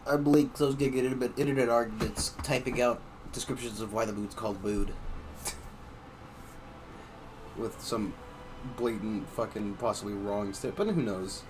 Our Blake close gig internet arguments, typing out descriptions of why the moon's called mood. With some blatant fucking possibly wrong stuff, but who knows.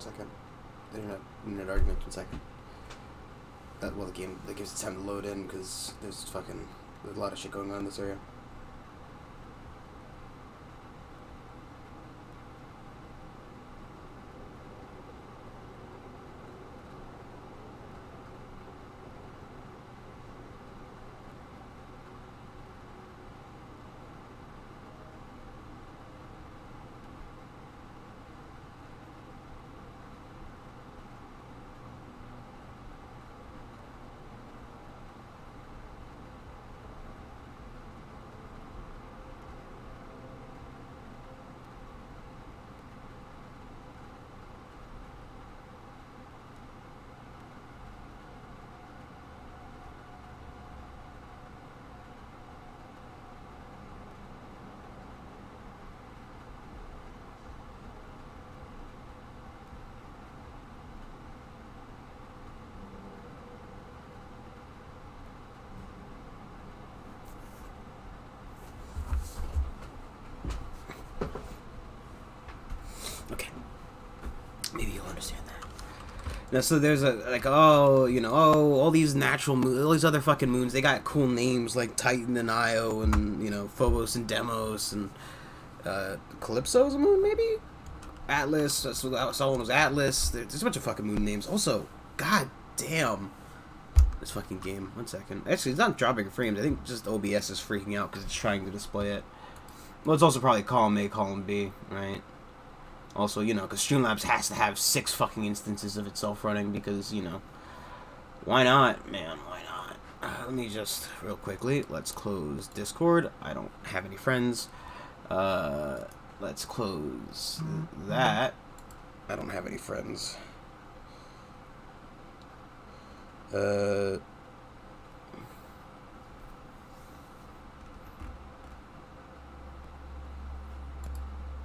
Second. Internet argument, 1 second. Well, the game that gives it time to load in because there's a lot of shit going on in this area. Okay. Maybe you'll understand that. Now, so there's all these natural moons, all these other fucking moons, they got cool names like Titan and Io and, Phobos and Deimos and, Calypso's a moon, maybe? Atlas, so someone was Atlas. There's a bunch of fucking moon names. Also, god damn. This fucking game. 1 second. Actually, it's not dropping frames. I think just OBS is freaking out because it's trying to display it. Well, it's also probably column A, column B, right? Also, because Streamlabs has to have 6 fucking instances of itself running because, why not, man? Why not? Let me just, real quickly, let's close Discord. I don't have any friends. Let's close that. I don't have any friends.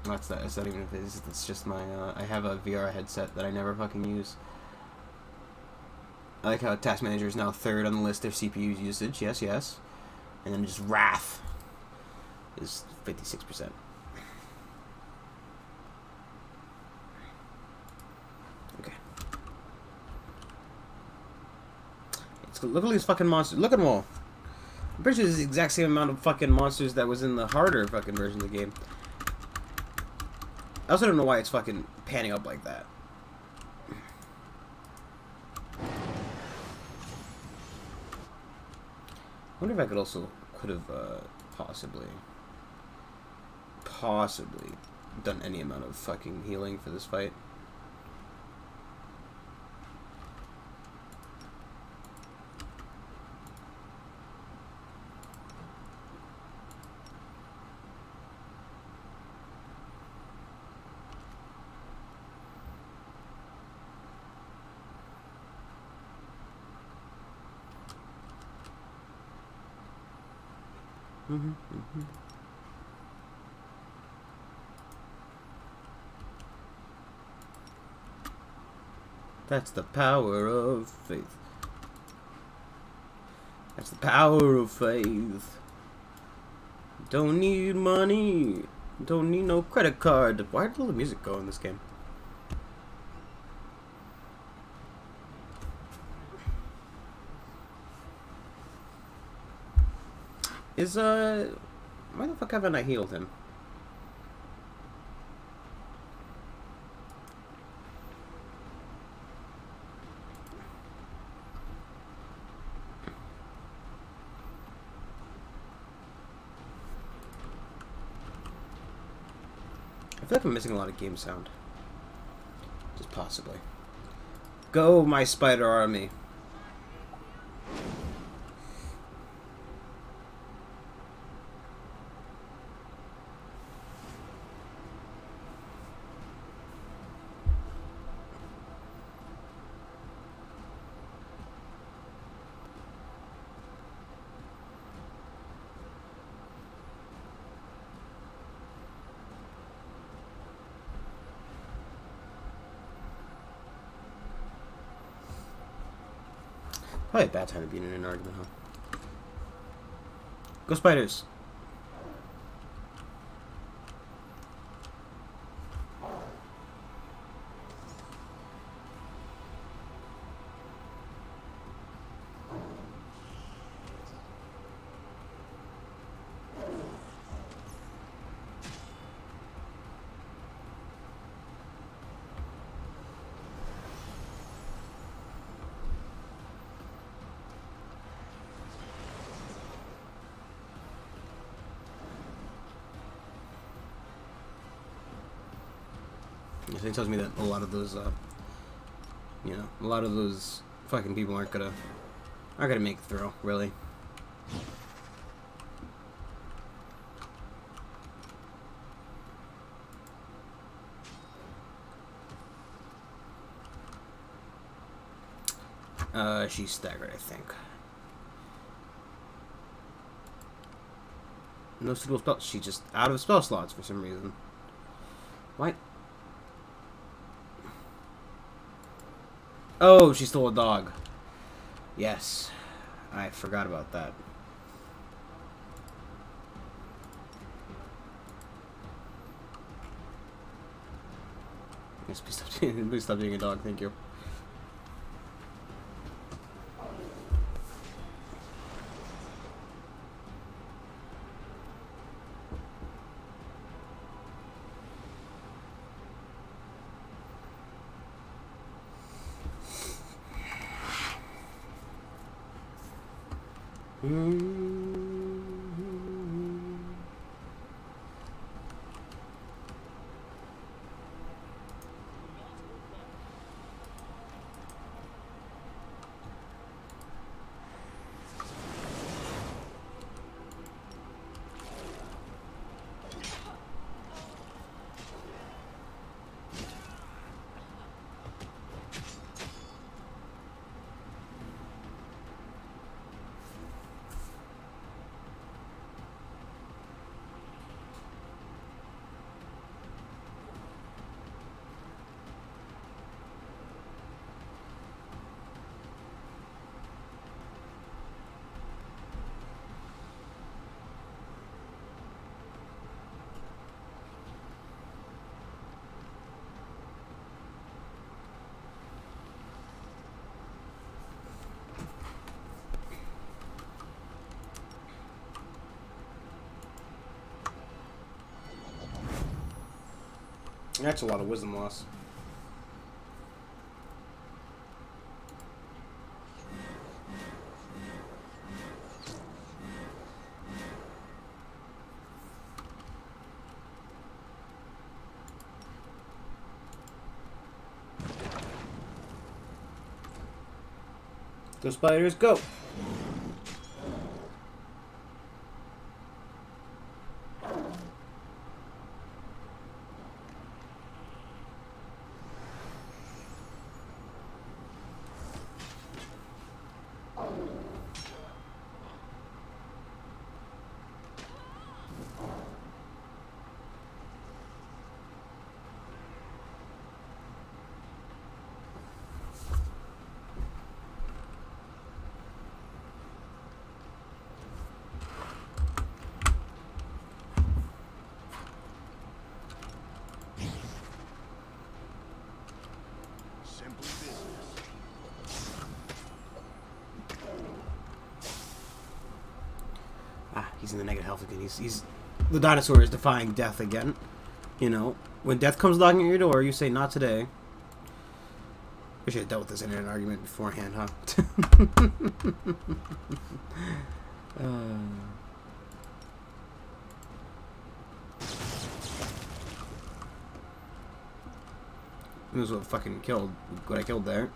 That's that. It's not even a viz. It's just my. I have a VR headset that I never fucking use. I like how Task Manager is now 3rd on the list of CPU usage. Yes, yes. And then just Wrath is 56%. Okay. Look at these fucking monsters. Look at them all. I'm pretty sure this is the exact same amount of fucking monsters that was in the harder fucking version of the game. I also don't know why it's fucking panning up like that. I wonder if I could have possibly done any amount of fucking healing for this fight. That's the power of faith. That's the power of faith. Don't need money. Don't need no credit card. Why did all the music go in this game? Why the fuck haven't I healed him? I feel like I'm missing a lot of game sound. Just possibly. Go, my spider army. Probably a bad time to be in an argument, huh? Go spiders! It tells me that a lot of those, you know, a lot of those fucking people aren't gonna make it through, really. She's staggered, I think. No suitable spells. She's just out of spell slots for some reason. What? Oh, she stole a dog. Yes. I forgot about that. Yes, please stop being a dog, thank you. That's a lot of wisdom loss. Go spiders, go! He's in the negative health again. He's the dinosaur is defying death again. You know, when death comes knocking at your door, you say, "Not today." We should have dealt with this in an argument beforehand, huh? It was what fucking killed. What I killed there.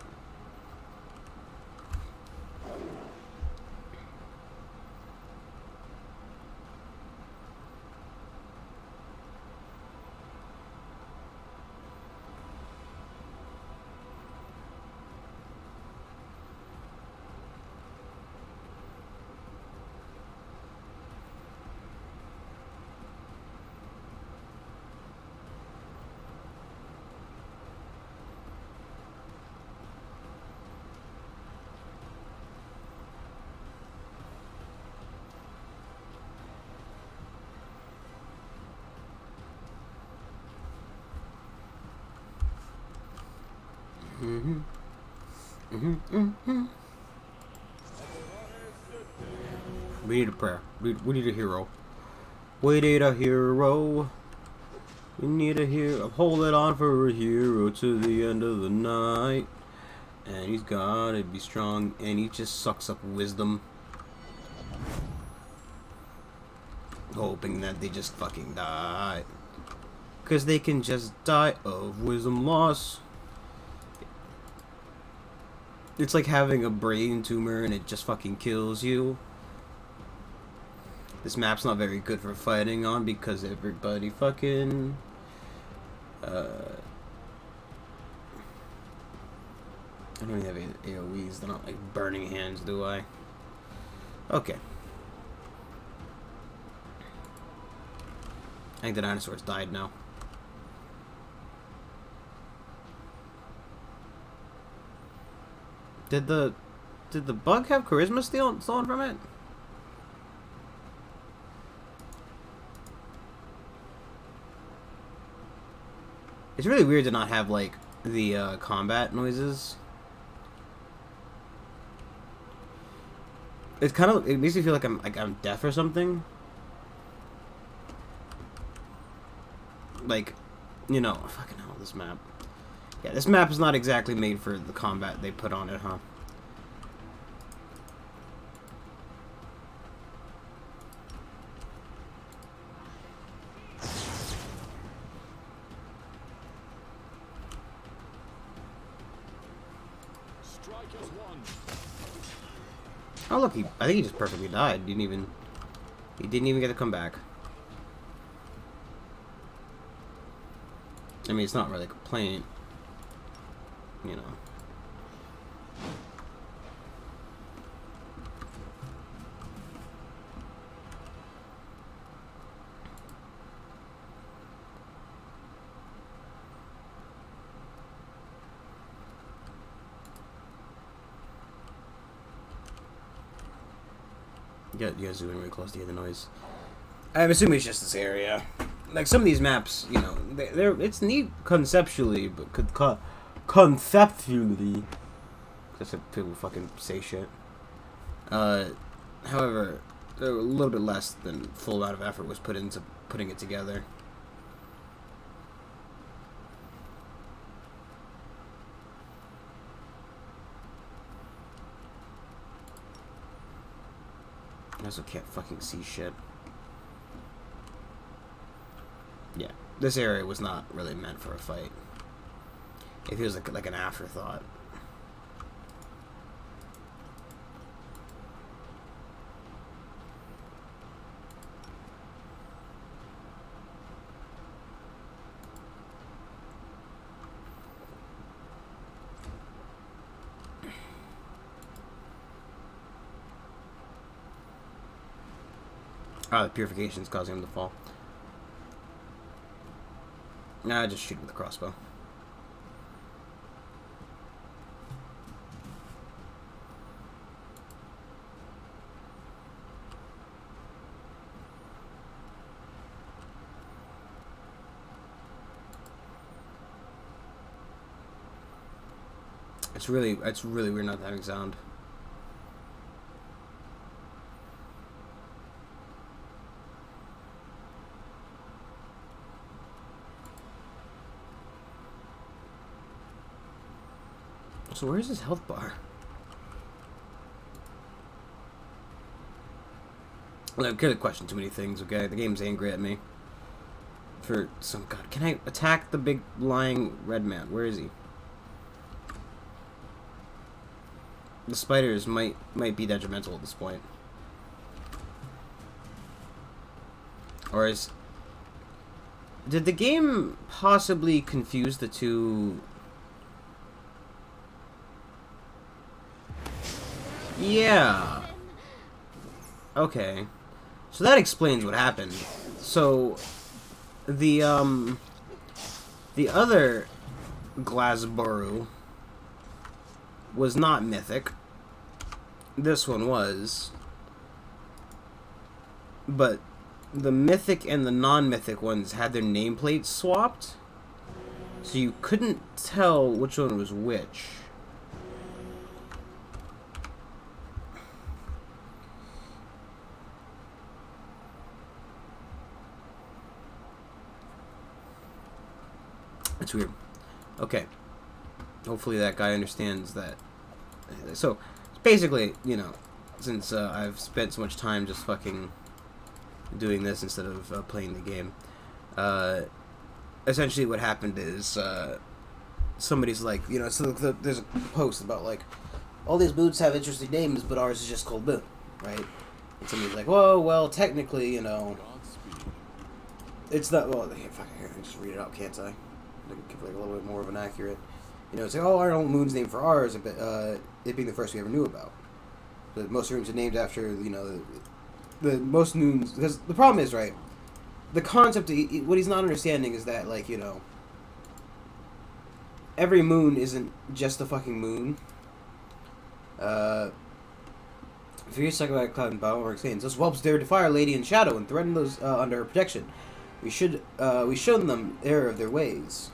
We need a prayer. We need a hero. We need a hero. We need a hero. I'm holding on for a hero to the end of the night. And he's gotta be strong. And he just sucks up wisdom. Hoping that they just fucking die. Because they can just die of wisdom loss. It's like having a brain tumor and it just fucking kills you. This map's not very good for fighting on because everybody fucking... I don't even have AoEs. They're not like burning hands, do I? Okay. I think the dinosaurs died now. Did the bug have charisma stolen from it? It's really weird to not have like the combat noises. It's kind of, it makes me feel like I'm deaf or something. Like, you know, fucking hell, this map. Yeah, this map is not exactly made for the combat they put on it, huh? Oh look, I think he just perfectly died. He didn't even get to come back. I mean, it's not really a complaint, you know. You gotta zoom in really close to hear the noise. I'm assuming it's just this area. Like some of these maps, you know, it's neat conceptually, but conceptually, just like people fucking say shit. However, a little bit less than full amount of effort was put into putting it together. I also can't fucking see shit. Yeah, this area was not really meant for a fight. It feels like an afterthought. Ah, the purification's causing him to fall. Nah, just shoot with the crossbow. It's really weird not having sound. So where's his health bar? Well, I could have questioned too many things, okay? The game's angry at me for some god. Can I attack the big lying red man? Where is he? The spiders might be detrimental at this point. Or is... Did the game possibly confuse the two? Yeah. Okay. So that explains what happened. So the other Glazboru was not mythic. This one was. But the mythic and the non-mythic ones had their nameplates swapped. So you couldn't tell which one was which. That's weird. Okay. Hopefully that guy understands that. So, basically, you know, since I've spent so much time just fucking doing this instead of playing the game, essentially what happened is somebody's like, you know, so there's a post about like, all these boots have interesting names, but ours is just called Boot, right? And somebody's like, whoa, well, technically, you know, it's not, well, fuck, I can just read it out, can't I? Give like a little bit more of an accurate, you know, it's like, oh, our own moon's named for ours, but it being the first we ever knew about. But most rooms are named after, you know, the most moons, because the problem is, right, the concept, what he's not understanding is that, like, you know, every moon isn't just a fucking moon. Furious psychotic cloud and battle explains, those whelps dare defy our lady in shadow and threaten those under her protection. We shown them error of their ways.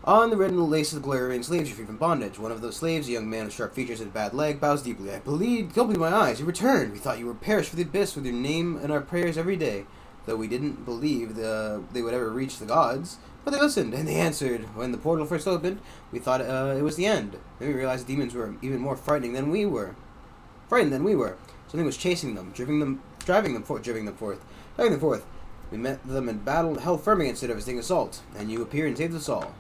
On the red lace of the Galarian slaves are free from bondage. One of those slaves, a young man with sharp features and a bad leg, bows deeply. I believe, don't believe my eyes. You returned. We thought you were perished for the abyss with your name and our prayers every day. Though we didn't believe they would ever reach the gods. But they listened, and they answered. When the portal first opened, we thought it was the end. Then we realized the demons were even more frightening than we were. Something was chasing them, driving them forth. We met them in battle, held firm against a devastating assault, and you appeared and saved us all.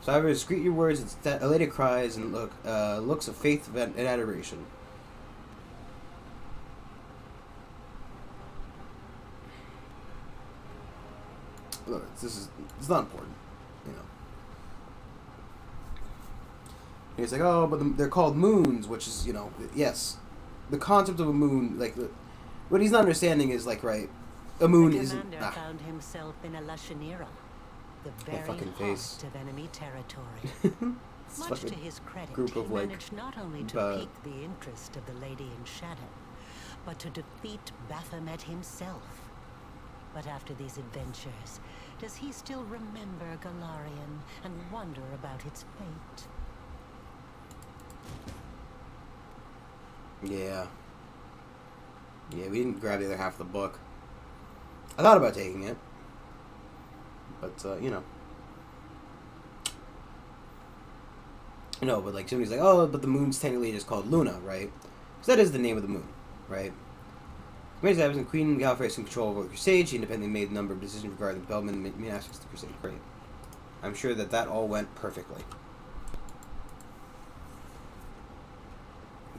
Survivors greet your words and elated cries and looks of faith and adoration. Look, it's not important, you know. And he's like, oh, but they're called moons, which is, you know, yes, the concept of a moon, like, what he's not understanding is, like, right, a moon isn't. The commander found himself in a Lashanira, the very heart of enemy territory. Much to his credit, he managed not only to pique the interest of the Lady in Shadow, but to defeat Baphomet himself. But after these adventures, does he still remember Galarian and wonder about its fate? Yeah. Yeah, we didn't grab the other half of the book. I thought about taking it. But, you know. No, but, like, somebody's like, oh, but the moon's technically just called Luna, right? Because that is the name of the moon, right? Commander Zappos and Queen Gallifrey is in control over the Crusade. She independently made a number of decisions regarding the development and main aspects of the Crusade. Great. I'm sure that all went perfectly.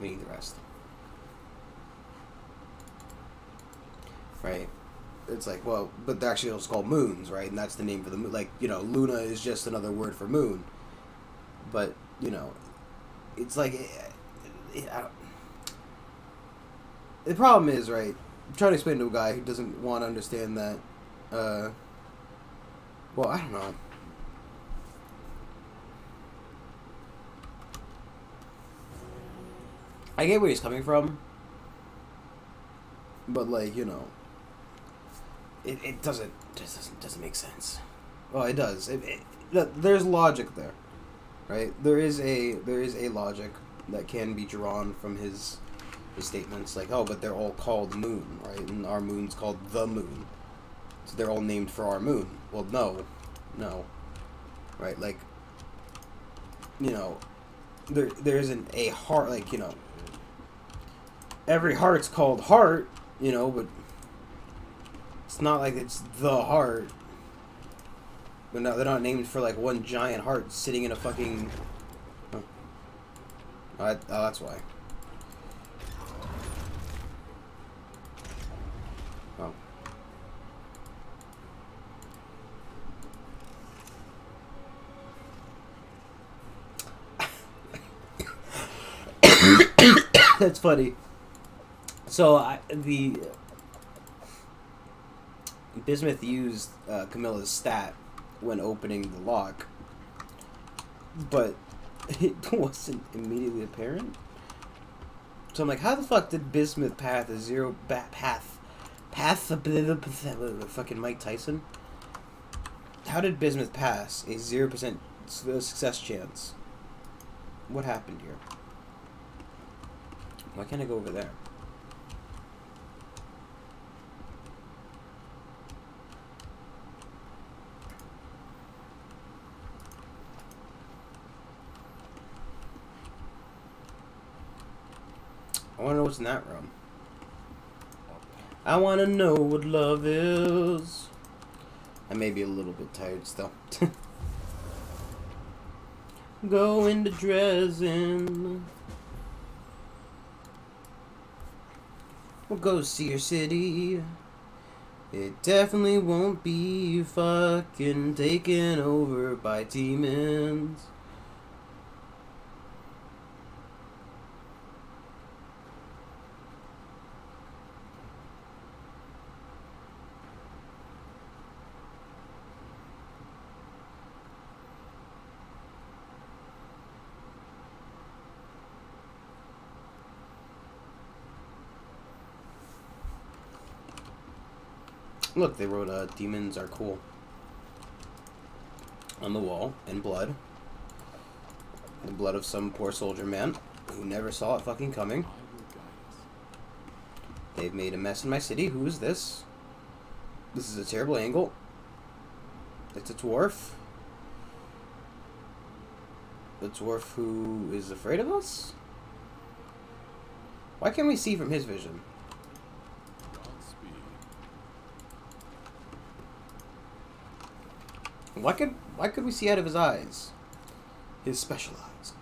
We need the rest. Right? It's like, well, but they're actually also called moons, right? And that's the name for the moon. Like, you know, Luna is just another word for moon. But, you know, it's like... the problem is, right, I'm trying to explain to a guy who doesn't want to understand that, well, I don't know. I get where he's coming from, but, like, you know, it doesn't make sense. Well, it does. There's logic there, right? There is a logic that can be drawn from his statements, like, oh, but they're all called moon, right? And our moon's called the moon, so they're all named for our moon. Well, no, right? Like, you know, there isn't a heart, like, you know, every heart's called heart, you know, but it's not like it's the heart. But no, they're not named for like one giant heart sitting in a fucking. Huh. Oh, that's why. Oh. That's funny. So the Bismuth used Camilla's stat when opening the lock, but it wasn't immediately apparent. So I'm like, how the fuck did Bismuth pass a zero path fucking Mike Tyson? How did Bismuth pass a 0% success chance? What happened here? Why can't I go over there? I want to know what's in that room. I want to know what love is. I may be a little bit tired still. Go into Dresden. We'll go see your city. It definitely won't be fucking taken over by demons. Look, they wrote, demons are cool on the wall, in blood. The blood of some poor soldier man who never saw it fucking coming. They've made a mess in my city. Who is this? This is a terrible angle. It's a dwarf. The dwarf who is afraid of us? Why can't we see from his vision? Why could we see out of his eyes? His special eyes.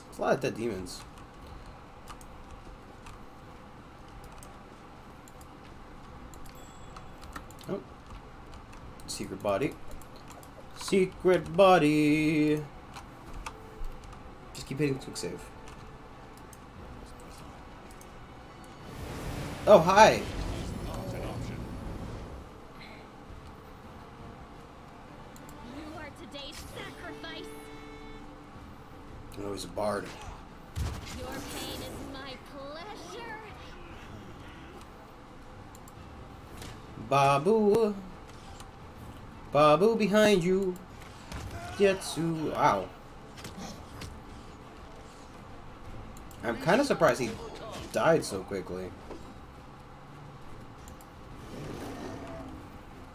There's a lot of dead demons. Oh. Secret body. Secret body. Just keep hitting quick save. Oh, hi. You are today's sacrifice. Oh, he's a bard. Your pain is my pleasure. Babu. Babu behind you. Jetsu. Ow. I'm kind of surprised he died so quickly.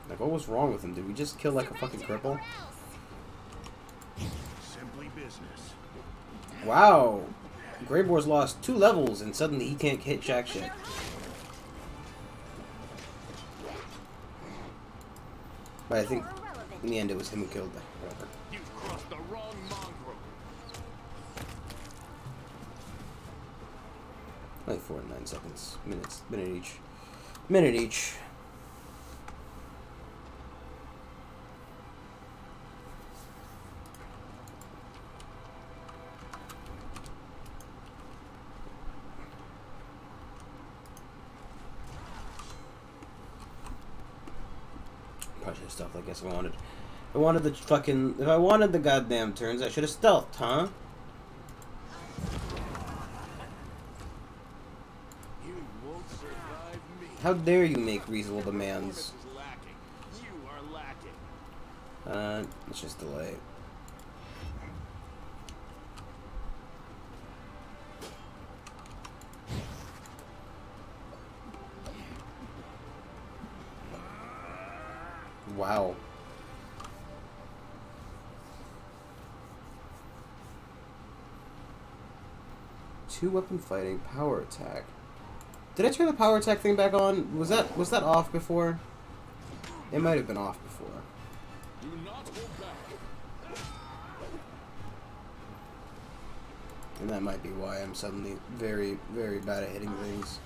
Like, what was wrong with him? Did we just kill like a fucking cripple? Simply business. Wow. Greyboar's lost 2 levels and suddenly he can't hit jack shit. But I think in the end it was him who killed them. Whatever. You've crossed the wrong mongrel. Only 4 and 9 seconds. Minute each. Minute each. Probably should have stealthed, I guess, if I wanted the fucking... If I wanted the goddamn turns, I should have stealthed, huh? You won't survive me. How dare you make reasonable demands? Performance is lacking. You are lacking. Let's just delay. Wow. Two weapon fighting, power attack. Did I turn the power attack thing back on? Was that off before? It might have been off before. Do not hold back. And that might be why I'm suddenly very, very bad at hitting things.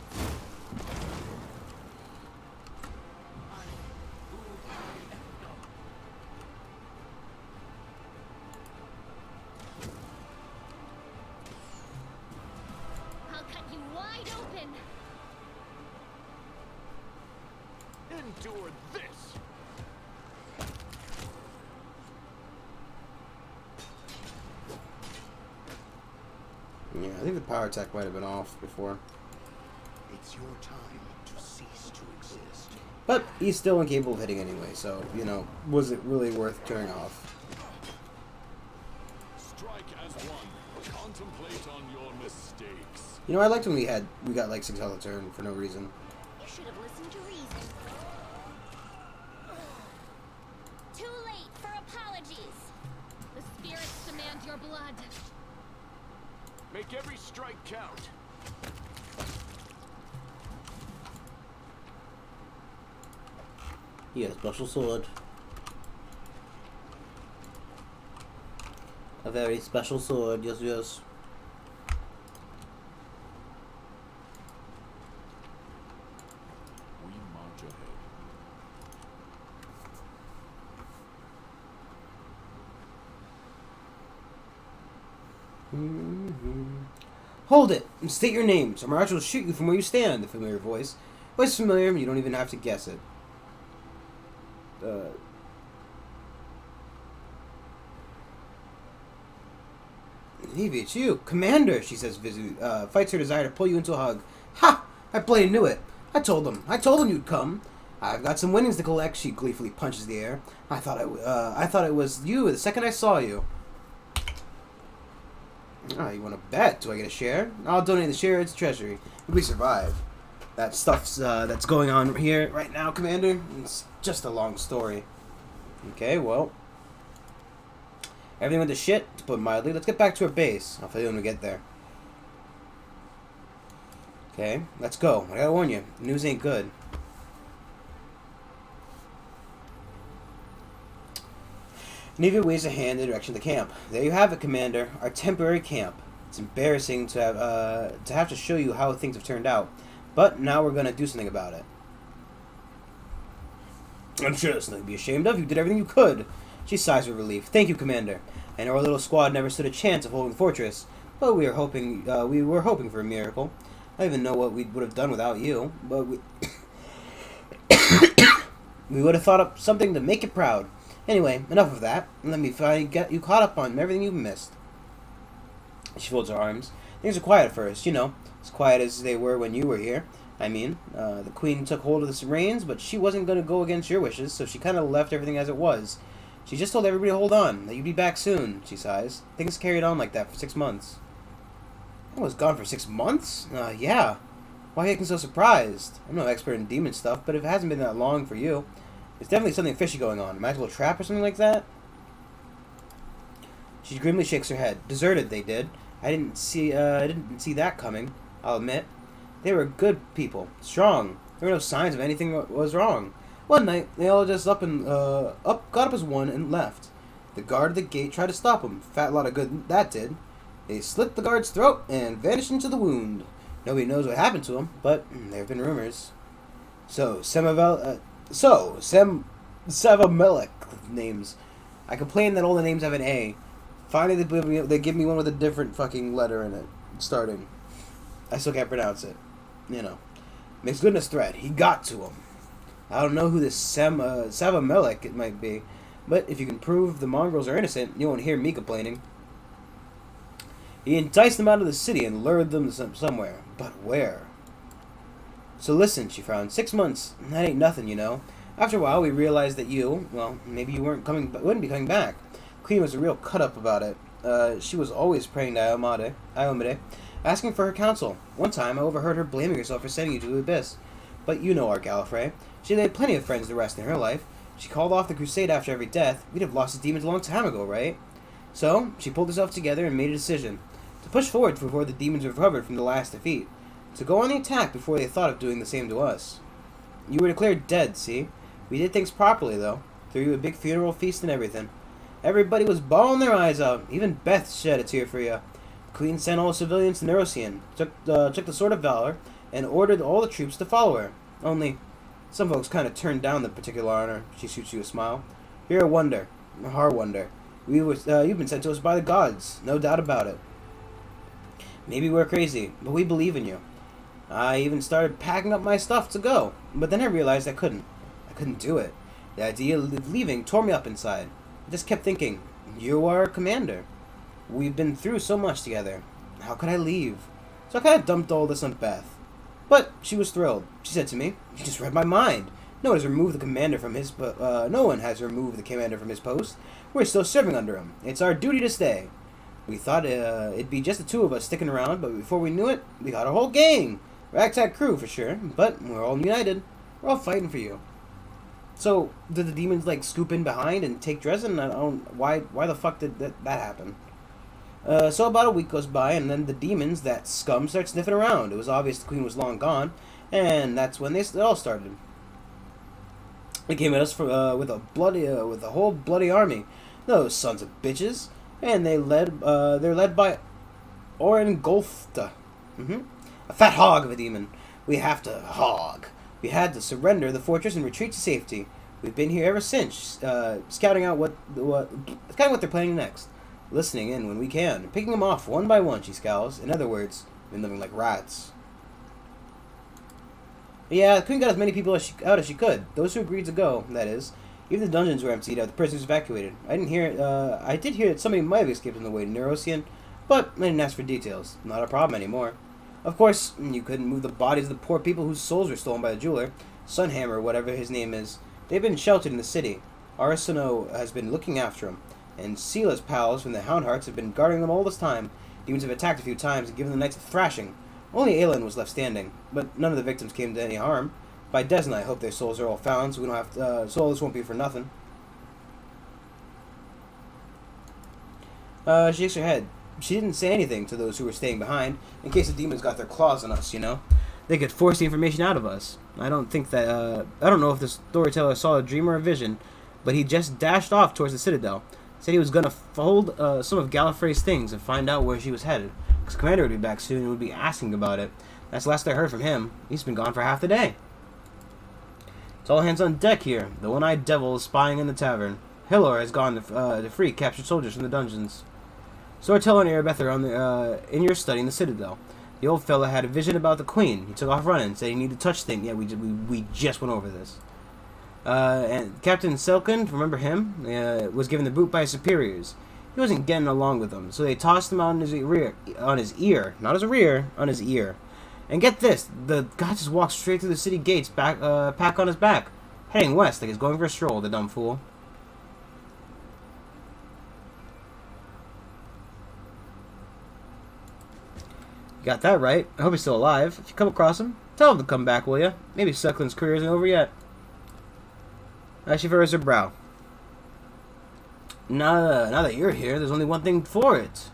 I'll cut you wide open. Endure this. Yeah, I think the power attack might have been off before. It's your time to cease to exist. But he's still incapable of hitting anyway, so, you know, was it really worth turning off? Strike as one. Contemplate on your mistakes. You know, I liked when we got like 6 health a turn for no reason. You should have listened to reason. Too late for apologies. The spirits demand your blood. Make every strike count. Yeah, special sword. A very special sword, yes, yes. We march ahead. Hold it! And state your names, or Mirage will shoot you from where you stand, the familiar voice. Voice familiar, you don't even have to guess it. Evie, it's you. Commander, she says, fights her desire to pull you into a hug. Ha! I bloody knew it. I told them you'd come. I've got some winnings to collect, she gleefully punches the air. I thought it was you the second I saw you. Oh, you want to bet? Do I get a share? I'll donate the share to Treasury. If we survive. That stuff's that's going on here right now, Commander. It's just a long story. Okay, well. Everything went to shit, to put it mildly. Let's get back to our base. I'll tell you when we get there. Okay, let's go. I gotta warn you, the news ain't good. Neva waves a hand in the direction of the camp. There you have it, Commander. Our temporary camp. It's embarrassing to have to show you how things have turned out, but now we're gonna do something about it. I'm sure there's nothing to be ashamed of. You did everything you could. She sighs with relief. Thank you, Commander. And our little squad never stood a chance of holding the fortress, but we were hoping for a miracle. I don't even know what we would have done without you, but we we would have thought up something to make you proud. Anyway, enough of that. Let me finally get you caught up on everything you've missed. She folds her arms. Things are quiet at first, you know, as quiet as they were when you were here. I mean, the Queen took hold of the reins, but she wasn't going to go against your wishes, so she kind of left everything as it was. She just told everybody to hold on, that you'd be back soon, she sighs. Things carried on like that for 6 months. I was gone for 6 months? Yeah. Why are you acting so surprised? I'm no expert in demon stuff, but if it hasn't been that long for you, there's definitely something fishy going on. A magical trap or something like that? She grimly shakes her head. Deserted, they did. I didn't see that coming, I'll admit. They were good people. Strong. There were no signs of anything was wrong. One night, they all just got up as one and left. The guard at the gate tried to stop them. Fat lot of good that did. They slit the guard's throat and vanished into the wound. Nobody knows what happened to him, but there have been rumors. Savamelech names. I complain that all the names have an A. Finally, they give me one with a different fucking letter in it, starting. I still can't pronounce it. You know. Makes goodness threat. He got to him. I don't know who this Savamelech it might be, but if you can prove the mongrels are innocent, you won't hear me complaining. He enticed them out of the city and lured them somewhere. But where? So listen, she frowned. 6 months. That ain't nothing, you know. After a while, we realized that maybe you wouldn't be coming back. Queen was a real cut-up about it. She was always praying to Iomade, asking for her counsel. One time, I overheard her blaming herself for sending you to the abyss. But you know our Gallifrey. She had plenty of friends to rest in her life. She called off the crusade after every death. We'd have lost the demons a long time ago, right? So, she pulled herself together and made a decision. To push forward before the demons recovered from the last defeat. To go on the attack before they thought of doing the same to us. You were declared dead, see? We did things properly, though. Threw you a big funeral feast and everything. Everybody was bawling their eyes out. Even Beth shed a tear for you. The Queen sent all the civilians to Neurosian, took the Sword of Valor, and ordered all the troops to follow her. Only, some folks kind of turned down the particular honor. She shoots you a smile. You're a wonder. Our wonder. You've been sent to us by the gods. No doubt about it. Maybe we're crazy, but we believe in you. I even started packing up my stuff to go, but then I realized I couldn't. I couldn't do it. The idea of leaving tore me up inside. I just kept thinking, you are a commander. We've been through so much together. How could I leave? So I kind of dumped all this on Beth. But she was thrilled. She said to me, "You just read my mind. No one has removed the commander from his post. We're still serving under him. It's our duty to stay." We thought it'd be just the two of us sticking around, but before we knew it, we got a whole gang. Ragtag crew for sure, but we're all united. We're all fighting for you. So, did the demons like scoop in behind and take Dresden? I don't. Why the fuck did that happen? So about a week goes by, and then the demons, that scum, start sniffing around. It was obvious the queen was long gone, and that's when it all started. They came at us with a whole bloody army. Those sons of bitches, and they're led by Oren Golfta, a fat hog of a demon. We had to surrender the fortress and retreat to safety. We've been here ever since, scouting out what they're planning next. Listening in when we can, picking them off one by one, she scowls. In other words, we've been living like rats. Yeah, the queen got as many people out as she could. Those who agreed to go, that is. Even the dungeons were emptied out, the prisoners evacuated. I did hear that somebody might have escaped on the way to Neurosian, but I didn't ask for details. Not a problem anymore. Of course, you couldn't move the bodies of the poor people whose souls were stolen by the jeweler. Sunhammer, whatever his name is. They've been sheltered in the city. Arsenault has been looking after them. And Sila's pals from the Houndhearts have been guarding them all this time. Demons have attacked a few times and given the knights a thrashing. Only Aelin was left standing, but none of the victims came to any harm. By Desna, I hope their souls are all found, so we don't have to, so all this won't be for nothing. She shakes her head. She didn't say anything to those who were staying behind, in case the demons got their claws on us, you know? They could force the information out of us. I don't know if the storyteller saw a dream or a vision, but he just dashed off towards the citadel. Said he was going to fold some of Gallifrey's things and find out where she was headed. Because Commander would be back soon and would be asking about it. That's the last I heard from him. He's been gone for half the day. It's all hands on deck here. The one-eyed devil is spying in the tavern. Hilor has gone to free captured soldiers from the dungeons. Storyteller and Erebeth are in your study in the citadel. The old fella had a vision about the queen. He took off running, said he needed to touch things. Yeah, we just went over this. And Captain Selkin, remember him? Was given the boot by his superiors. He wasn't getting along with them, so they tossed him out on his ear, not his rear, on his ear. And get this, the guy just walked straight through the city gates, pack on his back, heading west like he's going for a stroll. The dumb fool. You got that right. I hope he's still alive. If you come across him, tell him to come back, will ya? Maybe Selkin's career isn't over yet. She furrows her brow. Now that you're here, there's only one thing for it.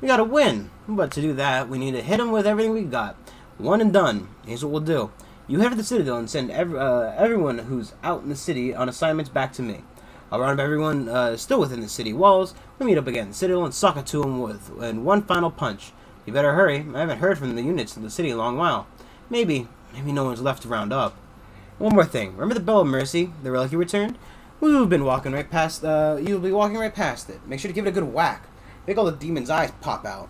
We gotta win. But to do that, we need to hit him with everything we got. One and done. Here's what we'll do. You head to the Citadel and send everyone who's out in the city on assignments back to me. I'll round up everyone still within the city walls. We'll meet up again in the Citadel and sock it to them in one final punch. You better hurry. I haven't heard from the units in the city in a long while. Maybe no one's left to round up. One more thing. Remember the Bell of Mercy, the relic you returned? You'll be walking right past it. Make sure to give it a good whack. Make all the demons' eyes pop out.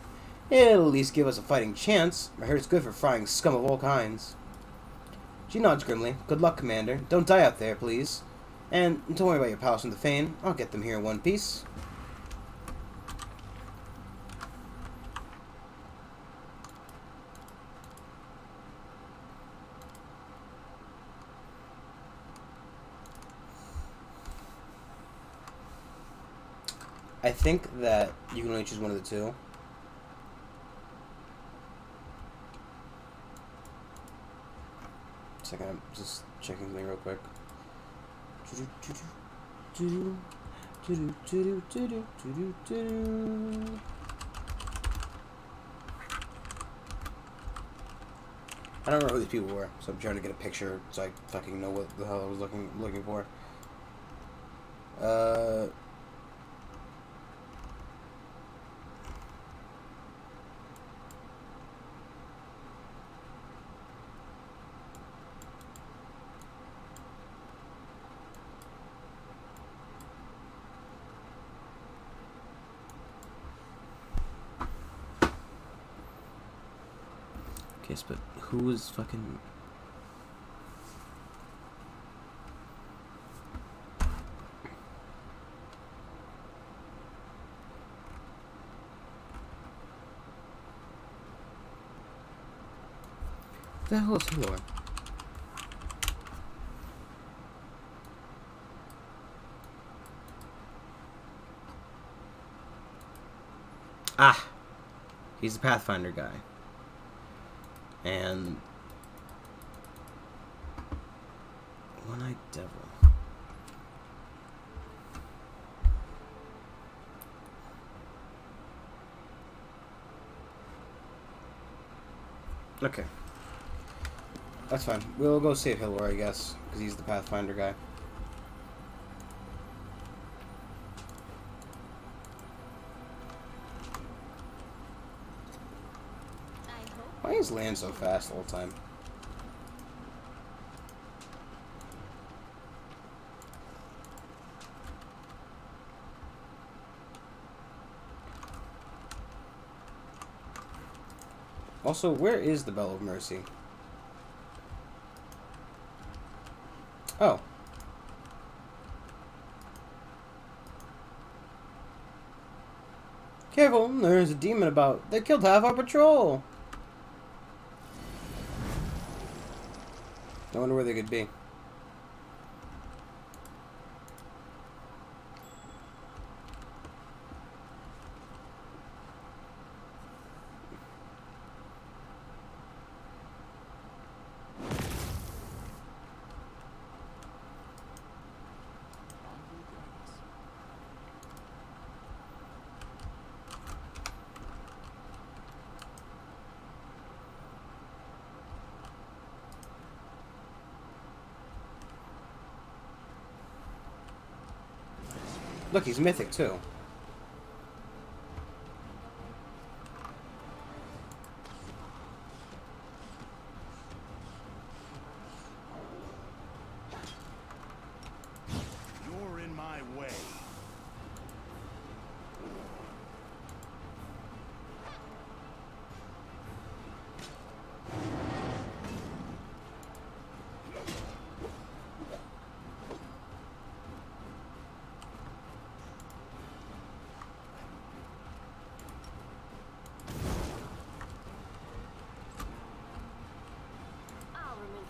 It'll at least give us a fighting chance. I heard it's good for frying scum of all kinds. She nods grimly. Good luck, Commander. Don't die out there, please. And don't worry about your pals from the Fane. I'll get them here in one piece. I think that you can only choose one of the two. Second, I'm just checking something real quick. I don't know who these people were, so I'm trying to get a picture so I fucking know what the hell I was looking for. Yes, but who was fucking... What the hell is Halo? Ah! He's the Pathfinder guy. And One-Eyed Devil. Okay. That's fine. We'll go save Hilor, I guess, because he's the Pathfinder guy. Why is land so fast all the time? Also, where is the Bell of Mercy? Oh. Careful, there's a demon about. They killed half our patrol. I wonder where they could be. Look, he's mythic too. You're in my way.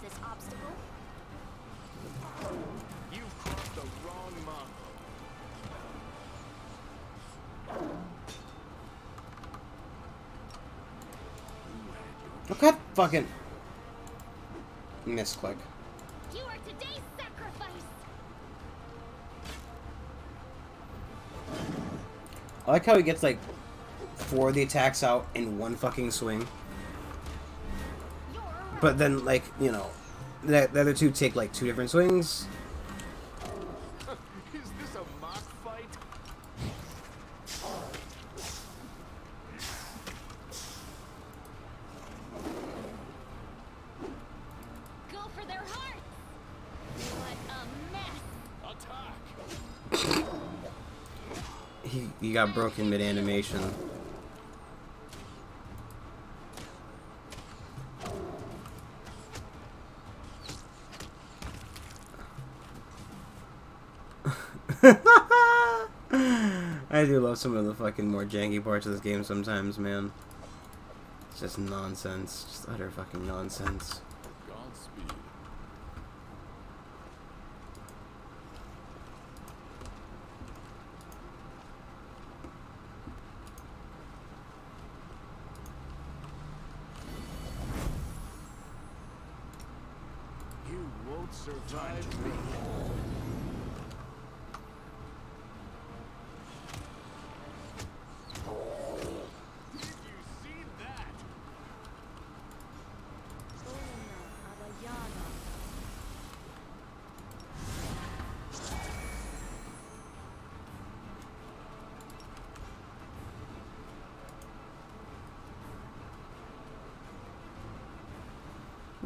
This obstacle. You've crossed the wrong month. Look at fucking misclick. You are today's sacrifice. I like how he gets like 4 of the attacks out in one fucking swing. But then, like, you know, the other 2 take like 2 different swings. Is this a mock fight? Go for their hearts. What a mess. Attack. He got broken mid-animation. I do love some of the fucking more janky parts of this game sometimes, man. It's just nonsense. Just utter fucking nonsense. Godspeed. You won't survive me.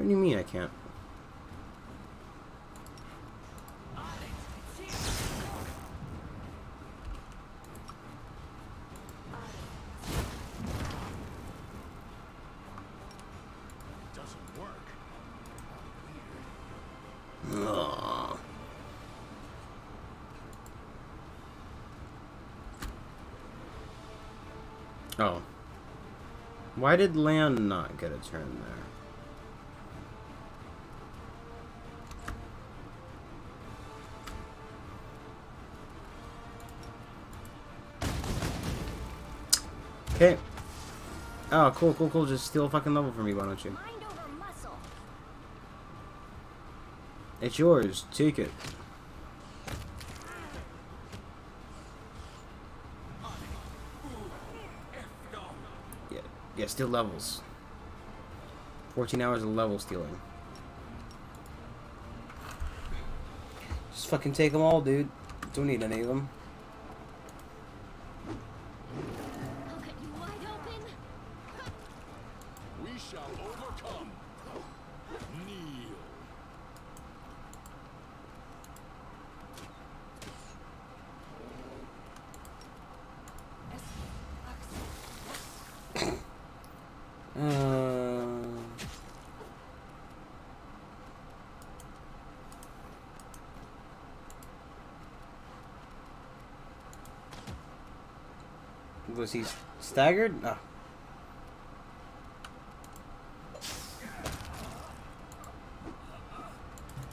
What do you mean I can't? Doesn't work. Ugh. Oh. Why did land not get a turn there? Okay. Oh, cool. Just steal a fucking level from me, why don't you? Mind over muscle. It's yours. Take it. Yeah, steal levels. 14 hours of level stealing. Just fucking take them all, dude. Don't need any of them. I'll cut you wide open. We shall overcome. Kneel. Was he staggered? No.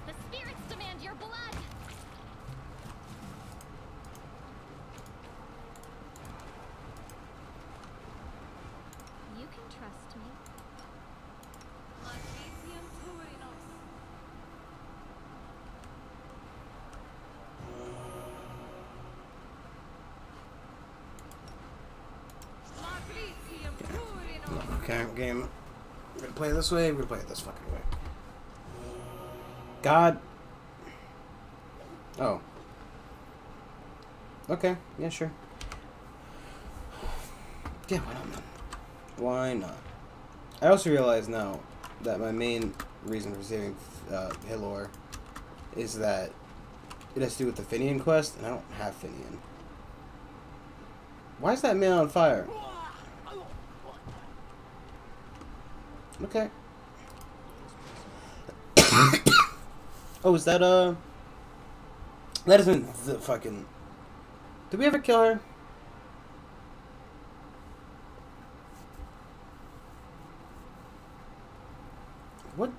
The spirits demand your blood. You can trust me. Okay, game. We're gonna play it this way, we're gonna play it this fucking way. God. Oh. Okay, yeah, sure. Yeah, why not, man? Why not? I also realize now that my main reason for saving Hilor is that it has to do with the Finian quest, and I don't have Finian. Why is that man on fire? Okay. Oh, is that that isn't the fucking... Did we ever kill her? What?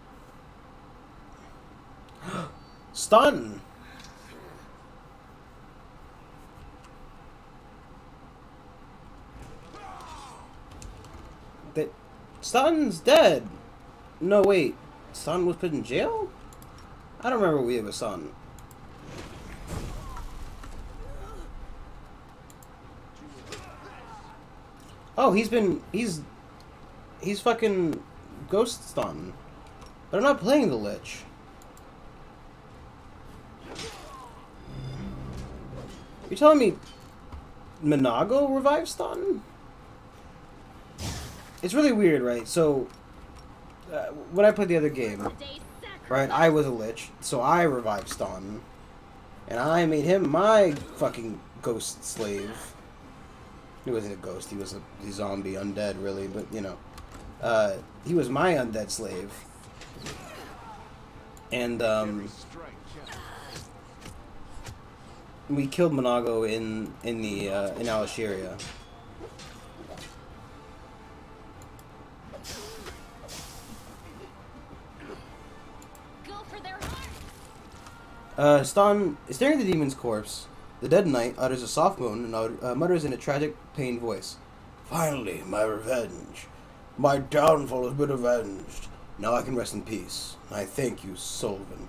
Stun! That... Stun's dead! No, wait. Stun was put in jail? I don't remember we have a Stun. Oh, he's fucking ghost stun. But I'm not playing the Lich. You're telling me Minago revives stun? It's really weird, right? So, when I played the other game, right, I was a Lich, so I revived stun. And I made him my fucking ghost slave. He wasn't a ghost, he was a zombie, undead, really, but, you know. He was my undead slave. And, we killed Minago in Alisheria. Go for their heart. Stan is staring at the demon's corpse. The dead knight utters a soft moan and mutters in a tragic, pained voice. Finally, my revenge. My downfall has been avenged. Now I can rest in peace. I thank you, Solvin.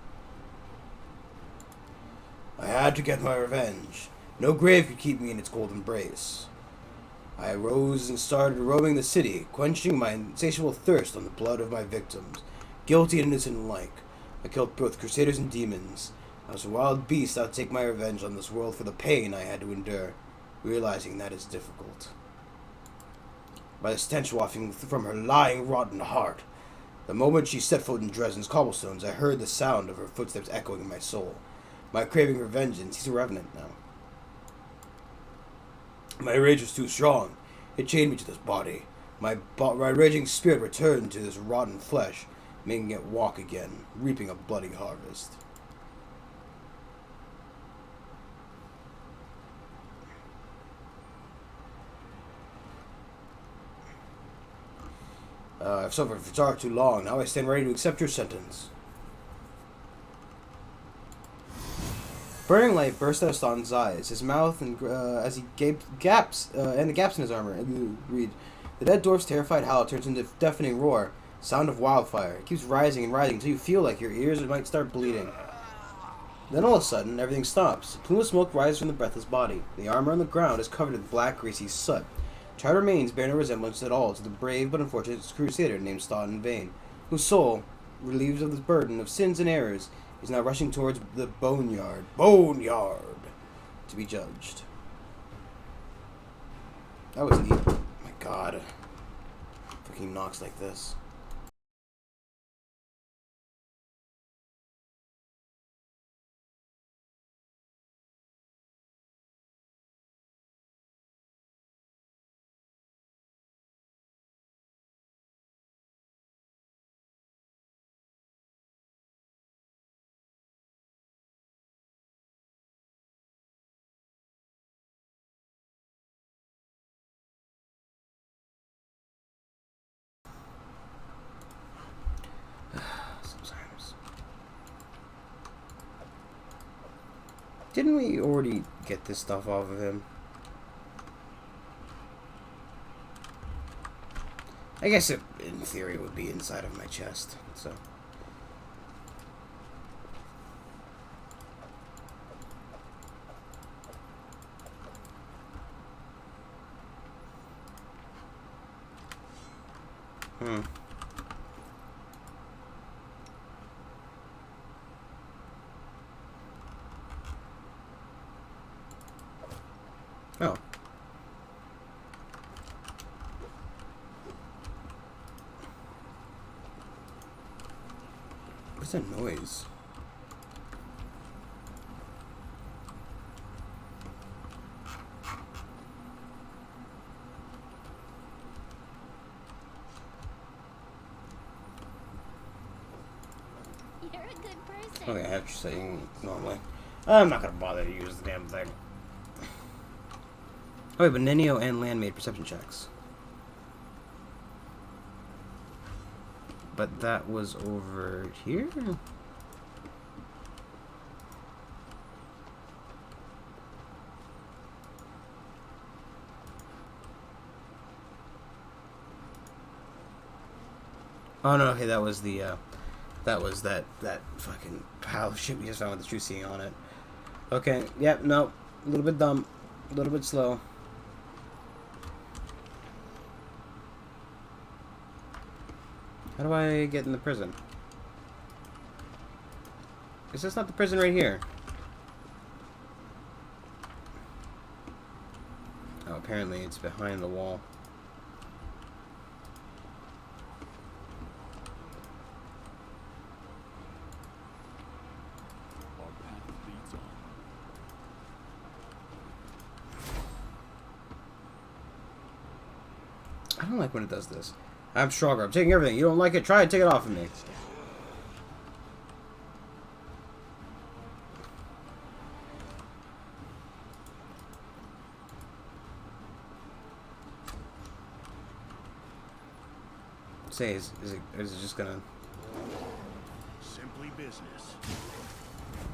I had to get my revenge. No grave could keep me in its cold embrace. I arose and started roaming the city, quenching my insatiable thirst on the blood of my victims, guilty and innocent alike. I killed both crusaders and demons. As a wild beast, I'll take my revenge on this world for the pain I had to endure, realizing that is difficult. By the stench wafting from her lying, rotten heart, The moment she set foot in Dresden's cobblestones, I heard the sound of her footsteps echoing in my soul. My craving for vengeance, he's a revenant now. My rage was too strong. It chained me to this body. My raging spirit returned to this rotten flesh, making it walk again, reaping a bloody harvest. I've suffered for far too long. Now I stand ready to accept your sentence. Burning light burst out of Staunton's eyes, his mouth, and as he gaped gaps and the gaps in his armor. And read, the dead dwarf's terrified howl turns into deafening roar, sound of wildfire. It keeps rising and rising until you feel like your ears might start bleeding. Then all of a sudden, everything stops. A plume of smoke rises from the breathless body. The armor on the ground is covered with black, greasy soot. Charred remains bear no resemblance at all to the brave but unfortunate crusader named Staunton Vane, whose soul, relieved of the burden of sins and errors, is now rushing towards the boneyard, to be judged. That was neat. Oh my god. Fucking knocks like this. Sometimes. Didn't we already get this stuff off of him? I guess it, in theory, would be inside of my chest, so... Oh. What's that noise? You're a good person. Okay, I have to say normally. I'm not gonna bother to use the damn thing. Oh wait, but Nenio and Land made perception checks. But that was over here? Oh no, okay, that was the, that fucking pile of shit we just found with the true seeing on it. Okay, yep, no, a little bit dumb, a little bit slow. How do I get in the prison? Is this not the prison right here? Oh, apparently it's behind the wall. Our path leads on. I don't like when it does this. I'm stronger. I'm taking everything. You don't like it? Try it. Take it off of me. Say, is it just gonna... Simply business.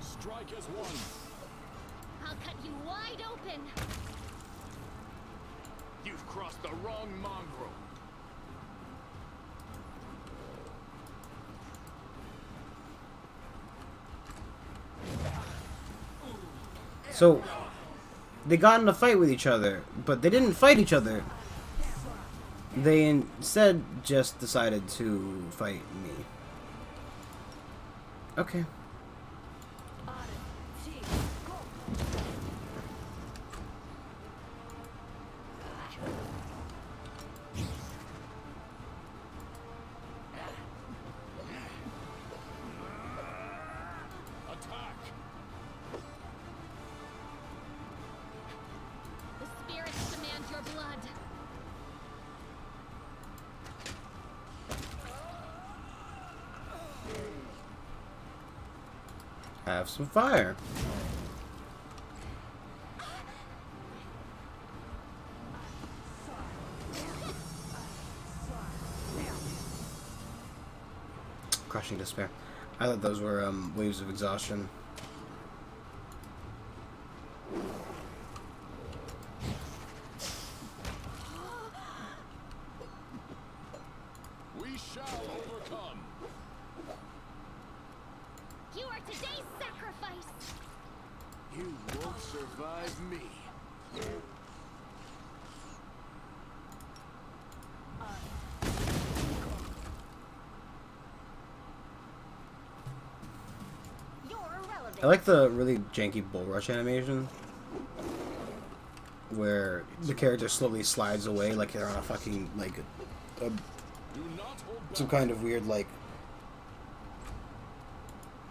Strike as one. I'll cut you wide open. You've crossed the wrong mongrel. So, they got in a fight with each other, but they didn't fight each other. They instead just decided to fight me. Okay. have some fire. Crushing despair. I thought those were waves of exhaustion. We shall overcome. You are today's sacrifice. You won't survive me. I like the really janky bull rush animation, where the character slowly slides away like they're on a fucking some kind of weird what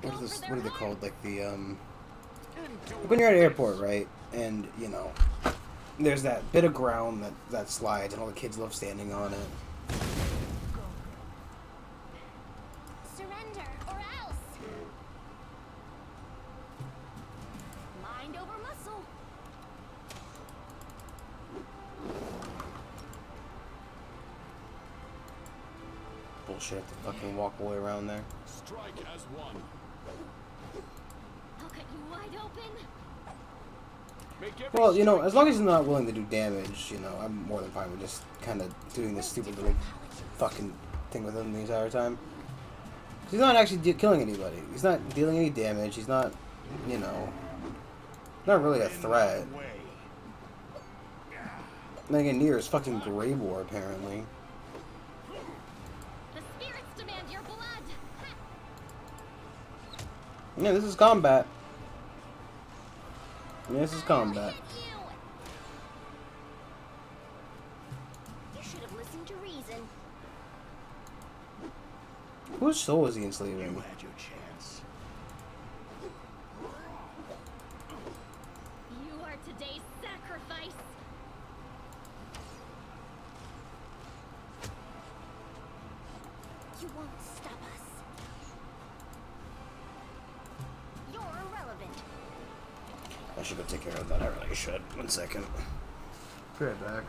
are they called, like the when you're at an airport, right, and you know there's that bit of ground that slides and all the kids love standing on it. Surrender or else. Mind over muscle. Bullshit, to fucking walk all the way around there. Strike as one. I'll cut you wide open. Well, you know, as long as he's not willing to do damage, you know, I'm more than fine with just kind of doing this stupid little fucking thing with him the entire time. 'Cause he's not actually killing anybody. He's not dealing any damage. He's not, you know, not really a threat. Then again, near is fucking Grey War, apparently. The spirits demand your blood. Yeah, this is combat. Yeah, this is combat. You should have listened to reason. Whose soul is he enslaving? You had your chance. You are today's sacrifice. You won't stop us. You're irrelevant. I should go take care of that. I really should. 1 second. Be right back.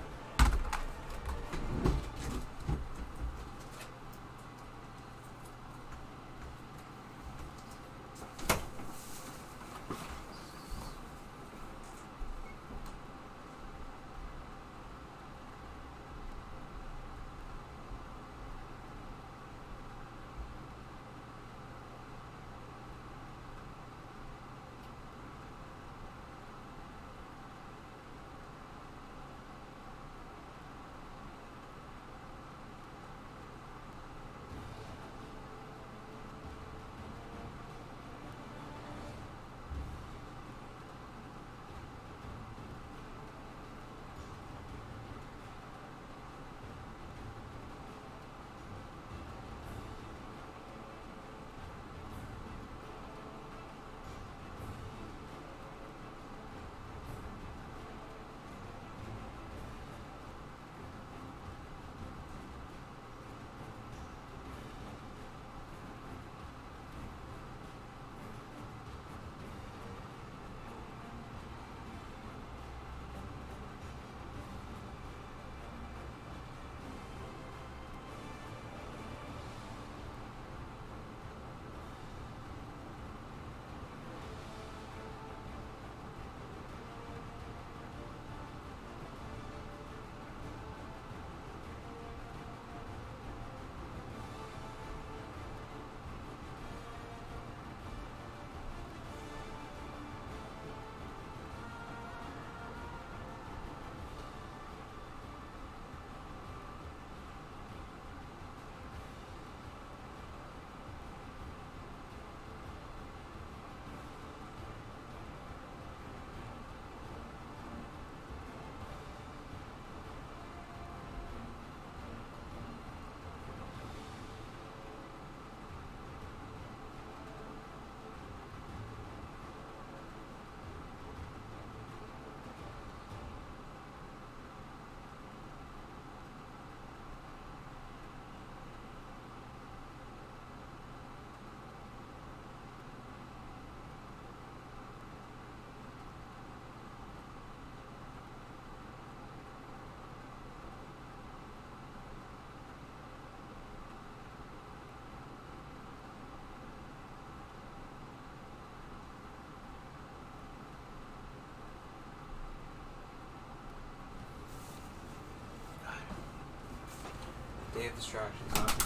of distractions, huh?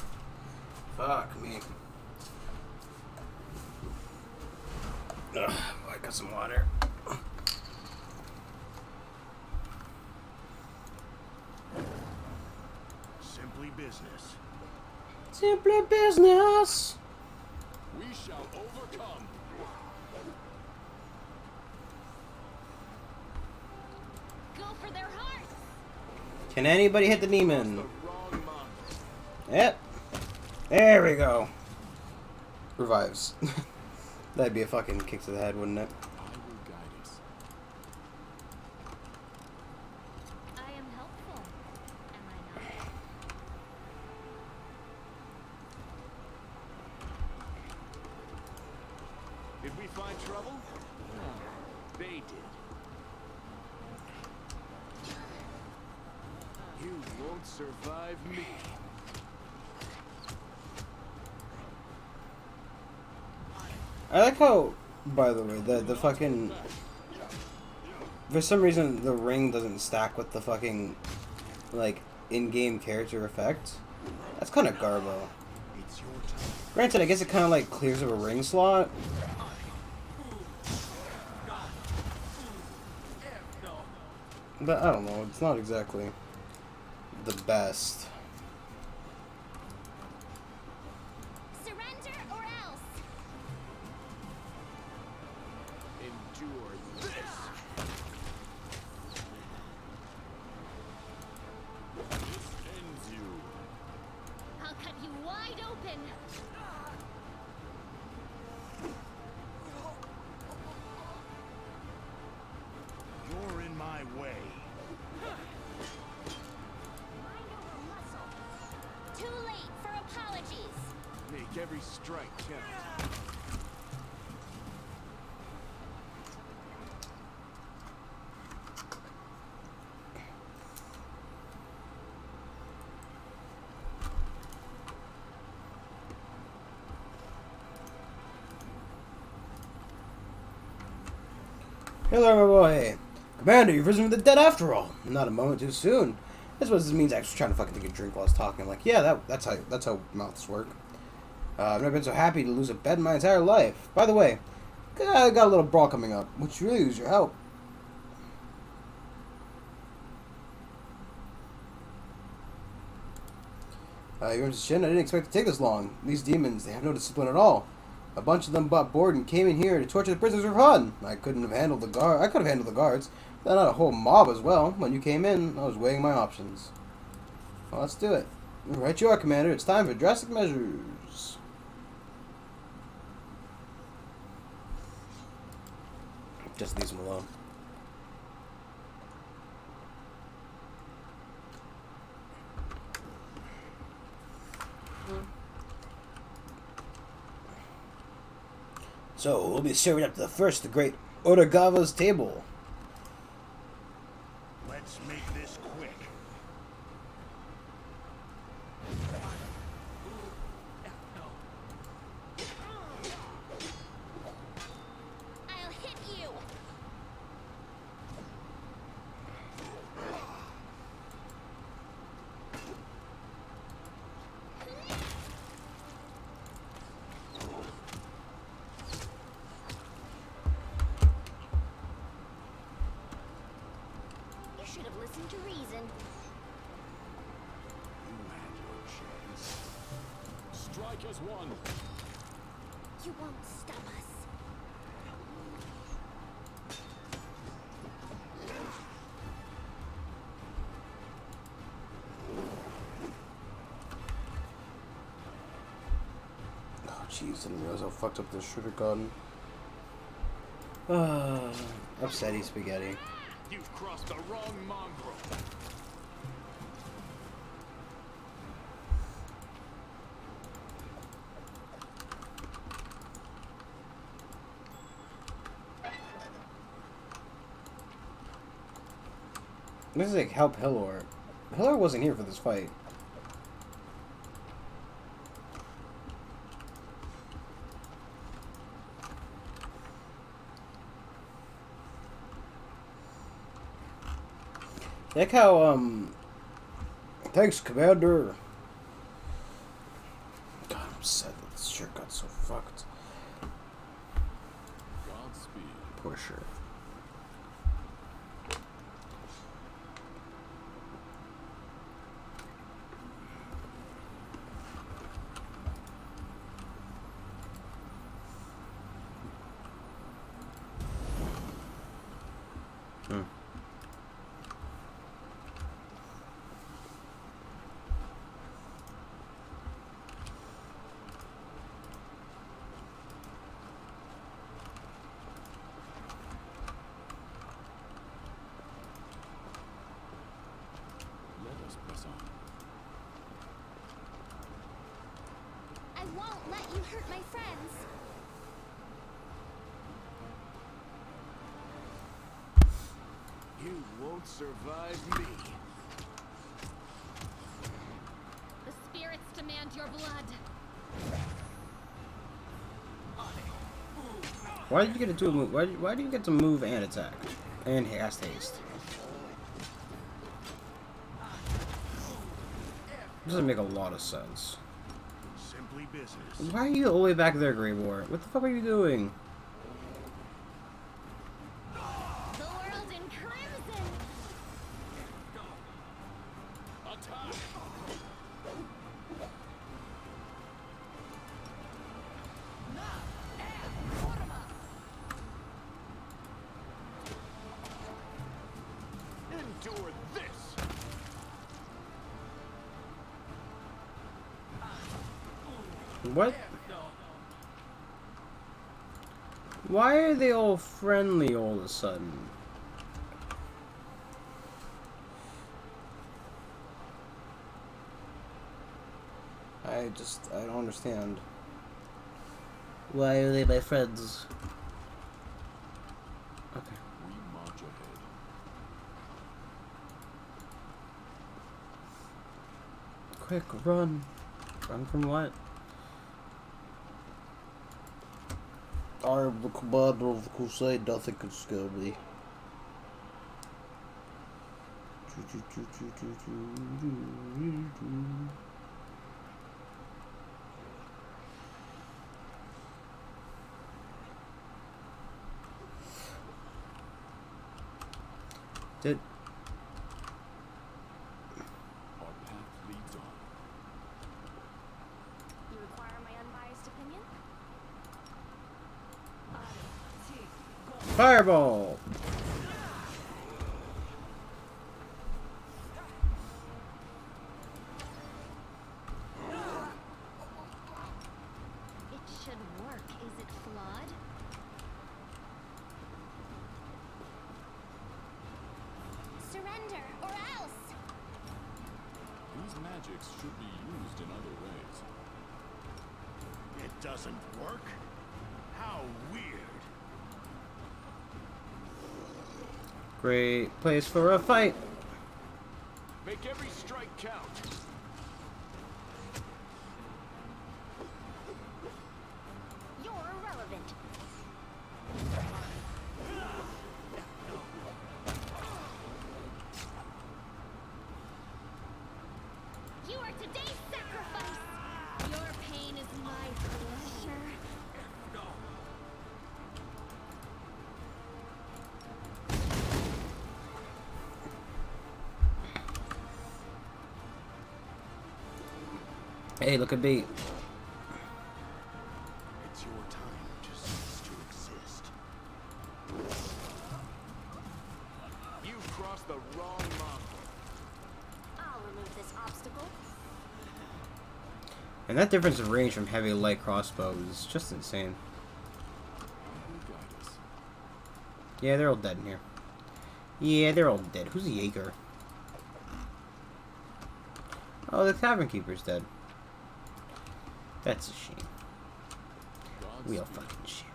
Fuck me. Ugh, I got some water. Simply business. Simply business. We shall overcome. Go for their hearts. Can anybody hit the The demon? wrong monk. Yep. There we go. Revives. That'd be a fucking kick to the head, wouldn't it? I will guide us. I am helpful. Am I not? Did we find trouble? They did. You won't survive me. I like how, by the way, the fucking... For some reason, the ring doesn't stack with the fucking, like, in-game character effect. That's kind of garbo. It's your time. Granted, I guess it kind of, like, clears up a ring slot. But, I don't know, it's not exactly the best. Surrender or else. Endure this. This ends you. I'll cut you wide open. You're in my way. Too late for apologies. Make every strike count. Hello, my boy. Commander, you've risen from the dead after all. Not a moment too soon. That's what this means. I was trying to fucking take a drink while I was talking. I'm like, yeah, that's how mouths work. I've never been so happy to lose a bet in my entire life. By the way, I got a little brawl coming up, which really use your help. Your Shin, I didn't expect to take this long. These demons, they have no discipline at all. A bunch of them bought board and came in here to torture the prisoners for fun. I couldn't have handled the guard. I could have handled the guards, but not a whole mob as well. When you came in, I was weighing my options. Well, let's do it. Right you are, Commander. It's time for drastic measures. Just leave them alone. So, we'll be serving up to the first, the great Odagava's table. Let's make this quick. I'll hit you. You should have listened to reason. You had your chance. Strike as one. You won't stop us. Oh, jeez, I didn't realize how fucked up this should have gotten. Upsetty spaghetti. You've crossed the wrong mongrel. This is like help Hillor. Hillor wasn't here for this fight. Like how, thanks, Commander. upset that this shirt got so fucked. Godspeed. Poor shirt. I won't let you hurt my friends. You won't survive me. The spirits demand your blood. Why did you get to move? Why do you get to move and attack and haste? Doesn't make a lot of sense. Simply business. Why are you all the way back there, Grey War? What the fuck are you doing? The world in crimson. Attack! Endure this. What? Why are they all friendly all of a sudden? I don't understand. Why are they my friends? Okay. We march ahead. Quick, run. Run from what? I am the commander of the crusade, nothing can scare me. Did Our path leads on. You require my unbiased opinion? Fireball! It should work. Is it flawed? Surrender, or else! These magics should be used in other ways. It doesn't work? How weird. Great place for a fight. Make every strike count. You're irrelevant. You are today's sacrifice. Your pain is my pleasure. Hey, look at me. It's your time to cease to exist. You crossed the wrong mountain. I'll remove this obstacle. And that difference of range from heavy to light crossbow is just insane. Who guide us? Yeah, they're all dead in here. Yeah, they're all dead. Who's Jaeger? Oh, the Tavern Keeper's dead. That's a shame. Real fucking shame.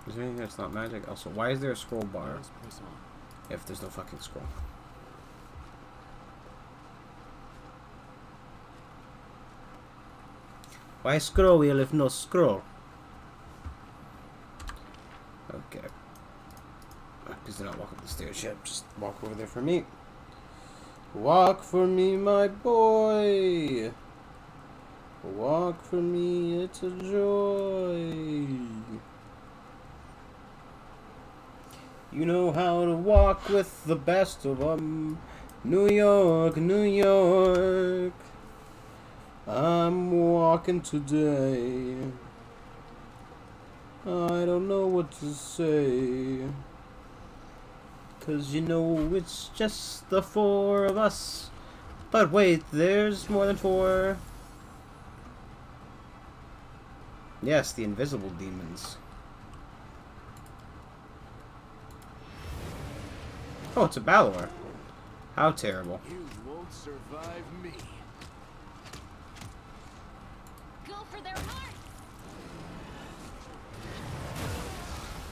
Is there anything that's not magic? Also, why is there a scroll bar Let us press on. if there's no fucking scroll? Why scroll wheel if no scroll? Okay. Please do not walk up the stairs yet. Just walk over there for me. Walk for me, my boy. Walk for me, it's a joy. You know how to walk with the best of them. New York, New York. I'm walking today. I don't know what to say. 'Cause you know it's just the four of us. But wait, there's more than four. Yes, the invisible demons. Oh, it's a Balor. How terrible. You won't survive me. Go for their hearts.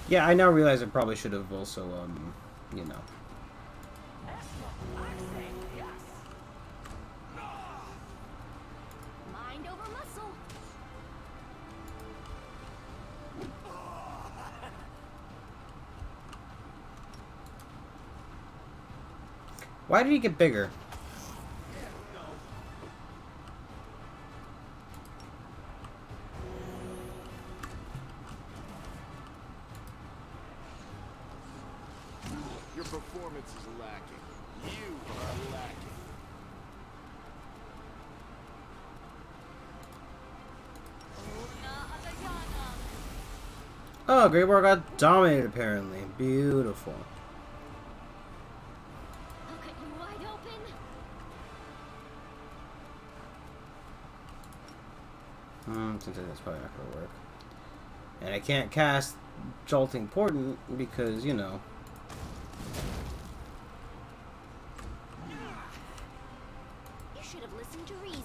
Yeah, I now realize I probably should have also, you know. Mind over muscle. Why did he get bigger? Your performance is lacking. You are lacking. Oh, Great War got dominated apparently. Beautiful. Look at you wide open. Seems like that's probably not gonna work. And I can't cast Jolting Portent because, you know. You should have listened to reason.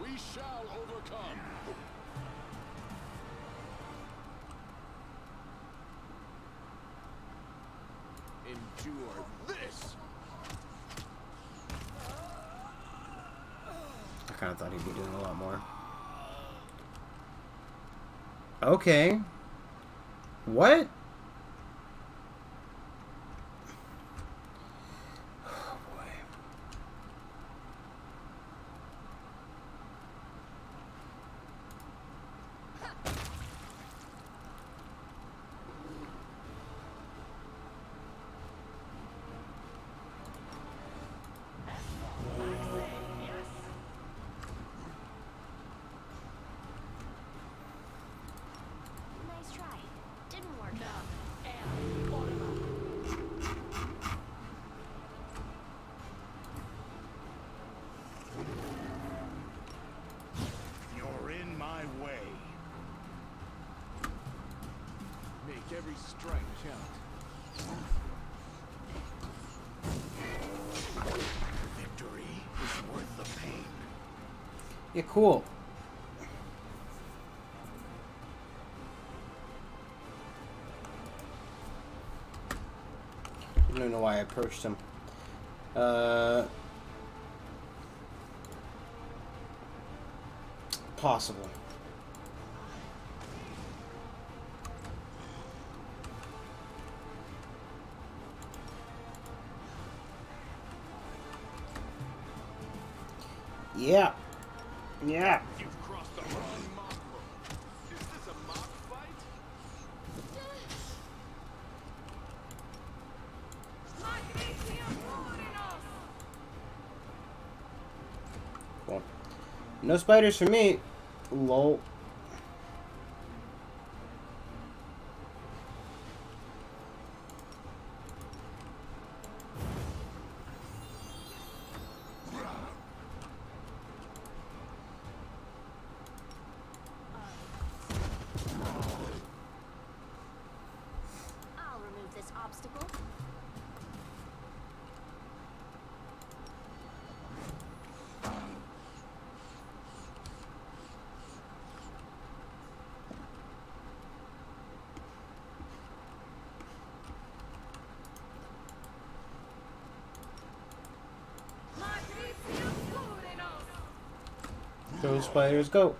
We shall overcome. Endure this. I kind of thought he'd be doing a lot more. Okay. What? Oh boy. Nice try. Didn't work. You're in my way. Make every strike count. Victory is worth the pain. Yeah, cool. I don't know why I approached him. Possible. Yeah. Yeah. You've crossed the wrong mock road. Is this a mock fight? Cool. No spiders for me. Lol. I'll remove this obstacle. Go, spiders, go.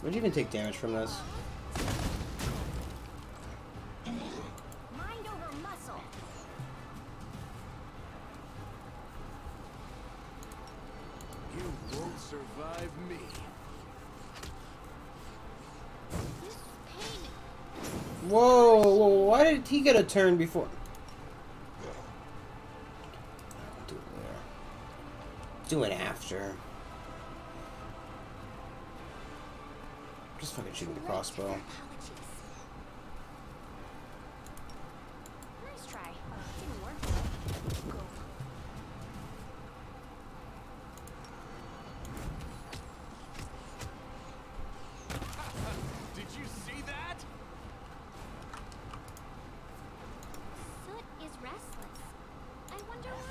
Would you even take damage from this? Mind over muscle. You won't survive me. This pain. Whoa, whoa, why did he get a turn before? Do it later. Do it after. Just fucking shooting the crossbow. Apologies. Nice try. Didn't work. Go. Did you see that? Soot is restless. I wonder why.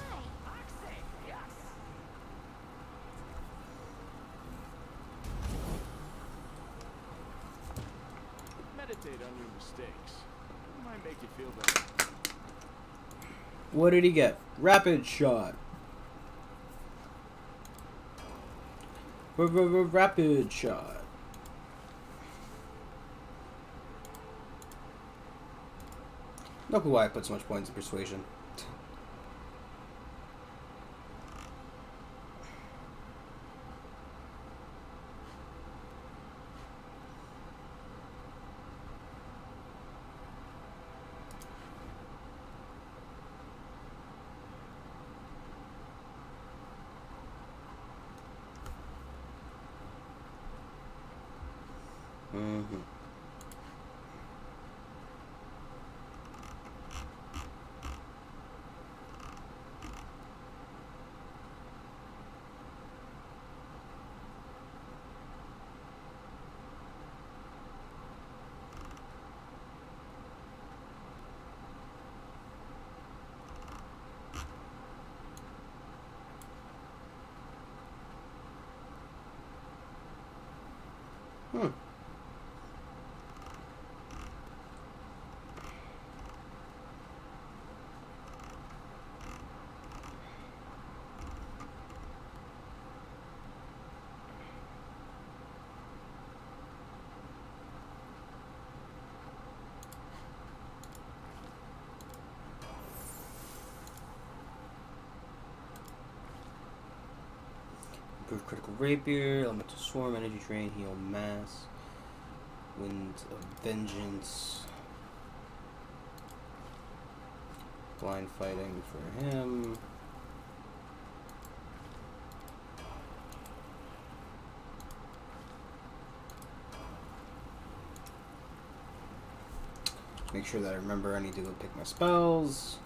Meditate on your mistakes. It might make you feel better. What did he get? Rapid shot. Rapid shot. No clue why I put so much points in persuasion. Mm-hmm. Hmm. Improve critical rapier, elemental swarm, energy drain, heal mass, wind of vengeance, blind fighting for him. Make sure that I remember I need to go pick my spells.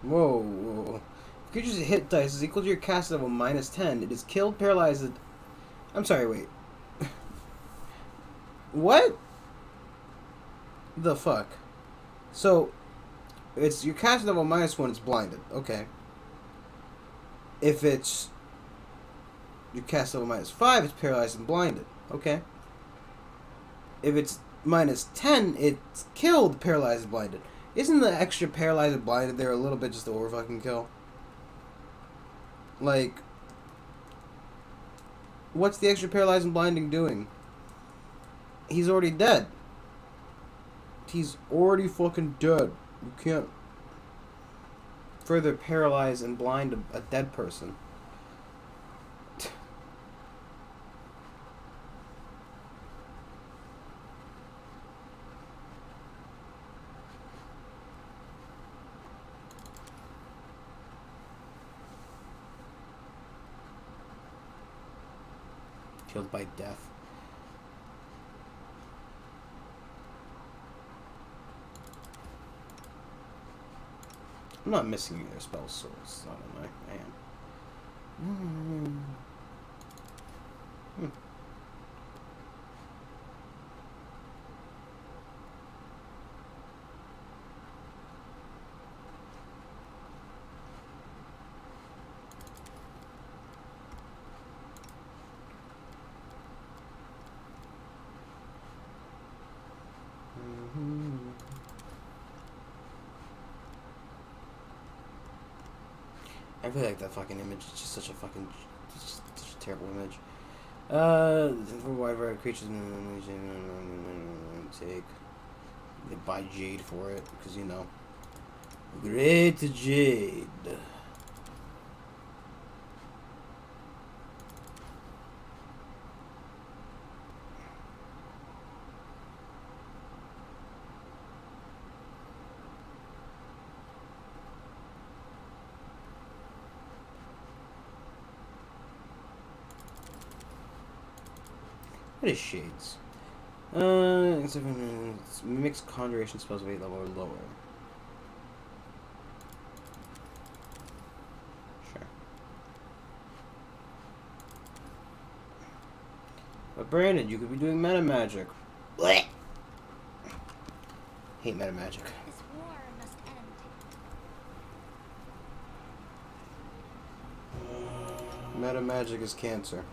Whoa, whoa. Creature's hit dice is equal to your cast level minus 10. It is killed, paralyzed. I'm sorry, wait. What? The fuck? So, it's your cast level minus 1, it's blinded. Okay. If it's your cast level minus 5, it's paralyzed and blinded. Okay. If it's -10, it's killed, paralyzed, and blinded. Isn't the extra paralyzed and blinded there a little bit just over fucking kill? Like, what's the extra paralyzed and blinding doing? He's already dead. He's already fucking dead. You can't further paralyze and blind a dead person. Killed by death. I'm not missing either spell source, so I am. I really like that fucking image. It's just such a fucking, just such a terrible image. For wide variety of creatures, take. They buy jade for it because you know, great jade. What is shades? It's mixed conjuration spells of 8 level or lower. Sure. But Brandon, you could be doing meta magic. Blech. Hate meta magic. This war must end. Meta magic is cancer.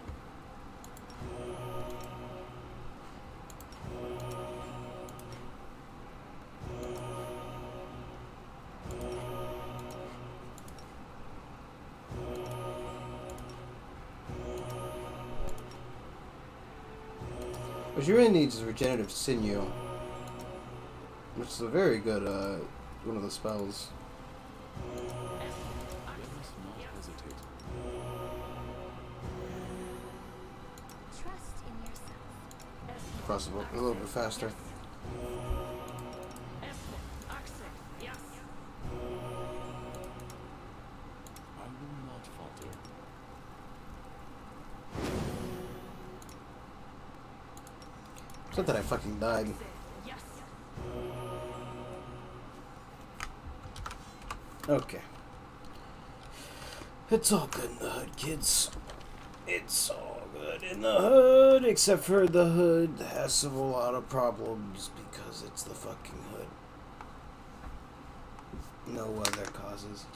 What you really need is regenerative sinew, which is a very good one of the spells. Trust in yourself. Cross the book a little bit faster. I will not falter. It's not that I fucking died. Okay. It's all good in the hood, kids. It's all good in the hood, except for the hood has a lot of problems because it's the fucking hood. No other causes.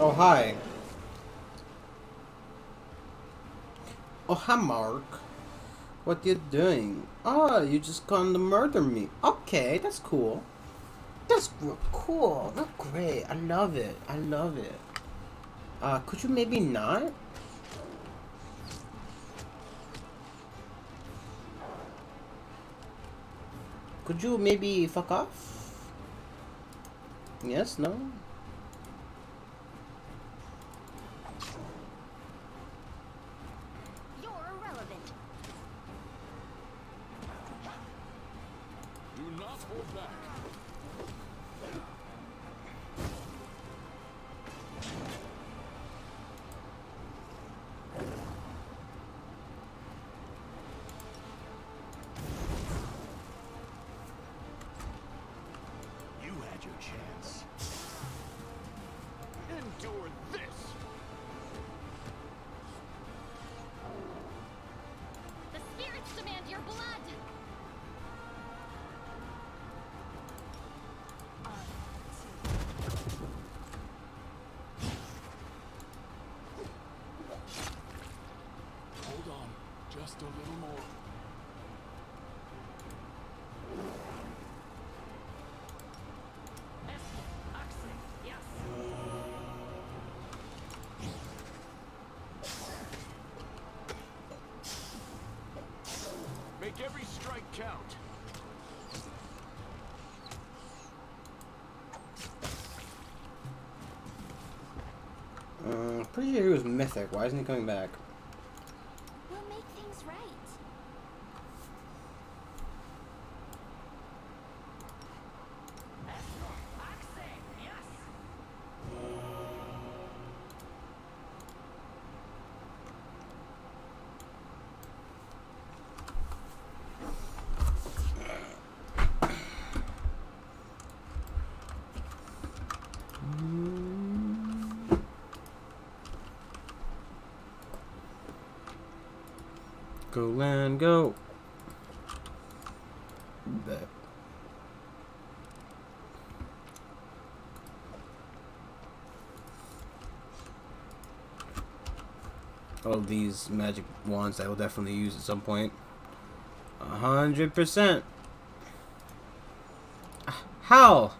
Oh, hi. Oh, hi, Mark. What you doing? Oh, you just gonna murder me. Okay, that's cool. That's cool. That's great. I love it. I love it. Could you maybe not? Could you maybe fuck off? Yes, no? You're irrelevant. Do not hold back. Just a little more. Make every strike count. Pretty sure he was mythic. Why isn't he coming back? We'll make things right. Go land, go. Bet. All of these magic wands I will definitely use at some point. 100%. How?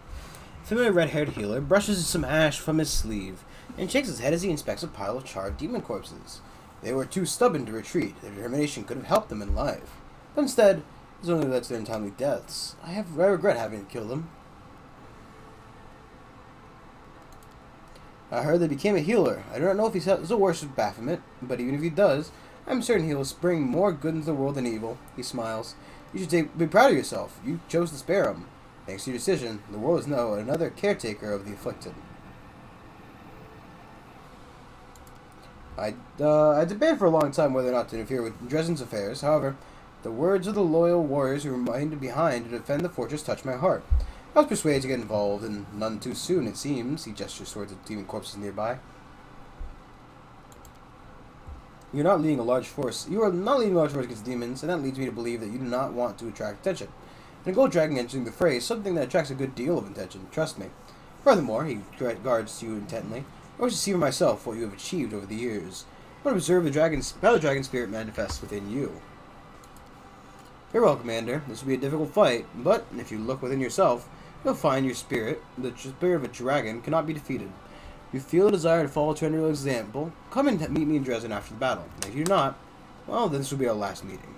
Familiar red-haired healer brushes some ash from his sleeve and shakes his head as he inspects a pile of charred demon corpses. They were too stubborn to retreat. Their determination could have helped them in life. But instead, it only led to their untimely deaths. I regret having to kill them. I heard that he became a healer. I do not know if he still worships Baphomet, but even if he does, I'm certain he will bring more good into the world than evil. He smiles. You should be proud of yourself. You chose to spare him. Thanks to your decision, the world is now another caretaker of the afflicted. I debated for a long time whether or not to interfere with Dresden's affairs. However, the words of the loyal warriors who remained behind to defend the fortress touched my heart. I was persuaded to get involved, and none too soon, it seems. He gestures towards the demon corpses nearby. You're not leading a large force. You are not leading a large force against demons, and that leads me to believe that you do not want to attract attention. And a gold dragon entering the fray is something that attracts a good deal of attention. Trust me. Furthermore, he regards you intently. I wish to see for myself what you have achieved over the years. I want to observe how the dragon spirit manifests within you. Very well, Commander. This will be a difficult fight, but if you look within yourself, you'll find your spirit, the spirit of a dragon, cannot be defeated. If you feel a desire to follow Trender's example, come and meet me in Dresden after the battle. And if you do not, well, then this will be our last meeting.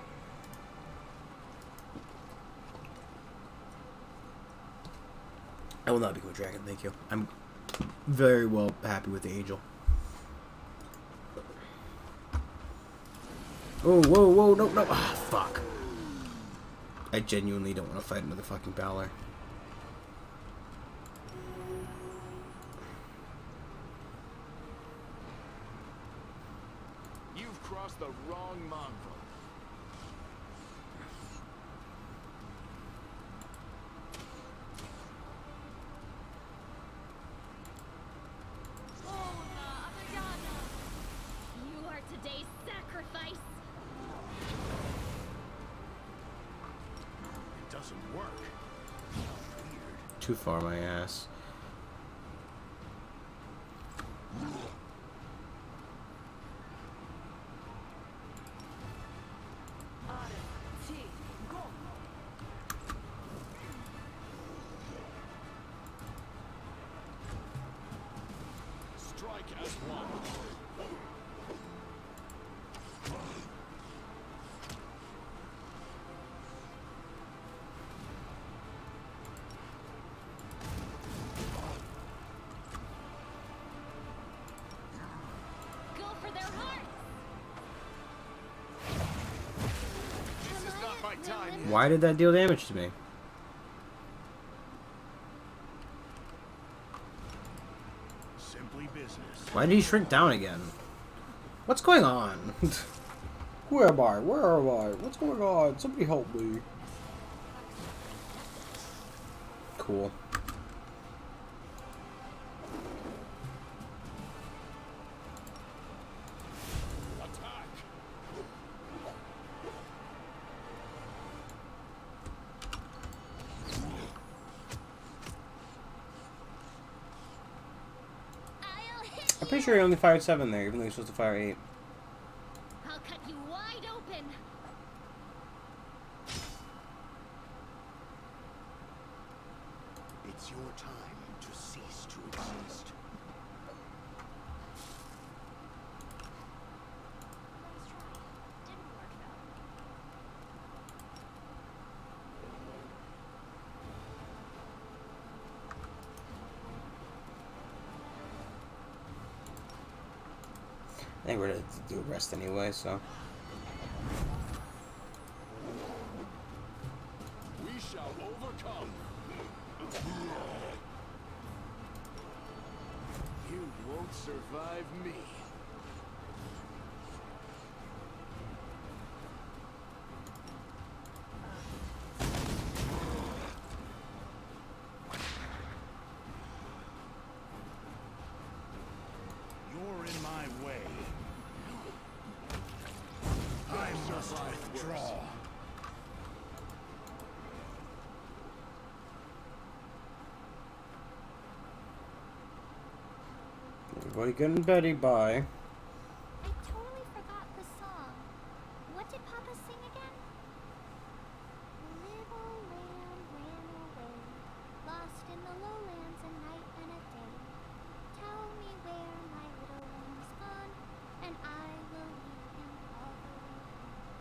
I will not become a dragon, thank you. I'm very well happy with the angel. Oh, whoa, whoa, no, no. Ah, fuck. I genuinely don't want to fight another fucking Balor. You've crossed the wrong mongrel. You are today's sacrifice. It doesn't work. Weird. Too far, my ass. Strike as one. Go for their hearts. This is not my time. Why did that deal damage to me? Simply business. Why did he shrink down again? What's going on? Where am I? Where am I? What's going on? Somebody help me. Cool. Attack. I'll hit I'm pretty sure he only fired 7 there, even though he's supposed to fire 8. I'll cut you wide open. I think we're to do a rest anyway, so. We shall overcome. You won't survive me. You're in my way. I must withdraw. Everybody getting Betty by. I totally forgot the song. What did Papa sing again? Little lamb ran away, lost in the lowlands a night and a day. Tell me where my little lamb's gone, and I will lead him all the way home.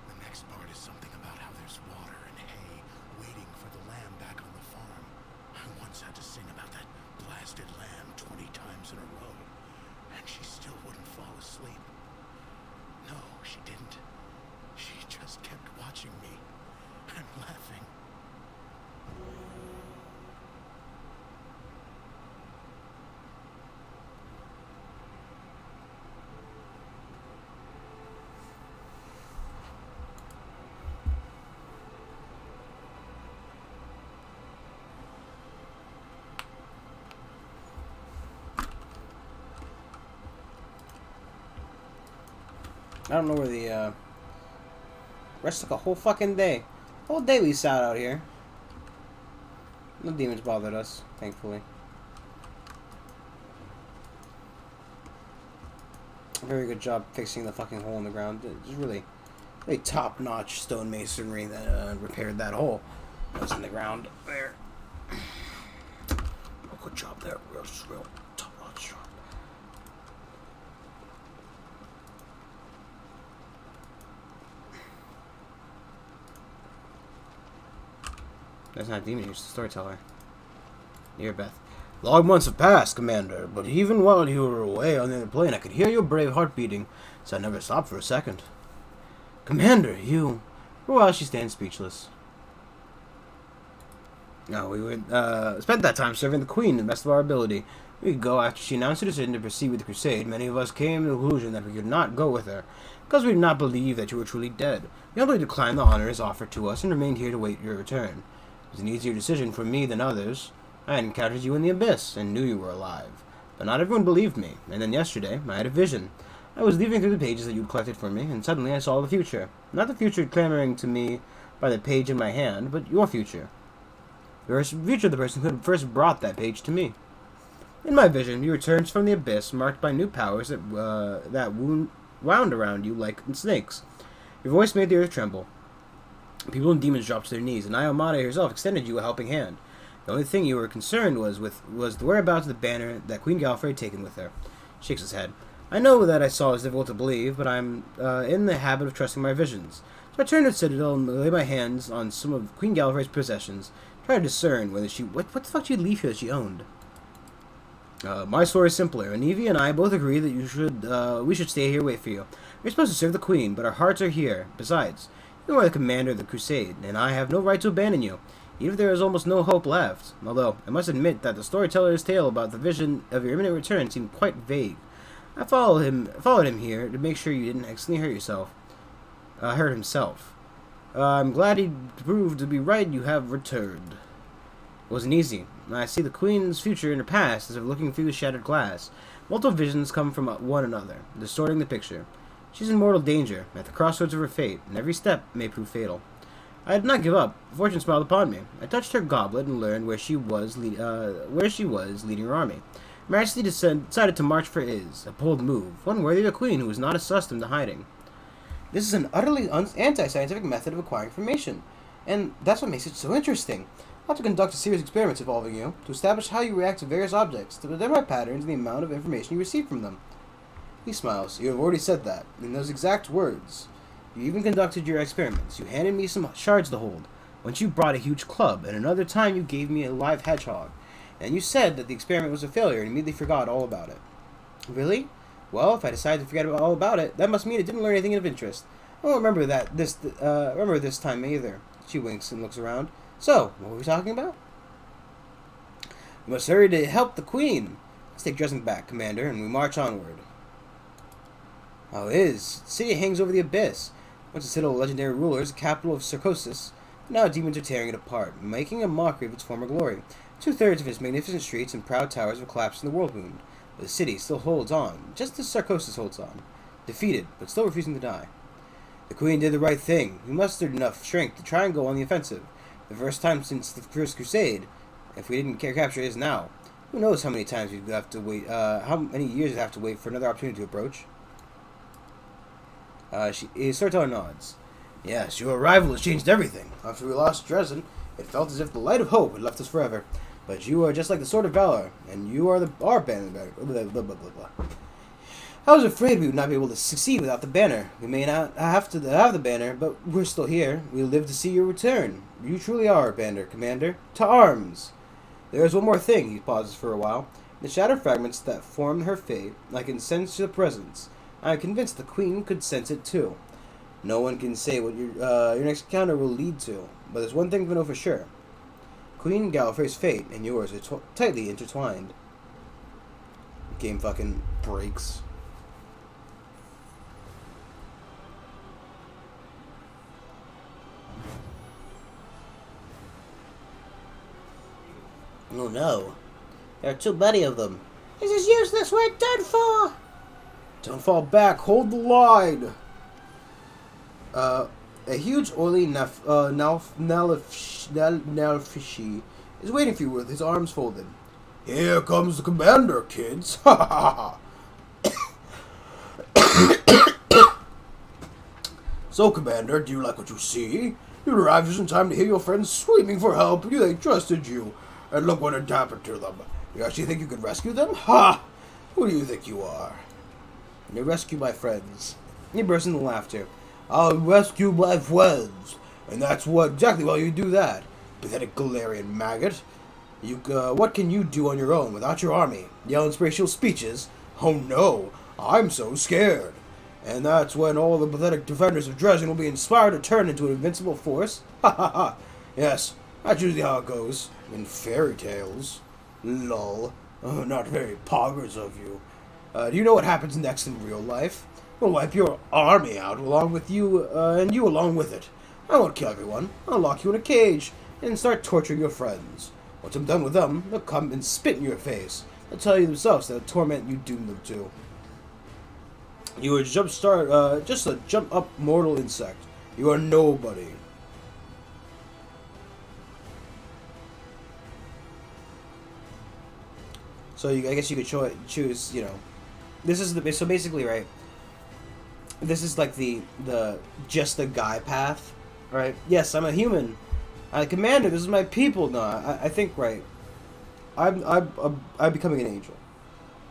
The next part is something about how there's water and hay waiting for the lamb back on the farm. I once had to sing about that blasted lamb 20 times in a row, and she still wouldn't fall asleep. No, she didn't. She just kept watching me and laughing. I don't know where the rest took a whole fucking day. Whole day we sat out here. No demons bothered us, thankfully. Very good job fixing the fucking hole in the ground. It's really top-notch stone masonry that repaired that hole that was in the ground there. Oh, good job there. Real top-notch job. That's not a demon, he's a storyteller. Dear Beth. Long months have passed, Commander, but even while you were away on the other plane, I could hear your brave heart beating, so I never stopped for a second. Commander, you... For a while, she stands speechless. No, we would spent that time serving the Queen to the best of our ability. We could go after she announced her decision to proceed with the crusade. Many of us came to the conclusion that we could not go with her, because we did not believe that you were truly dead. We humbly declined the honors offered to us and remained here to wait your return. It was an easier decision for me than others. I had encountered you in the abyss and knew you were alive. But not everyone believed me, and then yesterday I had a vision. I was leafing through the pages that you'd collected for me, and suddenly I saw the future. Not the future clamoring to me by the page in my hand, but your future. Your future, the person who had first brought that page to me. In my vision, you returned from the abyss, marked by new powers that wound around you like snakes. Your voice made the earth tremble. People and demons dropped to their knees, and Iomade herself extended you a helping hand. The only thing you were concerned was the whereabouts of the banner that Queen Galfrey had taken with her. Shakes his head. I know that I saw is difficult to believe, but I'm in the habit of trusting my visions. So I turned to the Citadel and laid my hands on some of Queen Galfrey's possessions, try to discern whether she... What the fuck did you leave here that she owned? My story is simpler. Anivia and I both agree that we should stay here and wait for you. We're supposed to serve the Queen, but our hearts are here. Besides, you are the commander of the crusade, and I have no right to abandon you, even if there is almost no hope left. Although, I must admit that the storyteller's tale about the vision of your imminent return seemed quite vague. I followed him here to make sure you didn't accidentally hurt himself. I'm glad he proved to be right. You have returned. It wasn't easy. I see the Queen's future in her past as if looking through the shattered glass. Multiple visions come from one another, distorting the picture. She's in mortal danger, at the crossroads of her fate, and every step may prove fatal. I did not give up. Fortune smiled upon me. I touched her goblet and learned where she was leading her army. Her Majesty decided to march for Iz, a bold move, one worthy of a queen who was not accustomed to hiding. This is an utterly anti-scientific method of acquiring information, and that's what makes it so interesting. I'll have to conduct a series of experiments involving you, to establish how you react to various objects, to identify patterns and the amount of information you receive from them. He smiles. You have already said that, in those exact words. You even conducted your experiments. You handed me some shards to hold. Once you brought a huge club, and another time you gave me a live hedgehog. And you said that the experiment was a failure and immediately forgot all about it. Really? Well, if I decided to forget all about it, that must mean it didn't learn anything of interest. I won't remember remember this time either. She winks and looks around. So, what were we talking about? We must hurry to help the Queen. Let's take Dresden back, Commander, and we march onward. How it is. The city hangs over the abyss. Once the citadel of legendary rulers, the capital of Sarcosis, now demons are tearing it apart, making a mockery of its former glory. 2/3 of its magnificent streets and proud towers have collapsed in the whirlwind, but the city still holds on, just as Sarcosis holds on. Defeated, but still refusing to die. The Queen did the right thing. We mustered enough strength to try and go on the offensive. The first time since the First Crusade. If we didn't capture it is now. Who knows how many times we'd have to wait, how many years we'd have to wait for another opportunity to approach. Sortar nods. Yes, your arrival has changed everything. After we lost Dresden, it felt as if the light of hope had left us forever. But you are just like the Sword of Valor, and you are our banner. Blah, blah, blah, blah, blah. I was afraid we would not be able to succeed without the banner. We may not have to have the banner, but we're still here. We live to see your return. You truly are our banner, Commander. To arms! There is one more thing. He pauses for a while. The shattered fragments that formed her fate, I can sense your presence. I am convinced the Queen could sense it too. No one can say what your next encounter will lead to, but there's one thing we know for sure. Queen Gallifrey's fate and yours are tightly intertwined. The game fucking breaks. Oh no. There are too many of them. This is useless. We're done for. Don't fall back. Hold the line. A huge oily Nalfishi is waiting for you with his arms folded. Here comes the commander, kids. Ha ha ha. So, Commander, do you like what you see? You arrived just in time to hear your friends screaming for help. They trusted you. And look what had happened to them. You actually think you can rescue them? Ha! Who do you think you are? You rescue my friends. He bursts into laughter. I'll rescue my friends. And that's exactly why you do that. Pathetic Galarian maggot. What can you do on your own without your army? Yell inspirational speeches? Oh no, I'm so scared. And that's when all the pathetic defenders of Dresden will be inspired to turn into an invincible force? Ha ha ha. Yes, that's usually how it goes. In fairy tales. Lol. Oh, not very poggers of you. Do you know what happens next in real life? We'll wipe your army out along with you, and you along with it. I won't kill everyone. I'll lock you in a cage and start torturing your friends. Once I'm done with them, they'll come and spit in your face. They'll tell you themselves that the torment you doomed them to. You are just a jump-up mortal insect. You are nobody. So I guess you could choose, you know, this is so basically, right, this is like the just the guy path, right? Yes, I'm a human. I'm a commander. This is my people. No, I think, right, I'm becoming an angel.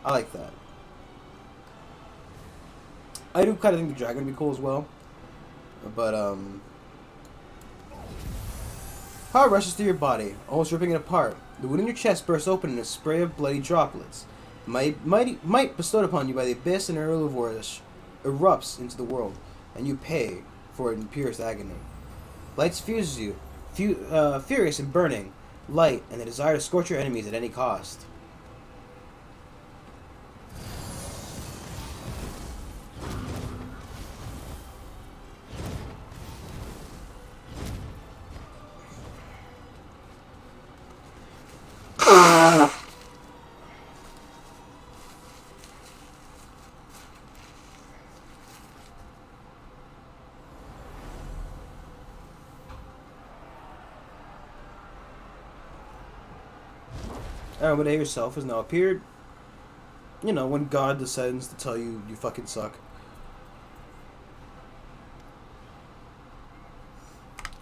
I like that. I do kind of think the dragon would be cool as well. But, power rushes through your body, almost ripping it apart. The wound in your chest bursts open in a spray of bloody droplets. Might bestowed upon you by the abyss and Earl of Warish erupts into the world, and you pay for it in purest agony. Light fuses you, furious and burning, light and the desire to scorch your enemies at any cost. Armada yourself has now appeared. You know, when God descends to tell you you fucking suck.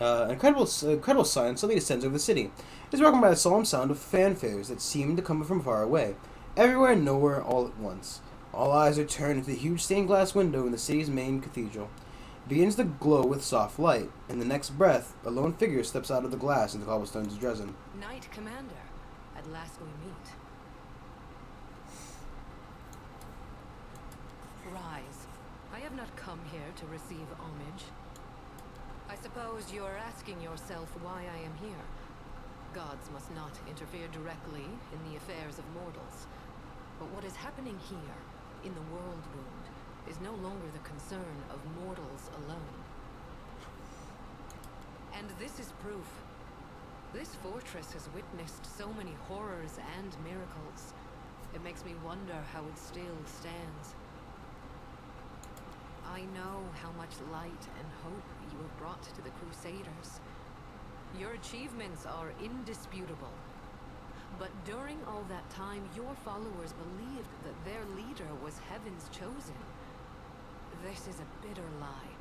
Incredible silence suddenly descends over the city. It is broken by the solemn sound of fanfares that seem to come from far away. Everywhere and nowhere all at once. All eyes are turned to the huge stained glass window in the city's main cathedral. It begins to glow with soft light. In the next breath, a lone figure steps out of the glass into the cobblestones of Dresden. Knight Commander, at last we meet. have not come here to receive homage. I suppose you're asking yourself why I am here. Gods must not interfere directly in the affairs of mortals. But what is happening here, in the World Wound, is no longer the concern of mortals alone. And this is proof. This fortress has witnessed so many horrors and miracles. It makes me wonder how it still stands. I know how much light and hope you have brought to the Crusaders. Your achievements are indisputable. But during all that time, your followers believed that their leader was Heaven's chosen. This is a bitter lie,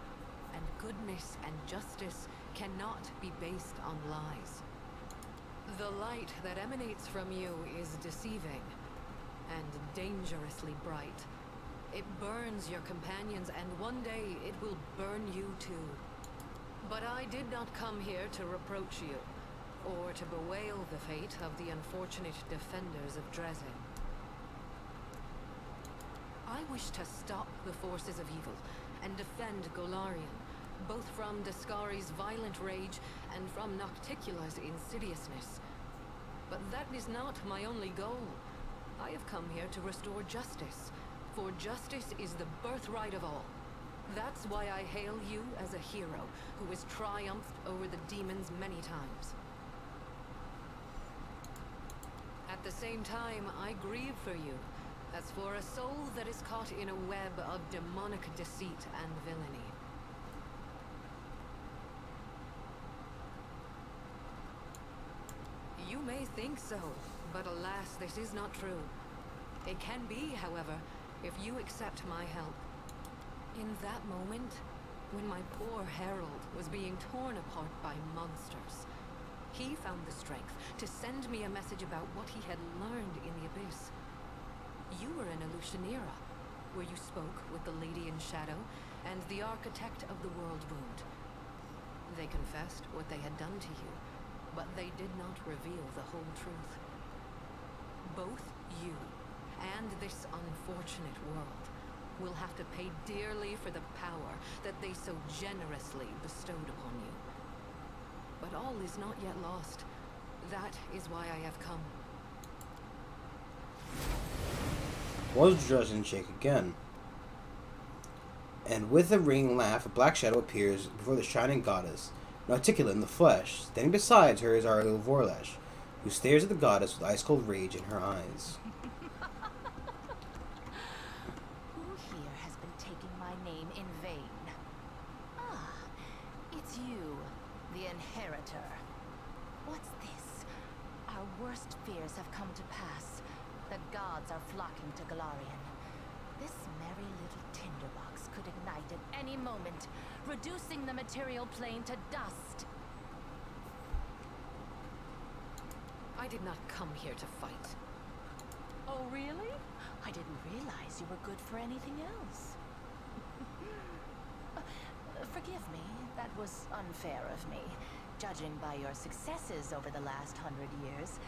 and goodness and justice cannot be based on lies. The light that emanates from you is deceiving, and dangerously bright. It burns your companions, and one day it will burn you too. But I did not come here to reproach you, or to bewail the fate of the unfortunate defenders of Dresden. I wish to stop the forces of evil and defend Golarion, both from Dascari's violent rage and from Nocticula's insidiousness. But that is not my only goal. I have come here to restore justice, for justice is the birthright of all. That's why I hail you as a hero who has triumphed over the demons many times. At the same time, I grieve for you, as for a soul that is caught in a web of demonic deceit and villainy. You may think so, but alas, this is not true. It can be, however, if you accept my help. In that moment, when my poor Herald was being torn apart by monsters, he found the strength to send me a message about what he had learned in the Abyss. You were in Alushanira, where you spoke with the Lady in Shadow and the Architect of the World Wound. They confessed what they had done to you, but they did not reveal the whole truth. Both you and this unfortunate world will have to pay dearly for the power that they so generously bestowed upon you. But all is not yet lost. That is why I have come. Was Dresden shake again? And with a ringing laugh, a black shadow appears before the shining goddess, inarticulate in the flesh. Standing beside her is our little Vorlesh, who stares at the goddess with ice-cold rage in her eyes. Who here has been taking my name in vain? Ah, it's you, the Inheritor. What's this? Our worst fears have come to pass. The gods are flocking to Golarion. This merry little tinderbox could ignite at any moment, reducing the material plane to dust. I did not come here to fight. Oh, really? I didn't realize you were good for anything else. Forgive me, that was unfair of me. Judging by your successes over the last 100 years,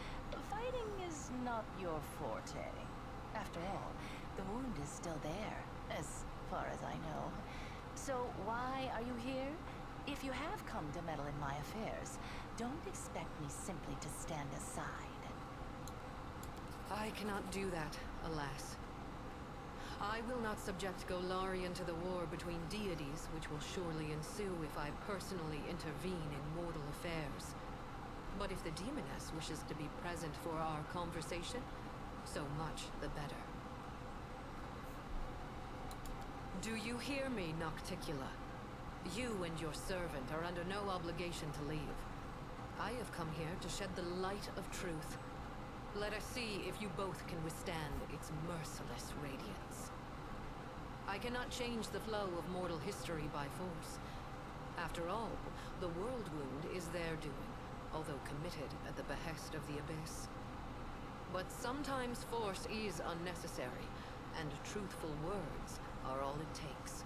fighting is not your forte. After all, the wound is still there, as far as I know. So why are you here? If you have come to meddle in my affairs, don't expect me simply to stand aside. I cannot do that, alas. I will not subject Golarion to the war between deities, which will surely ensue if I personally intervene in mortal affairs. But if the demoness wishes to be present for our conversation, so much the better. Do you hear me, Nocticula? You and your servant are under no obligation to leave. I have come here to shed the light of truth. Let us see if you both can withstand its merciless radiance. I cannot change the flow of mortal history by force. After all, the World Wound is their doing, although committed at the behest of the Abyss. But sometimes force is unnecessary, and truthful words are all it takes.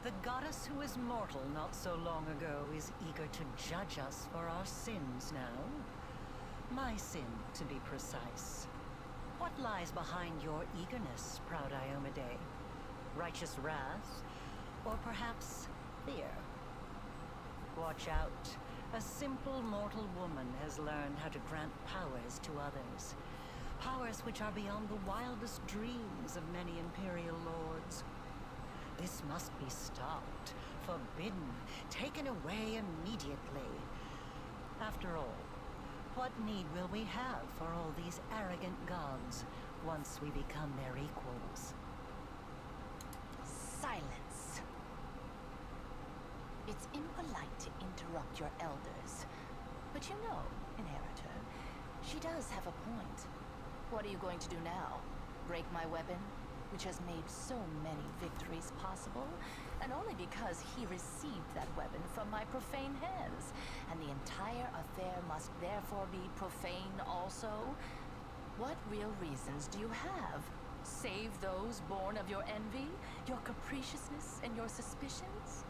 The goddess who was mortal not so long ago is eager to judge us for our sins now. My sin, to be precise. What lies behind your eagerness, proud Iomade? Righteous wrath? Or perhaps fear? Watch out. A simple mortal woman has learned how to grant powers to others. Powers which are beyond the wildest dreams of many Imperial lords. This must be stopped, forbidden, taken away immediately. After all, what need will we have for all these arrogant gods once we become their equals? Silence. It's impolite to interrupt your elders. But you know, Inheritor, she does have a point. What are you going to do now? Break my weapon, which has made so many victories possible, and only because he received that weapon from my profane hands, and the entire affair must therefore be profane also? What real reasons do you have? Save those born of your envy, your capriciousness, and your suspicions?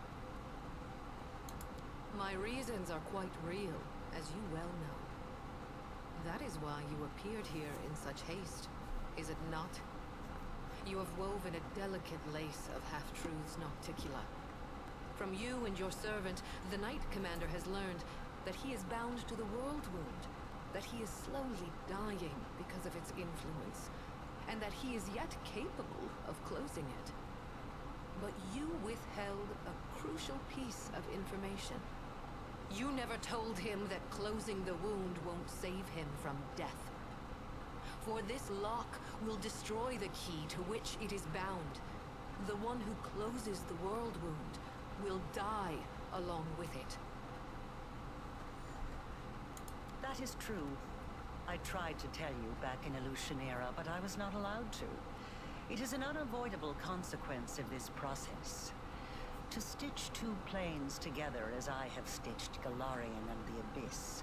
My reasons are quite real, as you well know. That is why you appeared here in such haste, is it not? You have woven a delicate lace of half-truths nocticula. From you and your servant, the Knight Commander has learned that he is bound to the World Wound, that he is slowly dying because of its influence, and that he is yet capable of closing it. But you withheld a crucial piece of information. You never told him that closing the wound won't save him from death. For this lock will destroy the key to which it is bound. The one who closes the world wound will die along with it. That is true. I tried to tell you back in Illusionera, but I was not allowed to. It is an unavoidable consequence of this process. To stitch two planes together as I have stitched Galarian and the Abyss,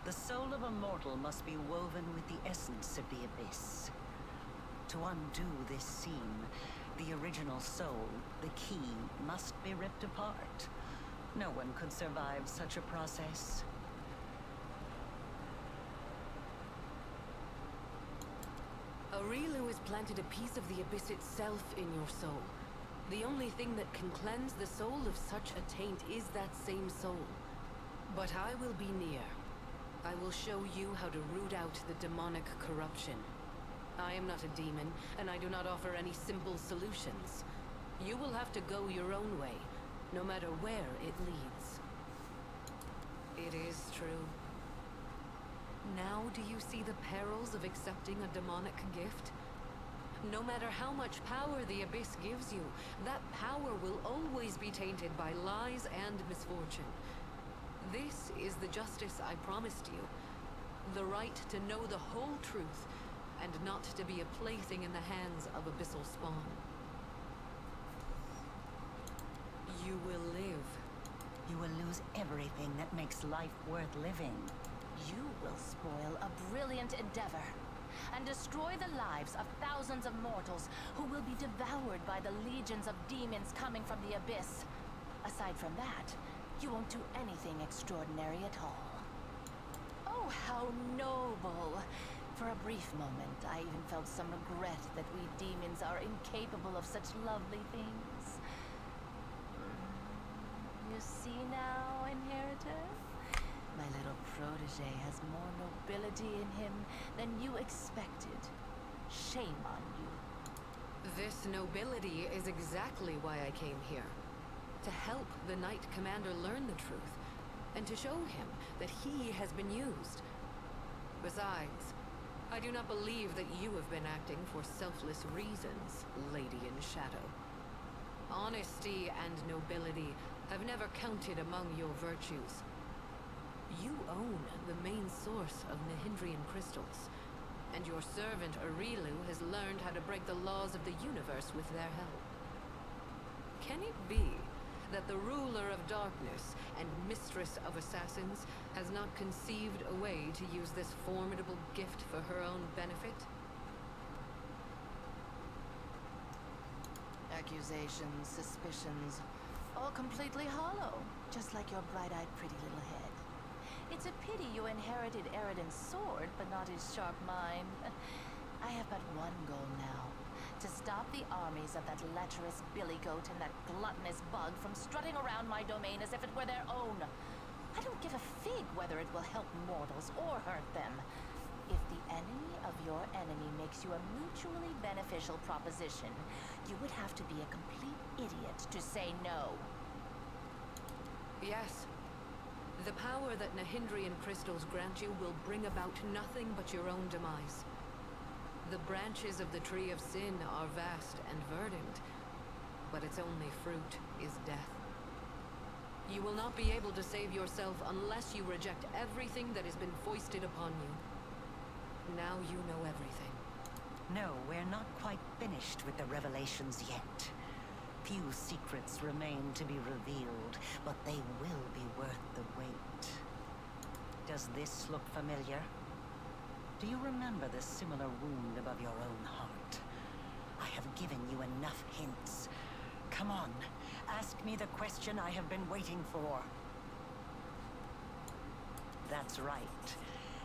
the soul of a mortal must be woven with the essence of the Abyss. To undo this seam, the original soul, the key, must be ripped apart. No one could survive such a process. Aurilu has planted a piece of the Abyss itself in your soul. The only thing that can cleanse the soul of such a taint is that same soul. But I will be near. I will show you how to root out the demonic corruption. I am not a demon, and I do not offer any simple solutions. You will have to go your own way, no matter where it leads. It is true. Now do you see the perils of accepting a demonic gift? No matter how much power the Abyss gives you, that power will always be tainted by lies and misfortune. This is the justice I promised you. The right to know the whole truth, and not to be a plaything in the hands of abyssal spawn. You will live. You will lose everything that makes life worth living. You will spoil a brilliant endeavor, and destroy the lives of thousands of mortals who will be devoured by the legions of demons coming from the Abyss. Aside from that, you won't do anything extraordinary at all. Oh, how noble! For a brief moment, I even felt some regret that we demons are incapable of such lovely things. You see now, Inheritor? My little protege has more nobility in him than you expected. Shame on you. This nobility is exactly why I came here. To help the Knight Commander learn the truth, and to show him that he has been used. Besides, I do not believe that you have been acting for selfless reasons, Lady in Shadow. Honesty and nobility have never counted among your virtues. You own the main source of Nihindrian crystals, and your servant Aurilu has learned how to break the laws of the universe with their help. Can it be that the ruler of darkness and mistress of assassins has not conceived a way to use this formidable gift for her own benefit? Accusations, suspicions, all completely hollow, just like your bright-eyed pretty little head. It's a pity you inherited Eridan's sword, but not his sharp mind. I have but the armies of that lecherous billy-goat and that gluttonous bug from strutting around my domain as if it were their own. I don't give a fig whether it will help mortals or hurt them. If the enemy of your enemy makes you a mutually beneficial proposition, you would have to be a complete idiot to say no. Yes. The power that Nahindrian crystals grant you will bring about nothing but your own demise. The branches of the Tree of Sin are vast and verdant, but its only fruit is death. You will not be able to save yourself unless you reject everything that has been foisted upon you. Now you know everything. No, we're not quite finished with the revelations yet. Few secrets remain to be revealed, but they will be worth the wait. Does this look familiar? Do you remember the similar wound above your own heart? I have given you enough hints. Come on, ask me the question I have been waiting for. That's right.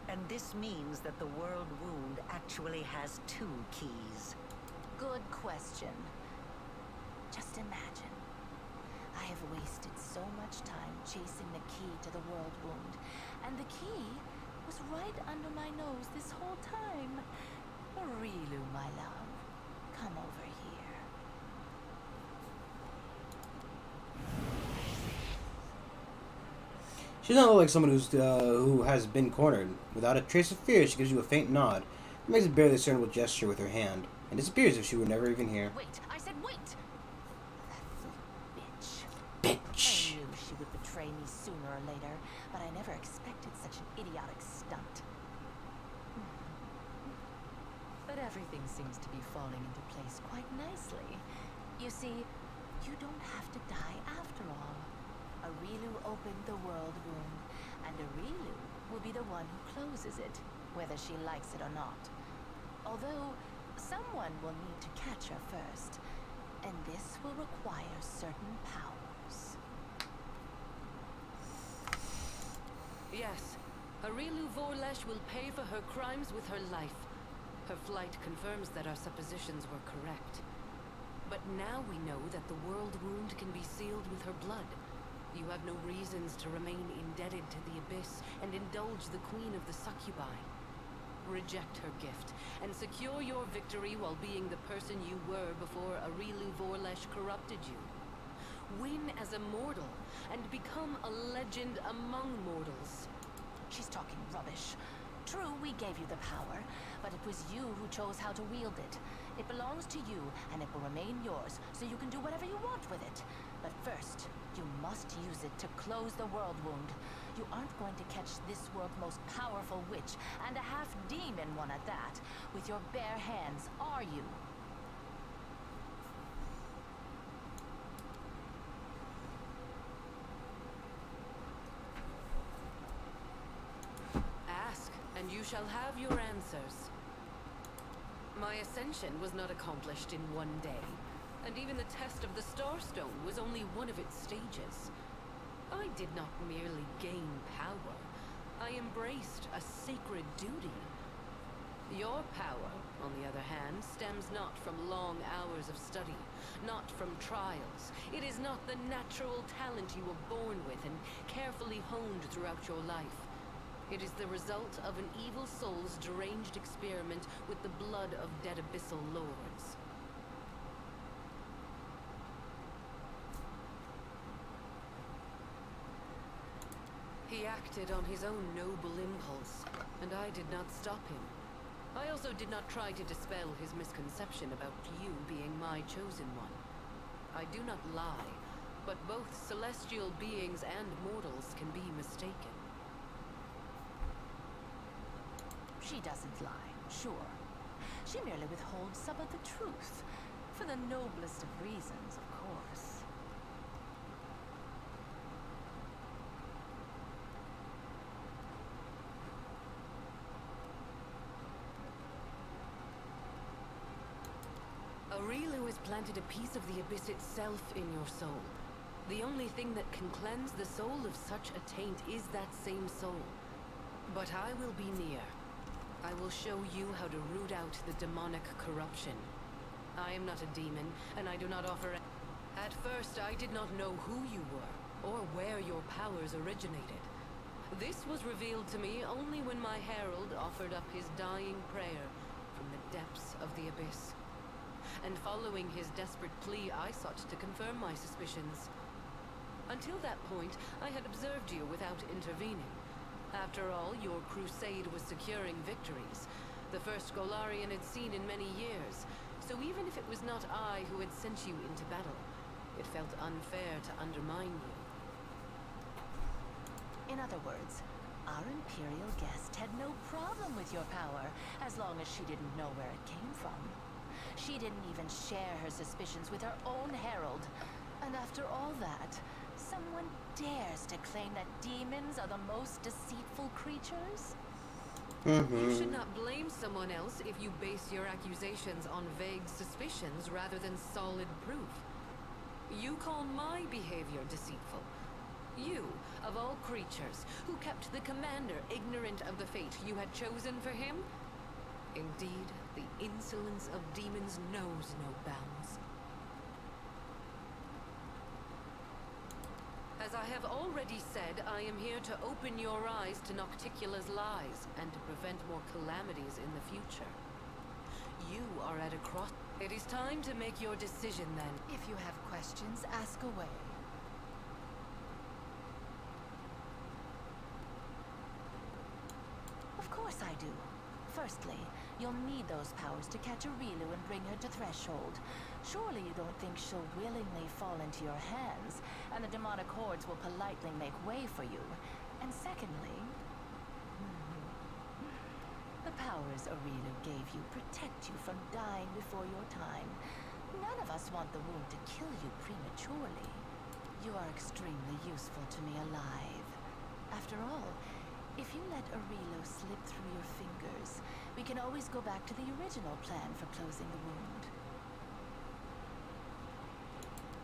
And this means that the world wound actually has 2 keys. Good question. Just imagine. I have wasted so much time chasing the key to the world wound, and the key was right under my nose this whole time. Rilu, my love, come over here. She doesn't look like someone who has been cornered. Without a trace of fear, she gives you a faint nod, makes a barely discernible gesture with her hand, and disappears as if she were never even here. Wait, I said wait! That little bitch. Bitch! I knew she would betray me sooner or later, but I never expected such an idiotic stunt. But everything seems to be falling into place quite nicely. You see, you don't have to die after all. Arilu opened the world wound, and Arilu will be the one who closes it, whether she likes it or not. Although, someone will need to catch her first, and this will require certain powers. Yes, Arilu Vorlesh will pay for her crimes with her life. Her flight confirms that our suppositions were correct. But now we know that the world wound can be sealed with her blood. You have no reasons to remain indebted to the Abyss and indulge the Queen of the Succubi. Reject her gift, and secure your victory while being the person you were before Arilu Vorlesh corrupted you. Win as a mortal, and become a legend among mortals. She's talking rubbish. True, we gave you the power, but it was you who chose how to wield it. It belongs to you, and it will remain yours, so you can do whatever you want with it. But first, you must use it to close the world wound. You aren't going to catch this world's most powerful witch, and a half-demon one at that, with your bare hands, are you? Ask, and you shall have your answers. My ascension was not accomplished in one day, and even the test of the Starstone was only one of its stages. I did not merely gain power, I embraced a sacred duty. Your power, on the other hand, stems not from long hours of study, not from trials. It is not the natural talent you were born with and carefully honed throughout your life. It is the result of an evil soul's deranged experiment with the blood of dead abyssal lords. He acted on his own noble impulse, and I did not stop him. I also did not try to dispel his misconception about you being my chosen one. I do not lie, but both celestial beings and mortals can be mistaken. She doesn't lie, sure. She merely withholds some of the truth. For the noblest of reasons, of course. Arilu has planted a piece of the Abyss itself in your soul. The only thing that can cleanse the soul of such a taint is that same soul. But I will be near. I will show you how to root out the demonic corruption. I am not a demon, and I do not offer... At first, I did not know who you were, or where your powers originated. This was revealed to me only when my herald offered up his dying prayer from the depths of the abyss. And following his desperate plea, I sought to confirm my suspicions. Until that point, I had observed you without intervening. After all, your crusade was securing victories, the first Golarion had seen in many years. So even if it was not I who had sent you into battle, it felt unfair to undermine you. In other words, our Imperial guest had no problem with your power, as long as she didn't know where it came from. She didn't even share her suspicions with her own herald. And after all that, someone dares to claim that demons are the most deceitful creatures? You should not blame someone else if you base your accusations on vague suspicions rather than solid proof. You call my behavior deceitful. You, of all creatures, who kept the commander ignorant of the fate you had chosen for him? Indeed, the insolence of demons knows no bounds. As I have already said, I am here to open your eyes to Nocticula's lies and to prevent more calamities in the future. You are at a cross. It is time to make your decision then. If you have questions, ask away. Of course I do. Firstly, you'll need those powers to catch Aurilu and bring her to Threshold. Surely you don't think she'll willingly fall into your hands, and the demonic hordes will politely make way for you. And secondly, the powers Aurilu gave you protect you from dying before your time. None of us want the wound to kill you prematurely. You are extremely useful to me alive. After all, if you let Aurilu slip through your fingers, we can always go back to the original plan for closing the wound.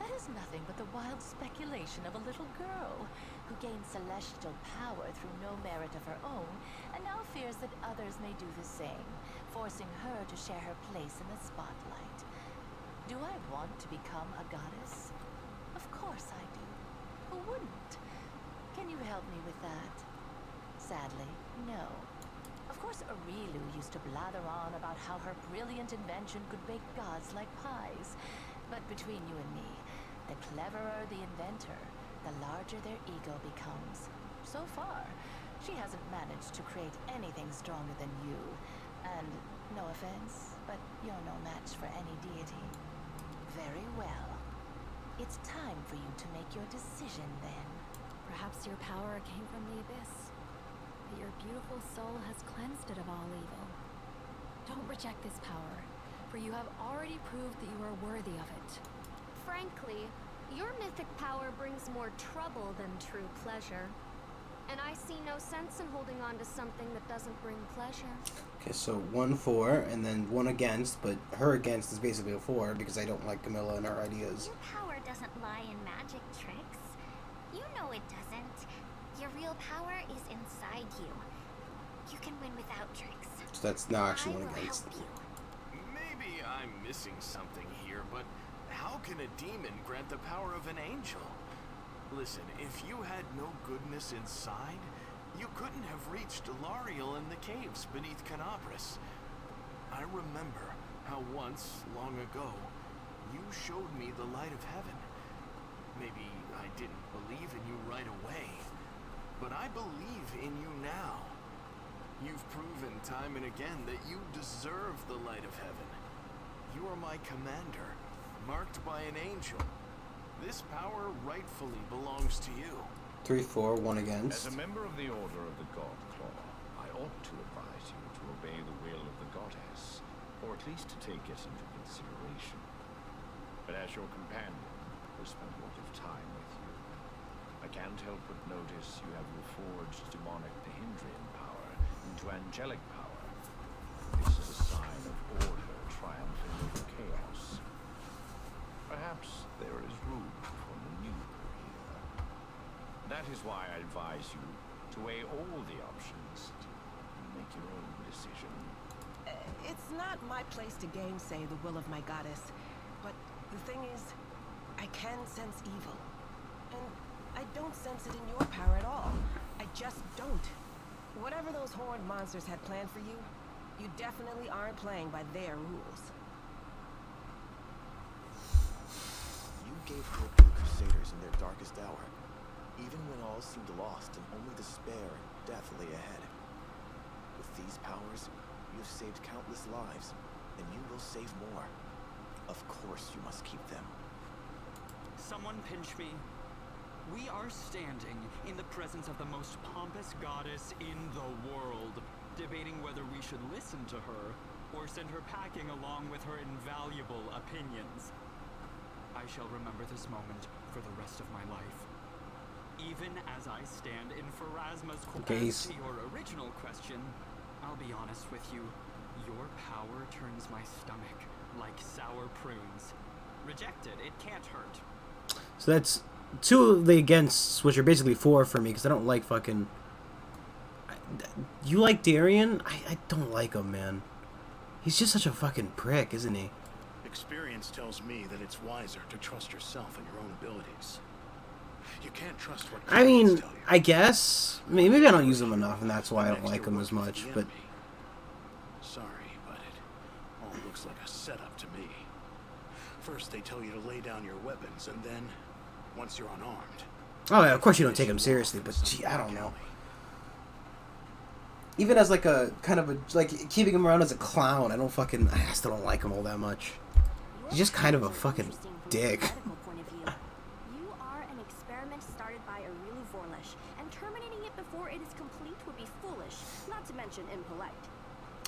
That is nothing but the wild speculation of a little girl who gained celestial power through no merit of her own, and now fears that others may do the same, forcing her to share her place in the spotlight. Do I want to become a goddess? Of course I do. Who wouldn't? Can you help me with that? Sadly, no. Of course, Aurilu used to blather on about how her brilliant invention could bake gods like pies. But between you and me, the cleverer the inventor, the larger their ego becomes. So far, she hasn't managed to create anything stronger than you. And, no offense, but you're no match for any deity. Very well. It's time for you to make your decision then. Perhaps your power came from the abyss. But your beautiful soul has cleansed it of all evil. Don't reject this power, for you have already proved that you are worthy of it. Frankly, your mythic power brings more trouble than true pleasure. And I see no sense in holding on to something that doesn't bring pleasure. Okay, so 1 4, and then 1 against, but her against is basically a 4 because I don't like Camilla and her ideas. Your power doesn't lie in magic tricks. You know it doesn't. Your real power is inside you. You can win without tricks. So that's not actually 1 I will against. help you. Maybe I'm missing something here, but how can a demon grant the power of an angel? Listen, if you had no goodness inside, you couldn't have reached Lariel in the caves beneath Canabras. I remember how once, long ago, you showed me the light of heaven. Maybe I didn't believe in you right away, but I believe in you now. You've proven time and again that you deserve the light of heaven. You are my commander, marked by an angel. This power rightfully belongs to you. 3 4, 1 against. As a member of the Order of the God Claw, I ought to advise you to obey the will of the goddess, or at least to take it into consideration. But as your companion, who spent a lot of time with you, I can't help but notice you have reforged demonic Pahindrian power into angelic power. This is a sign of order triumphing over chaos. Perhaps there is room for maneuver here. That is why I advise you to weigh all the options and make your own decision. It's not my place to gainsay the will of my goddess, but the thing is, I can sense evil. And I don't sense it in your power at all. I just don't. Whatever those horned monsters had planned for you, you definitely aren't playing by their rules. You gave hope to the Crusaders in their darkest hour, even when all seemed lost and only despair and death lay ahead. With these powers, you have saved countless lives, and you will save more. Of course you must keep them. Someone pinch me. We are standing in the presence of the most pompous goddess in the world, debating whether we should listen to her or send her packing along with her invaluable opinions. I shall remember this moment for the rest of my life. Even as I stand in Pharasma's court. As to your original question, I'll be honest with you. Your power turns my stomach like sour prunes. Reject it. It can't hurt. So that's 2 of the againsts, which are basically 4 for me, because I don't like fucking... You like Darien? I don't like him, man. He's just such a fucking prick, isn't he? Experience tells me that it's wiser to trust yourself and your own abilities. You can't trust what I mean, I guess. Maybe I don't use him enough, and that's why I don't like him as much, but... Sorry, but it all looks like a setup to me. First, they tell you to lay down your weapons, and then, once you're unarmed... Oh, yeah, of course you don't take him seriously, but gee, I don't know. Even as like a, kind of a, like, keeping him around as a clown, I still don't like him all that much. He's just kind of a fucking dick. You are an experiment started by a really Vorlish, and terminating it before it is complete would be foolish, not to mention impolite.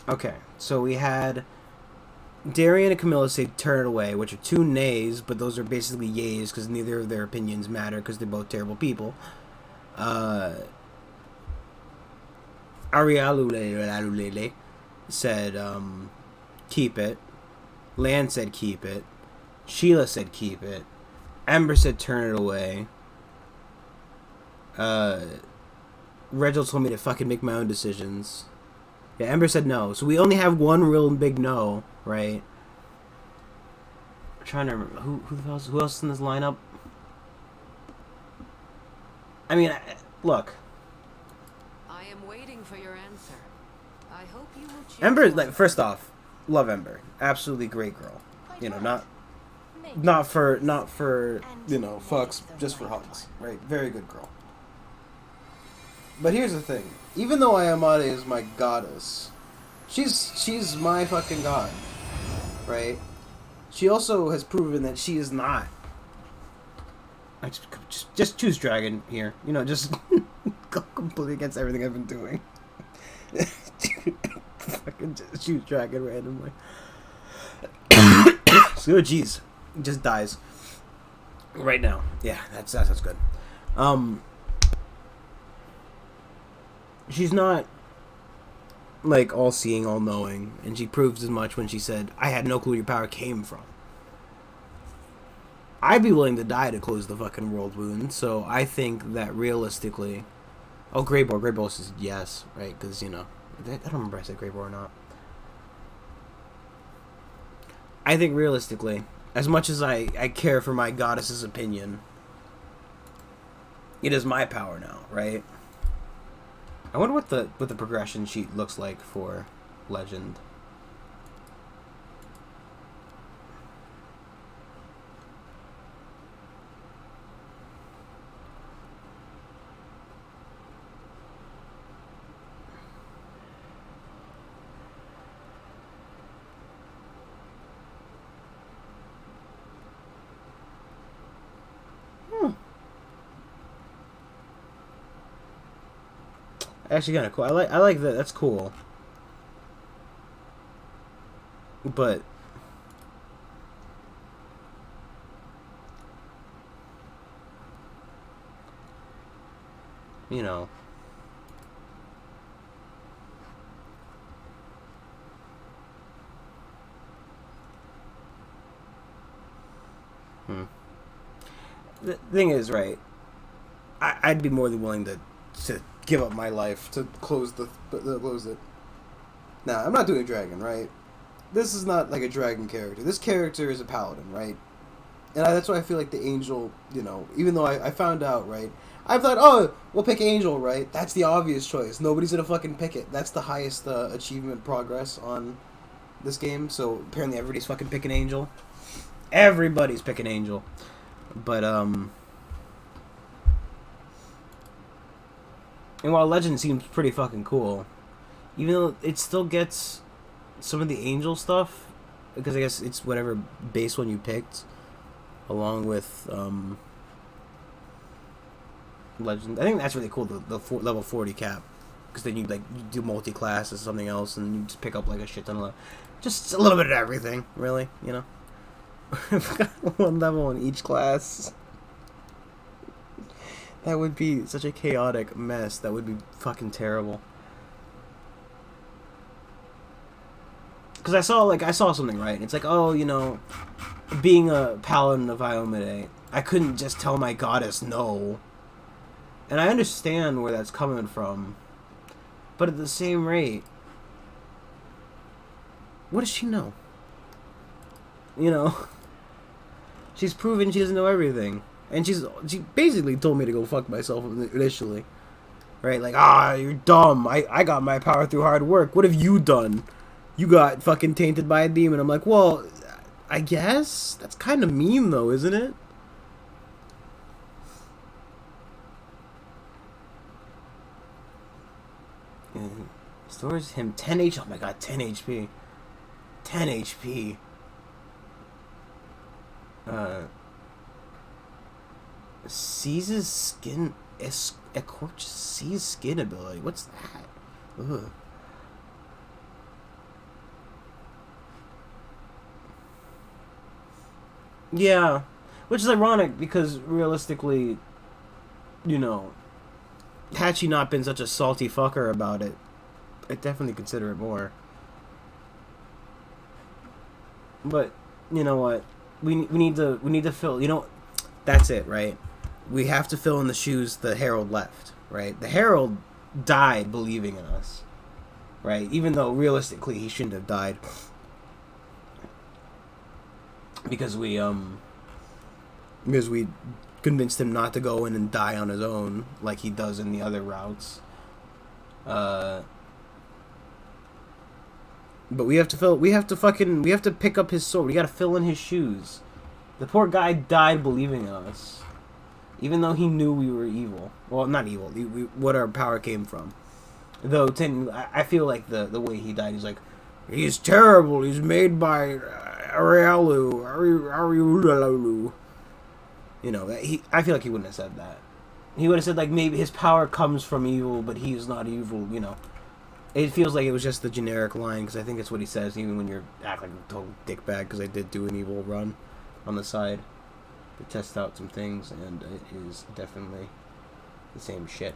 Okay, so we had Darien and Camilla say turn it away, which are 2 nays, but those are basically yays because neither of their opinions matter because they're both terrible people. Arialulele said keep it. Lan said keep it. Sheila said keep it. Ember said turn it away. Reginald told me to fucking make my own decisions. Yeah, Ember said no. So we only have one real big no, right? I'm trying to remember. Who else is in this lineup? I mean, look. I am waiting for your answer. I hope you will choose. Ember, like, first off, love Ember. Absolutely great girl. You know, not for you know, fucks, just for hugs, right? Very good girl. But here's the thing. Even though Ayamade is my goddess, she's my fucking god, right? She also has proven that she is not. I just choose dragon here. You know, just go completely against everything I've been doing. Fucking just choose dragon randomly. So, jeez, just dies right now. Yeah, that's good. She's not like all-seeing, all-knowing, and she proves as much when she said, "I had no clue where your power came from." I'd be willing to die to close the fucking world wound, so I think that realistically... Oh, Greyboar says yes, right? Because, you know, I don't remember if I said Greyboar or not. I think realistically, as much as I care for my goddess's opinion, it is my power now, right? I wonder what the progression sheet looks like for Legend. Actually, kind of cool. I like that. That's cool. But you know, the thing is, right? I'd be more than willing to give up my life to close it. Now, I'm not doing dragon, right? This is not like a dragon character. This character is a paladin, right? And that's why I feel like the angel, you know, even though I found out, right? I thought, oh, we'll pick angel, right? That's the obvious choice. Nobody's gonna fucking pick it. That's the highest achievement progress on this game. So apparently everybody's fucking picking angel. Everybody's picking angel. But, and while legend seems pretty fucking cool, even though it still gets some of the angel stuff, because I guess it's whatever base one you picked, along with legend. I think that's really cool, the level 40 cap, because then you do multi-class or something else, and you just pick up like a shit ton of just a little bit of everything, really, you know. One level in each class. That would be such a chaotic mess. That would be fucking terrible. Because I saw something, right? It's like, oh, you know, being a paladin of Iomade, I couldn't just tell my goddess no. And I understand where that's coming from. But at the same rate, what does she know? You know? She's proven she doesn't know everything. And she basically told me to go fuck myself initially. Right? Like, you're dumb. I got my power through hard work. What have you done? You got fucking tainted by a demon. I'm like, well, I guess? That's kind of mean, though, isn't it? And stores him 10 HP. Oh my god, 10 HP. 10 HP. Seizes skin. Seize skin ability. What's that? Ugh. Yeah, which is ironic because realistically, you know, had she not been such a salty fucker about it, I'd definitely consider it more. But you know what, we need to fill. You know, that's it, right? We have to fill in the shoes the Herald left, right? The Herald died believing in us, right? Even though realistically he shouldn't have died. Because we convinced him not to go in and die on his own like he does in the other routes. But we have to pick up his sword. We gotta fill in his shoes. The poor guy died believing in us, even though he knew we were evil. Well, not evil. What our power came from. Though I feel like the way he died, he's like, he's terrible. He's made by Arielu. You know, I feel like he wouldn't have said that. He would have said, like, maybe his power comes from evil, but he's not evil, you know. It feels like it was just the generic line, because I think it's what he says, even when you're acting like a total dickbag, because I did do an evil run on the side to test out some things, and it is definitely the same shit.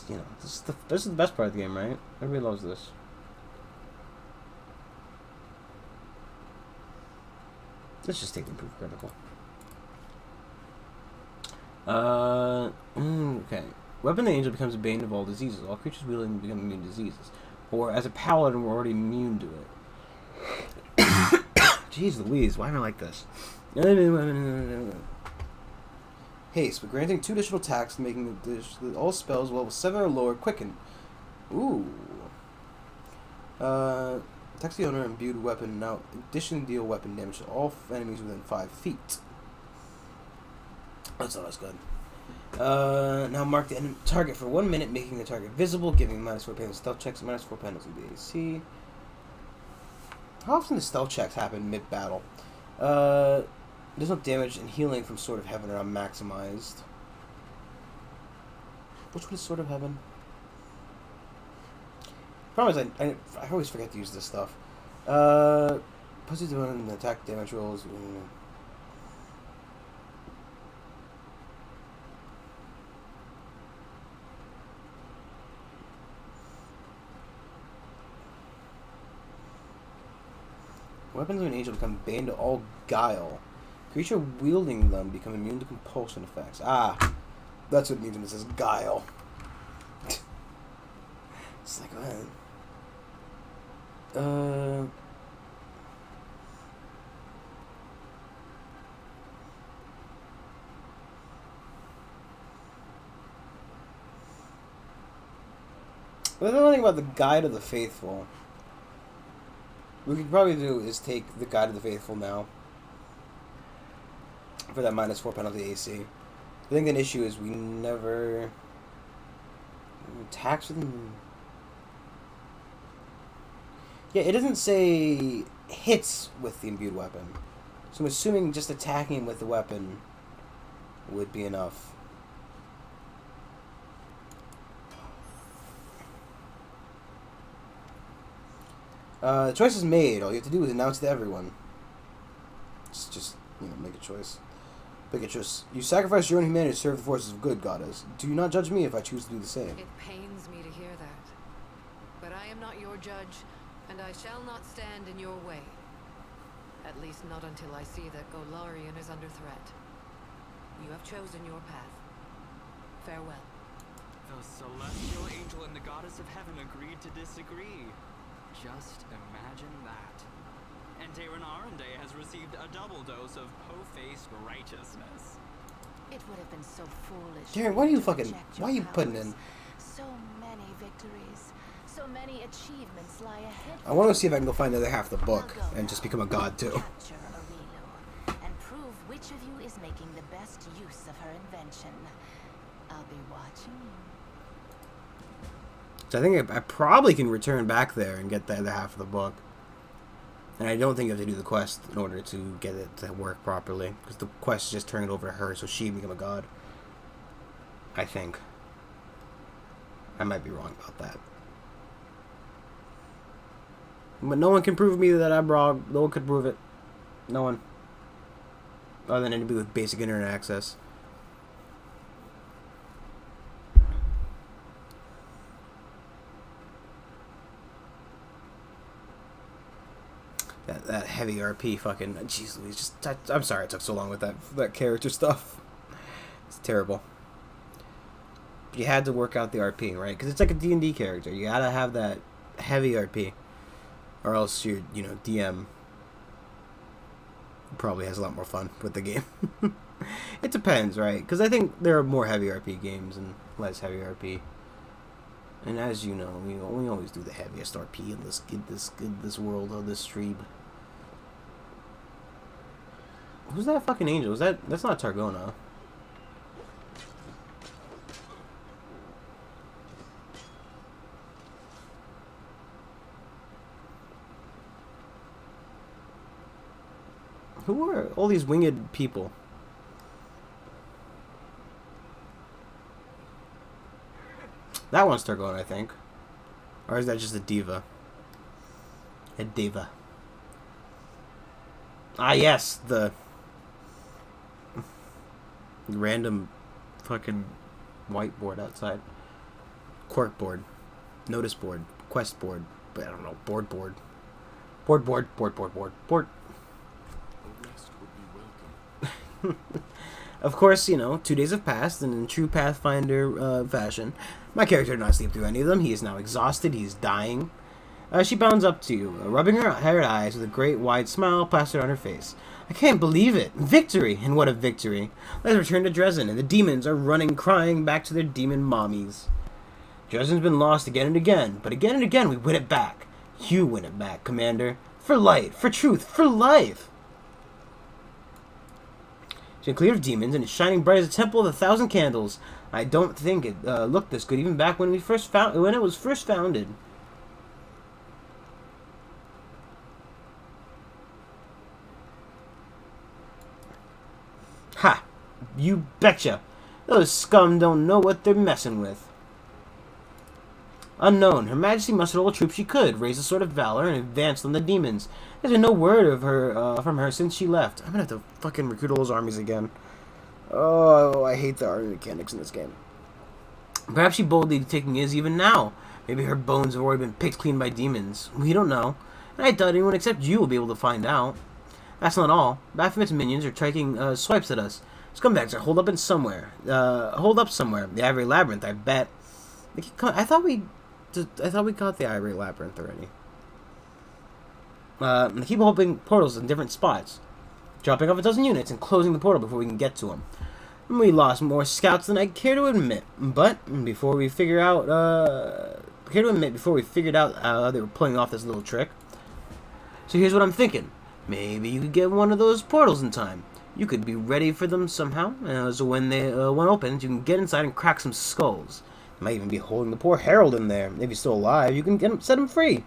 You know, this is the best part of the game, right? Everybody loves this. Let's just take improved critical. Okay. Weapon the Angel becomes a bane of all diseases. All creatures wielding become immune to diseases. Or as a paladin, we're already immune to it. Jeez Louise, why am I like this? Haste, but granting 2 additional attacks, making all spells level 7 or lower quicken. Ooh. Attacks the owner imbued weapon. Now, additionally deal weapon damage to all enemies within 5 feet. That's not as good. Now mark the target for 1 minute, making the target visible, giving -4 penalty stealth checks and -4 penalty to the AC. How often do stealth checks happen mid-battle? Additional damage and healing from Sword of Heaven are maximized. Which one is Sword of Heaven? Problem is, I always forget to use this stuff. Pussy doing the attack damage rolls. Weapons of an angel become bane to all guile. Creature wielding them become immune to compulsion effects. Ah, that's what it means when it says guile. It's like, the only thing about the Guide of the Faithful, what we could probably do is take the Guide of the Faithful now for that -4 penalty AC. I think an issue is we never attacks with them. Yeah, it doesn't say hits with the imbued weapon, so I'm assuming just attacking him with the weapon would be enough. The choice is made. All you have to do is announce to everyone. It's just, make a choice. Pick a choice. You sacrifice your own humanity to serve the forces of good, goddess. Do not judge me if I choose to do the same. It pains me to hear that. But I am not your judge, and I shall not stand in your way. At least not until I see that Golarion is under threat. You have chosen your path. Farewell. The celestial angel and the goddess of heaven agreed to disagree. Just imagine that. And Darren Arende has received a double dose of po-faced righteousness. It would have been so foolish. Darren, why are you putting in? So many victories, so many achievements lie ahead. I want to see if I can go find the other half of the book and just become a god too. Capture Aurelu and prove which of you is making the best use of her invention. I'll be watching you. So I think I probably can return back there and get the other half of the book. And I don't think you have to do the quest in order to get it to work properly. Because the quest is just turn it over to her so she can become a god. I think. I might be wrong about that. But no one can prove me that I'm wrong. No one could prove it. No one. Other than anybody with basic internet access. That heavy RP fucking... Jeez Louise, I'm sorry it took so long with that character stuff. It's terrible. But you had to work out the RP, right? Because it's like a D&D character. You gotta have that heavy RP. Or else your, DM probably has a lot more fun with the game. It depends, right? Because I think there are more heavy RP games and less heavy RP. And as you know, we always do the heaviest RP in this world of this stream. Who's that fucking angel? That's not Targona. Who are all these winged people? That one's Targona, I think. Or is that just a diva? A diva. Ah, yes, the random fucking whiteboard outside. Quirk board. Notice board. Quest board. But I don't know. Board. Board. A rest would be welcome. Of course, 2 days have passed, and in true Pathfinder fashion, my character did not sleep through any of them. He is now exhausted. He's dying. She bounds up to you, rubbing her haired eyes with a great wide smile plastered on her face. I can't believe it. Victory! And what a victory. Let's return to Dresden, and the demons are running crying back to their demon mommies. Dresden's been lost again and again, but again and again we win it back. You win it back, Commander. For light, for truth, for life! It's been cleared of demons, and it's shining bright as a temple of 1,000 candles. I don't think it looked this good even back when it was first founded. Ha! You betcha! Those scum don't know what they're messing with. Unknown, Her Majesty mustered all the troops she could, raised a sword of valor, and advanced on the demons. There's been no word of her from her since she left. I'm gonna have to fucking recruit all those armies again. Oh, I hate the army mechanics in this game. Perhaps she boldly taking is even now. Maybe her bones have already been picked clean by demons. We don't know. And I doubt anyone except you will be able to find out. That's not all. Baphomet's minions are taking swipes at us. Scumbags are holed up somewhere. The Ivory Labyrinth, I bet. I thought we got the Ivory Labyrinth already. They keep opening portals in different spots, dropping off a dozen units and closing the portal before we can get to them. We lost more scouts than I care to admit, but before we figured out how they were pulling off this little trick. So here's what I'm thinking. Maybe you could get one of those portals in time. You could be ready for them somehow. So when one opens, you can get inside and crack some skulls. You might even be holding the poor Herald in there. If he's still alive, you can set him free.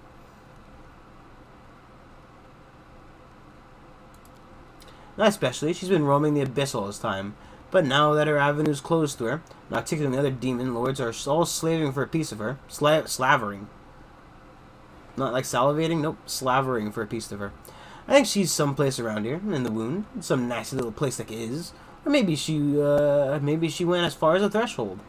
Not especially. She's been roaming the abyss all this time. But now that her avenue's closed to her, Noctic and the other demon lords are all slaving for a piece of her. Slavering. Not like salivating, nope, slavering for a piece of her. I think she's someplace around here, in the wound. Some nasty little place like is. Or maybe she went as far as the threshold.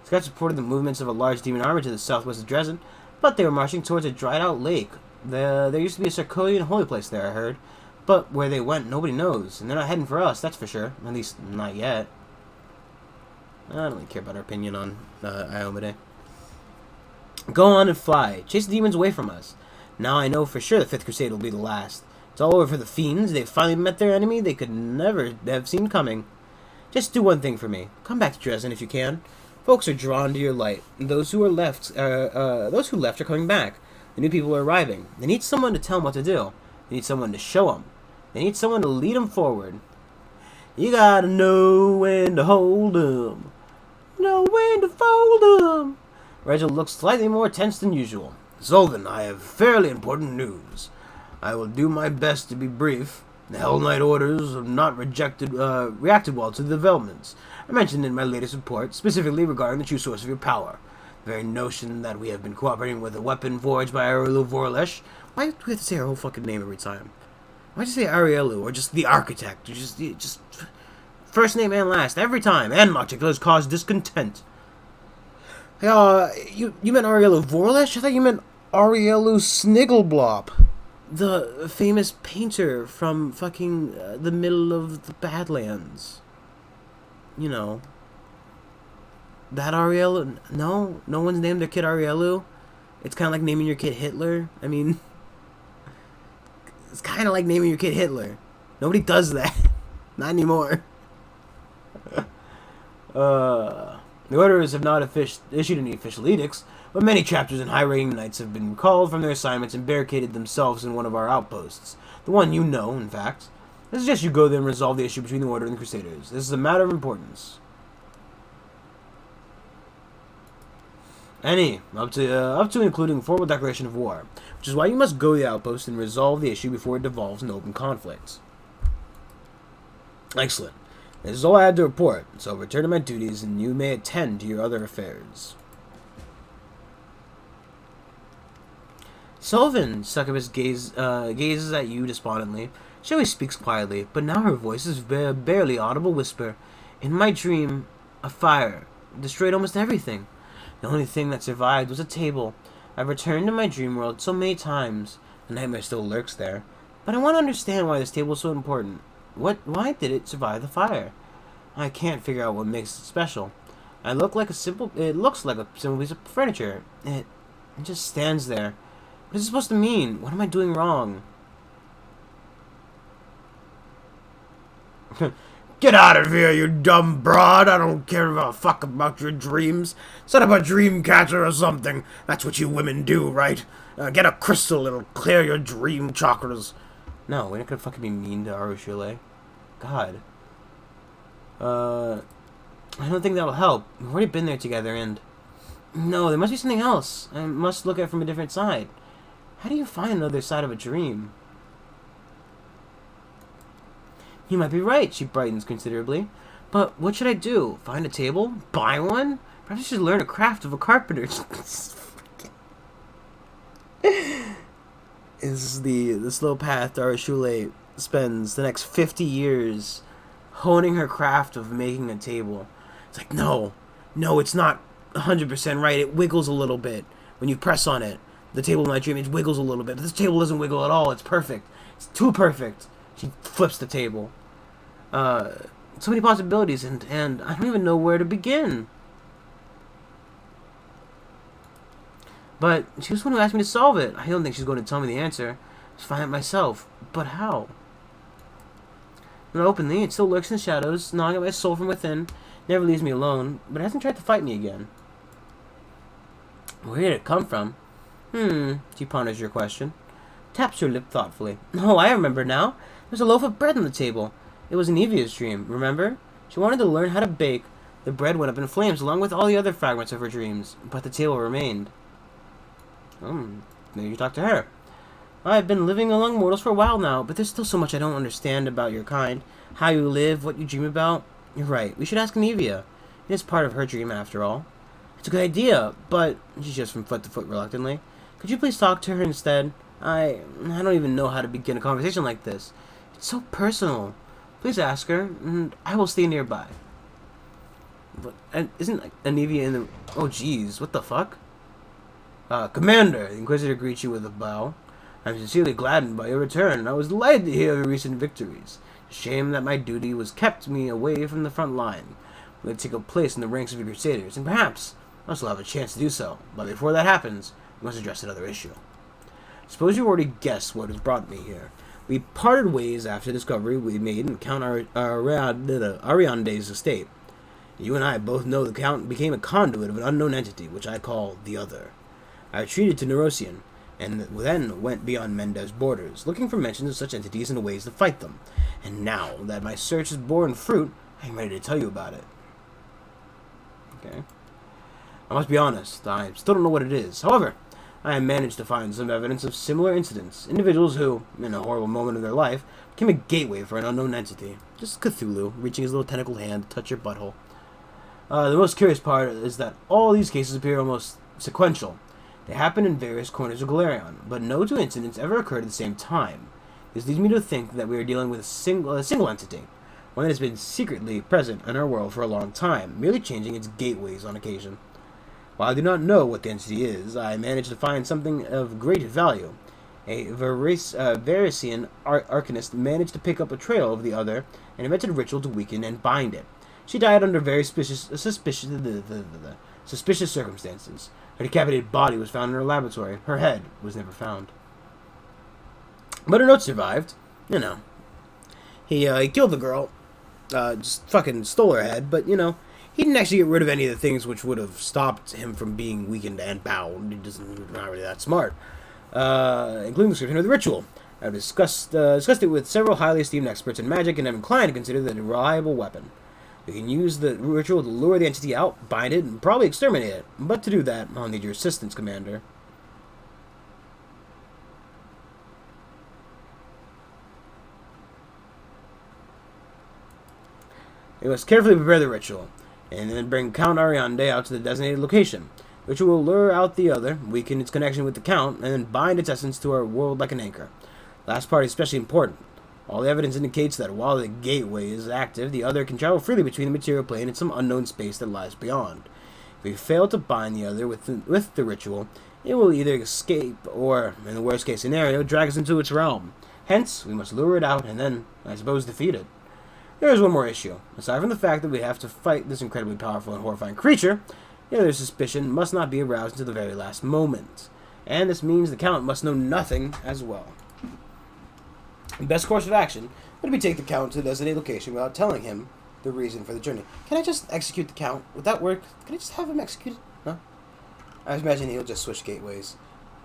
Scouts reported the movements of a large demon army to the southwest of Dresden, but they were marching towards a dried-out lake. There used to be a Sarkodian holy place there, I heard. But where they went, nobody knows. And they're not heading for us, that's for sure. At least, not yet. I don't really care about our opinion on Iomade. Go on and fly. Chase the demons away from us. Now I know for sure the 5th Crusade will be the last. It's all over for the fiends. They've finally met their enemy they could never have seen coming. Just do one thing for me. Come back to Dresden if you can. Folks are drawn to your light. Those who left are coming back. The new people are arriving. They need someone to tell them what to do. They need someone to show them. They need someone to lead them forward. You gotta know when to hold 'em. Know when to fold 'em. Reginald looks slightly more tense than usual. Zolvin, I have fairly important news. I will do my best to be brief. The Hell Knight orders have not reacted well to the developments I mentioned in my latest report, specifically regarding the true source of your power. The very notion that we have been cooperating with a weapon forged by Arielu Vorlesh. Why do we have to say her whole fucking name every time? Why'd you say Arielu, or just the architect? Or just first name and last, every time, and Noctic has caused discontent. You meant Arielu Vorlesh? I thought you meant Arielu Snigglblop. The famous painter from fucking the middle of the Badlands. You know. That Arielu? No one's named their kid Arielu. It's kind of like naming your kid Hitler. I mean, it's kind of like naming your kid Hitler. Nobody does that. Not anymore. The orders have not issued any official edicts, but many chapters and high-ranking knights have been recalled from their assignments and barricaded themselves in one of our outposts. The one you know, in fact. I suggest you go there and resolve the issue between the Order and the Crusaders. This is a matter of importance. Up to and including formal declaration of war, which is why you must go to the outpost and resolve the issue before it devolves into open conflict. Excellent. This is all I had to report, so I'll return to my duties and you may attend to your other affairs. Sullivan Succubus gazes at you despondently. She always speaks quietly, but now her voice is a barely audible whisper. In my dream, a fire destroyed almost everything. The only thing that survived was a table. I've returned to my dream world so many times. The nightmare still lurks there. But I want to understand why this table is so important. Why did it survive the fire? I can't figure out what makes it special. It looks like a simple piece of furniture. It just stands there. What is it supposed to mean? What am I doing wrong? Get out of here, you dumb broad. I don't care a fuck about your dreams. Set up a dream catcher or something. That's what you women do, right? Get a crystal, it'll clear your dream chakras. No, we're not gonna fucking be mean to Arushule. God. I don't think that'll help. We've already been there together and... No, there must be something else. I must look at it from a different side. How do you find another side of a dream? You might be right, she brightens considerably. But what should I do? Find a table? Buy one? Perhaps I should learn a craft of a carpenter. This is the slow path Arushule spends the next 50 years honing her craft of making a table. It's like, no, it's not 100% right. It wiggles a little bit. When you press on it, the table in my dream, it wiggles a little bit. But this table doesn't wiggle at all. It's perfect. It's too perfect. She flips the table. So many possibilities, and I don't even know where to begin. But she was the one who asked me to solve it. I don't think she's going to tell me the answer. Just find it myself. But how? And openly, it still lurks in the shadows, gnawing at my soul from within. Never leaves me alone, but it hasn't tried to fight me again. Where did it come from? She ponders your question. Taps her lip thoughtfully. Oh, I remember now. There's a loaf of bread on the table. It was Nevia's dream, remember? She wanted to learn how to bake. The bread went up in flames along with all the other fragments of her dreams, but the table remained. Maybe you talk to her. I've been living among mortals for a while now, but there's still so much I don't understand about your kind. How you live, what you dream about. You're right, we should ask Nevia. It is part of her dream, after all. It's a good idea, but... She shifts from foot to foot reluctantly. Could you please talk to her instead? I don't even know how to begin a conversation like this. It's so personal. Please ask her, and I will stay nearby. But, and isn't Anivia in the... Oh, jeez, what the fuck? Commander, the Inquisitor greets you with a bow. I'm sincerely gladdened by your return, and I was delighted to hear of your recent victories. Shame that my duty was kept me away from the front line. Will take a place in the ranks of your Crusaders, and perhaps I shall have a chance to do so. But before that happens, we must address another issue. Suppose you already guessed what has brought me here. We parted ways after the discovery we made in Count Ariande's estate. You and I both know the Count became a conduit of an unknown entity, which I call the Other. I retreated to Neurosian, and then went beyond Mendev's borders, looking for mentions of such entities and ways to fight them. And now that my search has borne fruit, I am ready to tell you about it. Okay. I must be honest, I still don't know what it is. However, I have managed to find some evidence of similar incidents. Individuals who, in a horrible moment of their life, became a gateway for an unknown entity. Just Cthulhu, reaching his little tentacle hand to touch your butthole. The most curious part is that all these cases appear almost sequential. They happen in various corners of Galarion, but no two incidents ever occurred at the same time. This leads me to think that we are dealing with a single entity, one that has been secretly present in our world for a long time, merely changing its gateways on occasion. While I do not know what the entity is, I managed to find something of great value. A Varisian arcanist managed to pick up a trail of the Other and invented a ritual to weaken and bind it. She died under very suspicious circumstances. Her decapitated body was found in her laboratory. Her head was never found. But her note survived. You know. He killed the girl. Just fucking stole her head, but, you know, he didn't actually get rid of any of the things which would have stopped him from being weakened and bound. He's not really that smart. Including the description of the ritual. I've discussed it with several highly esteemed experts in magic and am inclined to consider it a reliable weapon. We can use the ritual to lure the entity out, bind it, and probably exterminate it. But to do that, I'll need your assistance, Commander. We must carefully prepare the ritual, and then bring Count Ariande out to the designated location. The ritual will lure out the Other, weaken its connection with the Count, and then bind its essence to our world like an anchor. Last part is especially important. All the evidence indicates that while the gateway is active, the Other can travel freely between the material plane and some unknown space that lies beyond. If we fail to bind the Other with the ritual, it will either escape or, in the worst case scenario, drag us into its realm. Hence, we must lure it out and then, I suppose, defeat it. There is one more issue. Aside from the fact that we have to fight this incredibly powerful and horrifying creature, the Other's suspicion must not be aroused until the very last moment. And this means the Count must know nothing as well. The best course of action would be to take the Count to the designated location without telling him the reason for the journey. Can I just execute the Count? Would that work? Can I just have him executed? No? I imagine he'll just switch gateways.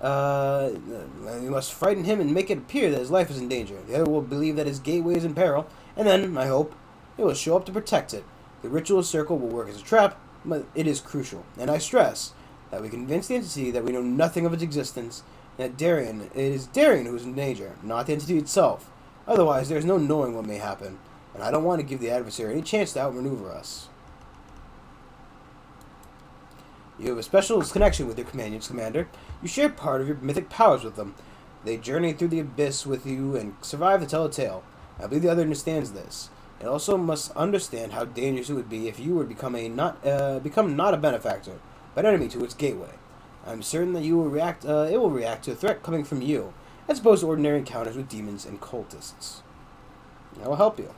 We must frighten him and make it appear that his life is in danger. The Other will believe that his gateway is in peril, and then, I hope, it will show up to protect it. The ritual circle will work as a trap, but it is crucial. And I stress that we convince the entity that we know nothing of its existence, and that it is Darien who is in danger, not the entity itself. Otherwise, there is no knowing what may happen, and I don't want to give the adversary any chance to outmaneuver us. You have a special connection with your companions, Commander. You share part of your mythic powers with them. They journey through the abyss with you and survive to tell a tale. I believe the Other understands this. It also must understand how dangerous it would be if you were to become not a benefactor, but enemy to its gateway. I'm certain that you will react. It will react to a threat coming from you, as opposed to ordinary encounters with demons and cultists. I will help you.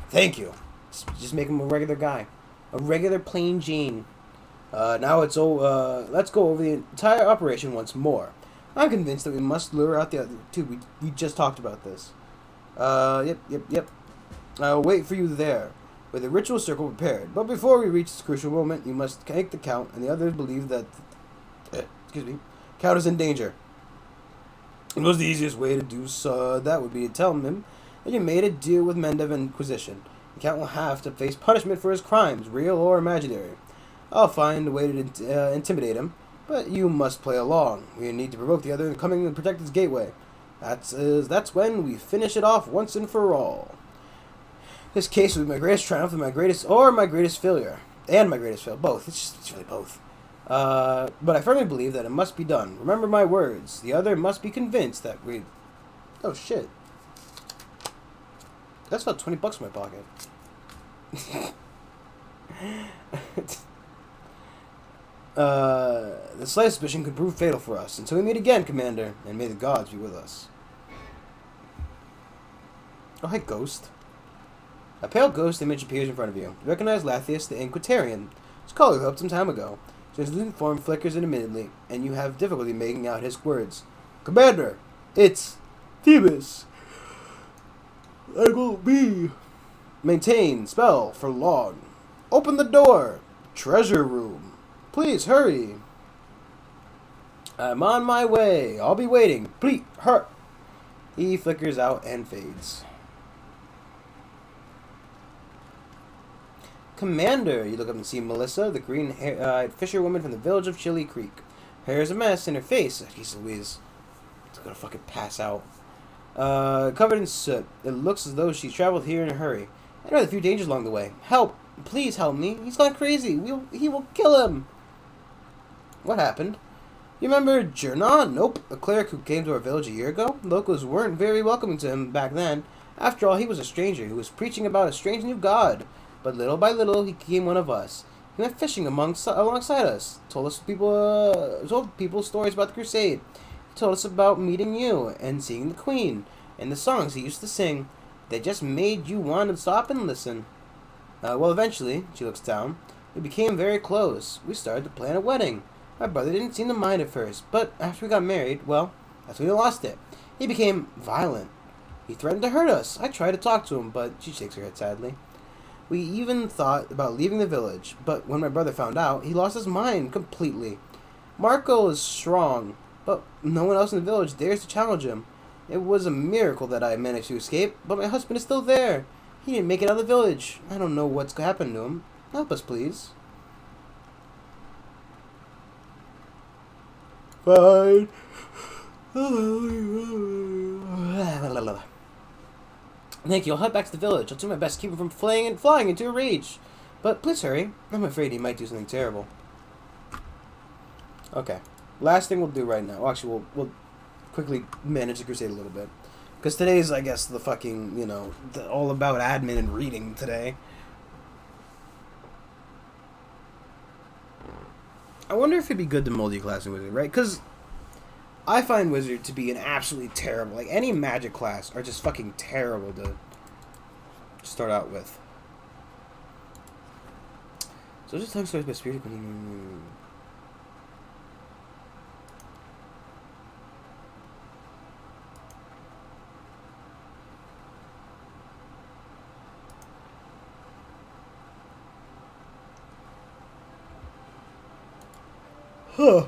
Thank you. Just make him a regular guy, a regular plain Jane. Now let's go over the entire operation once more. I'm convinced that we must lure out the other two. We just talked about this. Yep. I'll wait for you there, with a ritual circle prepared. But before we reach this crucial moment, you must take the Count and the others believe that, Count is in danger. It was the easiest way to do so. That would be to tell him that you made a deal with Mendev Inquisition. The Count will have to face punishment for his crimes, real or imaginary. I'll find a way to intimidate him, but you must play along. We need to provoke the other in coming and protect his gateway. That's when we finish it off once and for all. This case will be my greatest triumph and my greatest failure. And my greatest fail. Both. It's really both. But I firmly believe that it must be done. Remember my words. The other must be convinced that we... Oh, shit. That's about $20 in my pocket. The slightest suspicion could prove fatal for us. Until we meet again, Commander, and may the gods be with us. Oh, hi, Ghost. A pale ghost image appears in front of you. You recognize Lathius the Inquitarian. His collar helped some time ago. His translucent form flickers intermittently, and you have difficulty making out his words. Commander, it's Thebes. I will be. Maintain spell for long. Open the door. Treasure room. Please hurry. I'm on my way. I'll be waiting. Please, hurry. He flickers out and fades. Commander, you look up and see Melissa, the green-eyed fisherwoman from the village of Chili Creek. Her hair is a mess, and her face, geez Louise, it's gonna fucking pass out. Covered in soot. It looks as though she traveled here in a hurry. I know a few dangers along the way. Help! Please help me. He's gone crazy. He will kill him. What happened? You remember Jerna? Nope. A cleric who came to our village a year ago? Locals weren't very welcoming to him back then. After all, he was a stranger who was preaching about a strange new god. But little by little, he became one of us. He went fishing alongside us. Told people stories about the crusade. He told us about meeting you and seeing the queen. And the songs he used to sing. They just made you want to stop and listen. Well, eventually, she looks down, we became very close. We started to plan a wedding. My brother didn't seem to mind at first, but after we got married, well, that's when he lost it. He became violent. He threatened to hurt us. I tried to talk to him, but she shakes her head sadly. We even thought about leaving the village, but when my brother found out, he lost his mind completely. Marco is strong, but no one else in the village dares to challenge him. It was a miracle that I managed to escape, but my husband is still there. He didn't make it out of the village. I don't know what's happened to him. Help us, please. Fine. Thank you. I'll head back to the village. I'll do my best to keep him from flying into a rage. But please hurry. I'm afraid he might do something terrible. Okay. Last thing we'll do right now. Well, actually, we'll quickly manage the crusade a little bit. Because today's, I guess, the fucking, all about admin and reading today. I wonder if it'd be good to multi-class in Wizard, right? Because I find Wizard to be an absolutely terrible... Like, any magic class are just fucking terrible to start out with. So just talk stories about spirit... Huh.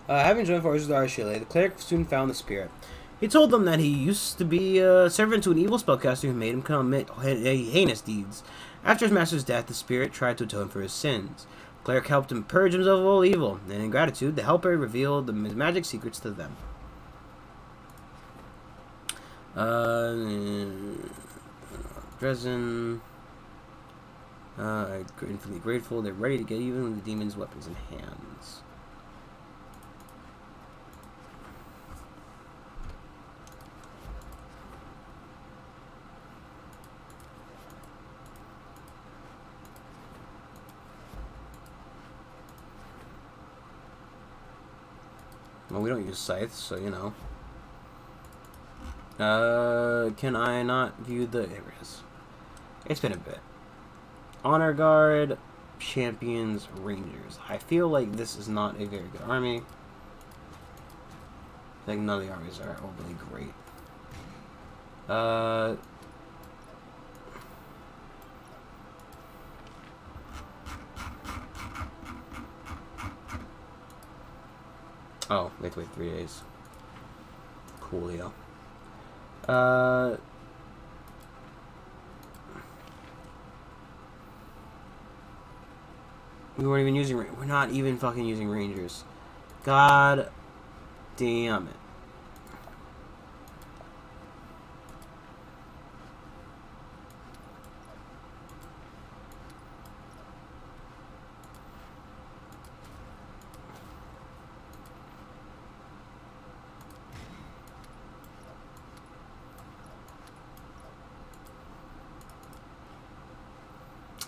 Having joined forces with Archile, the cleric soon found the spirit. He told them that he used to be a servant to an evil spellcaster who made him commit heinous deeds. After his master's death, the spirit tried to atone for his sins. The cleric helped him purge himself of all evil, and in gratitude, the helper revealed his magic secrets to them. Dresden... I'm infinitely grateful. They're ready to get even with the demon's weapons in hands. Well, we don't use scythes, so you know. Can I not view the areas? It's been a bit. Honor Guard, Champions, Rangers. I feel like this is not a very good army. I think none of the armies are overly great. Oh, we have to wait 3 days. Coolio. We weren't even using... We're not even fucking using Rangers. God damn it.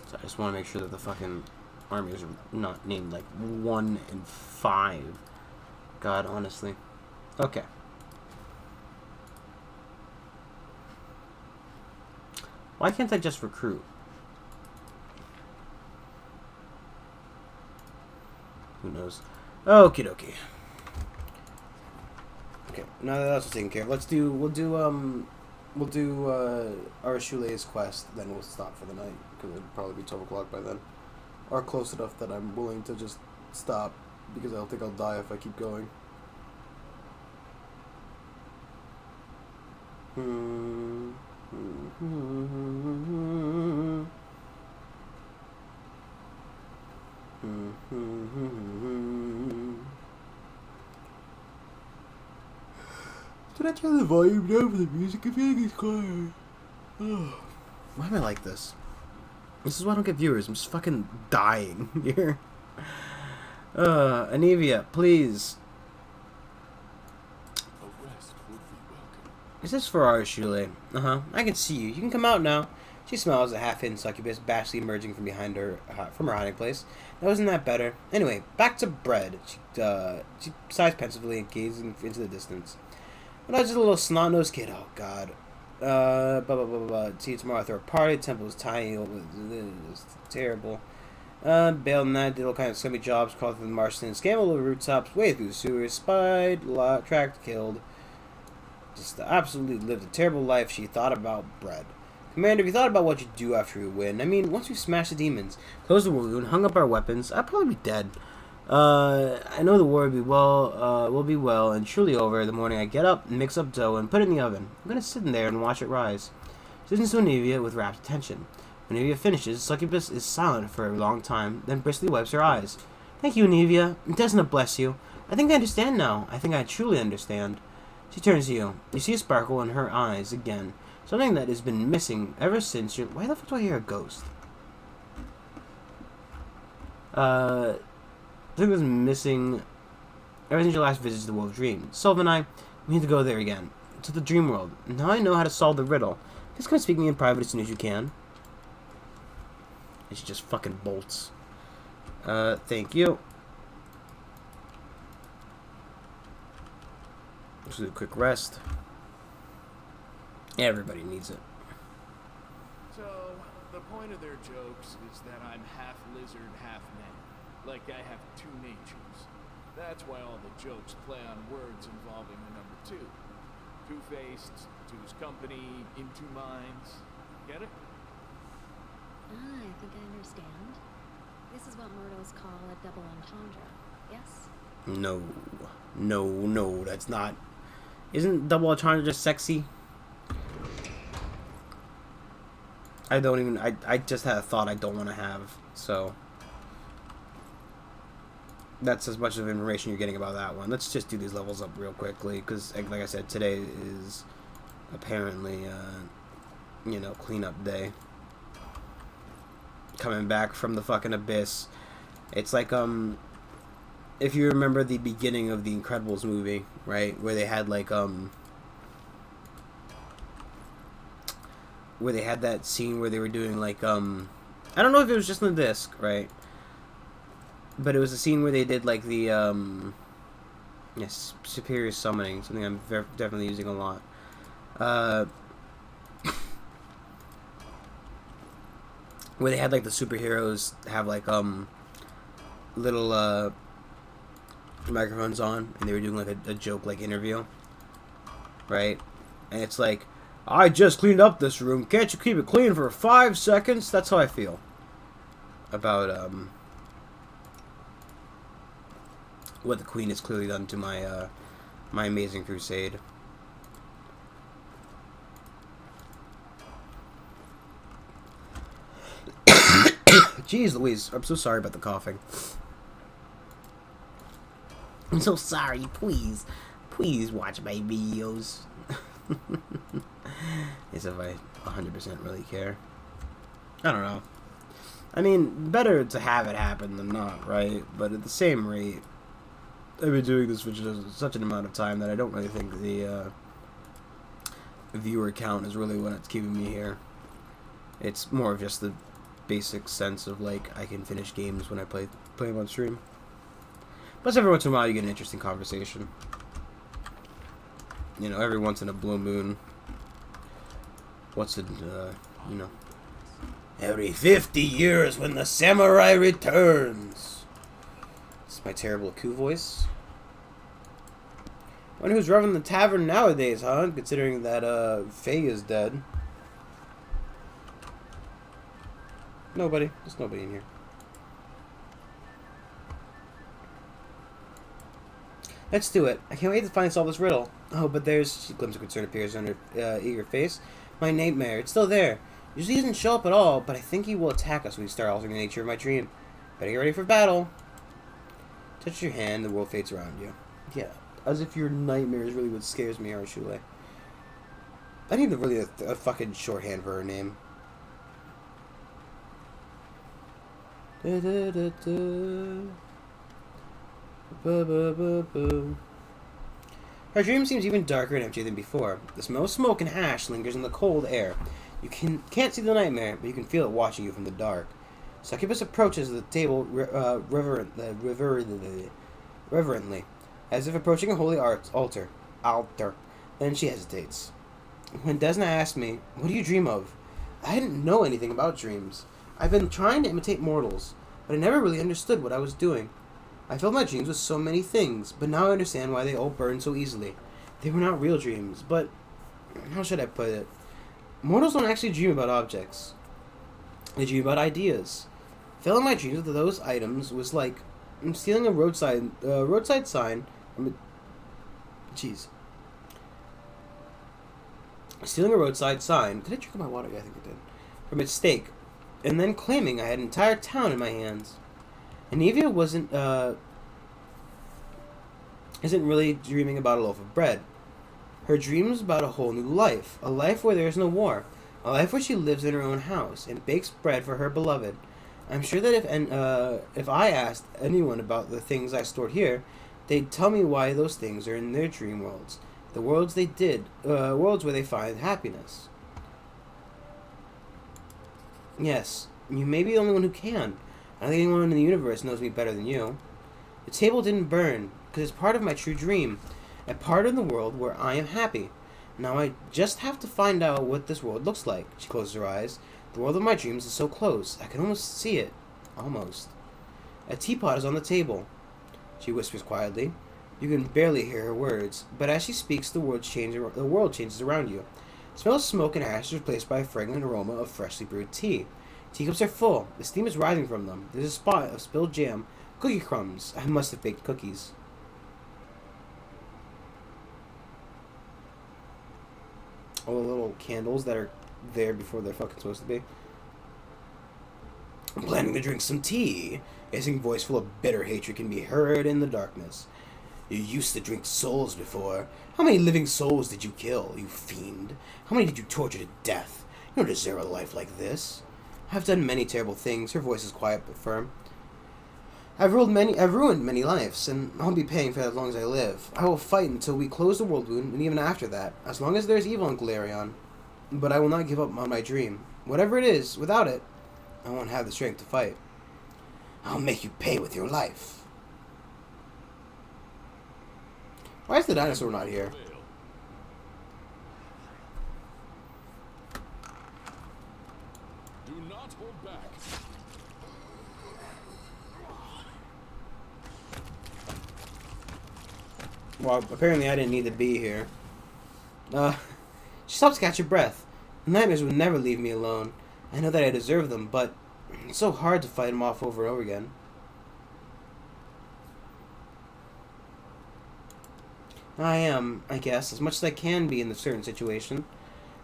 So I just want to make sure that the fucking armies are not named like 1 and 5. God, honestly. Okay. Why can't I just recruit? Who knows? Okie dokie. Okay, now that that's taken care of, we'll do Arshule's quest, then we'll stop for the night, because it'll probably be 12 o'clock by then. Or close enough that I'm willing to just stop, because I don't think I'll die if I keep going. Did I turn the volume down for the music? I feel like it's quiet. Why am I like this? This is why I don't get viewers. I'm just fucking dying here. Anivia, please. Is this for Arshule? I can see you. You can come out now. She smiles at half-hidden succubus, bashfully emerging from behind her, from her hiding place. Now, isn't that better? Anyway, back to bread. She sighs pensively and gazing into the distance. But I was just a little snot-nosed kid. Oh, God. Blah, blah, blah, blah. See you tomorrow. Throw a party. The temple is tiny. It's terrible. Bailed on that. Did all kinds of scummy jobs. Crawled through the marshlands. Scambled over rooftops. Waded through the sewers. Spied. Tracked. Killed. Just absolutely lived a terrible life. She thought about bread. Commander, if you thought about what you'd do after we win, I mean, once we smash the demons, closed the wound, hung up our weapons, I'd probably be dead. I know the war will be well and truly over the morning I get up, mix up dough, and put it in the oven. I'm going to sit in there and watch it rise. She listens to Anivia with rapt attention. When Anivia finishes, Succubus is silent for a long time, then briskly wipes her eyes. Thank you, Anivia. Desna bless you. I think I understand now. I think I truly understand. She turns to you. You see a sparkle in her eyes again. Something that has been missing ever since your... Why the fuck do I hear a ghost? Something was missing ever since your last visit to the World of Dreams. Sylvan and I, we need to go there again. To the dream world. Now I know how to solve the riddle. Please come speak to me in private as soon as you can. And she just fucking bolts. Thank you. Let's do a quick rest. Everybody needs it. So, the point of their jokes is that I'm half lizard, half man. Like I have two natures. That's why all the jokes play on words involving the number 2. Two-faced, two's company, in two minds. Get it? Ah, I think I understand. This is what mortals call a double entendre, yes? No. No, that's not... Isn't double entendre just sexy? I don't even... I just had a thought I don't want to have, so... That's as much of information you're getting about that one. Let's just do these levels up real quickly, because, like I said, today is apparently, you know, cleanup day. coming back from the fucking abyss. It's like, if you remember the beginning of the Incredibles movie, right? Where they had, like, where they had that scene where they were doing, like, I don't know if it was just in the disc, right? But it was a scene where they did, like, the, yes, superior summoning, something I'm definitely using a lot. Where they had, like, the superheroes have, like, little, microphones on, and they were doing, like, a joke, like, interview. Right? And it's like, I just cleaned up this room. Can't you keep it clean for 5 seconds? That's how I feel about, what the Queen has clearly done to my, my amazing crusade. Jeez Louise, I'm so sorry about the coughing. I'm so sorry, please. Please watch my videos. As if I 100% really care. I don't know. I mean, better to have it happen than not, right? But at the same rate, I've been doing this for just such an amount of time that I don't really think the viewer count is really what's keeping me here. It's more of just the basic sense of, like, I can finish games when I play them on stream. Plus, every once in a while, you get an interesting conversation. You know, every once in a blue moon. What's it, you know. Every 50 years when the samurai returns. It's my terrible Aku voice. Wonder who's running the tavern nowadays, huh? Considering that, Faye is dead. Nobody. There's nobody in here. Let's do it. I can't wait to finally solve this riddle. Oh, but there's... A glimpse of concern appears on her eager face. My nightmare. It's still there. Usually he doesn't show up at all, but I think he will attack us when we start altering the nature of my dream. Better get ready for battle. Touch your hand, the world fades around you. Yeah, as if your nightmare is really what scares me, Arshule. I need really a fucking shorthand for her name. Da, da, da, da. Ba, ba, ba, ba. Her dream seems even darker and emptier than before. The smell of smoke and ash lingers in the cold air. You can't see the nightmare, but you can feel it watching you from the dark. Succubus approaches the table reverently, as if approaching a holy altar. Then she hesitates. When Desna asked me, "What do you dream of?" I didn't know anything about dreams. I've been trying to imitate mortals, but I never really understood what I was doing. I filled my dreams with so many things, but now I understand why they all burn so easily. They were not real dreams, but... how should I put it? Mortals don't actually dream about objects. They dream about ideas. Filling my dreams with those items was like stealing a roadside sign from a... Jeez. Stealing a roadside sign... Did I drink my water? Yeah, I think I did. From its stake. And then claiming I had an entire town in my hands. Anivia isn't really dreaming about a loaf of bread. Her dream is about a whole new life. A life where there is no war. A life where she lives in her own house and bakes bread for her beloved. I'm sure that if I asked anyone about the things I stored here, they'd tell me why those things are in their dream worlds. The worlds worlds where they find happiness. Yes, you may be the only one who can. I don't think anyone in the universe knows me better than you. The table didn't burn, because it's part of my true dream. A part of the world where I am happy. Now I just have to find out what this world looks like. She closes her eyes. The world of my dreams is so close. I can almost see it. Almost. A teapot is on the table. She whispers quietly. You can barely hear her words, but as she speaks, the world changes around you. The smell of smoke and ash is replaced by a fragrant aroma of freshly brewed tea. Teacups are full. The steam is rising from them. There's a spot of spilled jam, cookie crumbs. I must have baked cookies. All the little candles that are there before they're fucking supposed to be. I'm planning to drink some tea. A hissing voice full of bitter hatred can be heard in the darkness. You used to drink souls before. How many living souls did you kill, you fiend? How many did you torture to death? You don't deserve a life like this. I've done many terrible things. Her voice is quiet but firm. I've ruined many lives, and I'll be paying for that as long as I live. I will fight until we close the world wound, and even after that, as long as there's evil in Galarion. But I will not give up on my dream. Whatever it is, without it, I won't have the strength to fight. I'll make you pay with your life. Why is the dinosaur not here? Do not hold back. Well, apparently I didn't need to be here. She stops to catch her breath. Nightmares would never leave me alone. I know that I deserve them, but it's so hard to fight them off over and over again. I am, I guess, as much as I can be in a certain situation.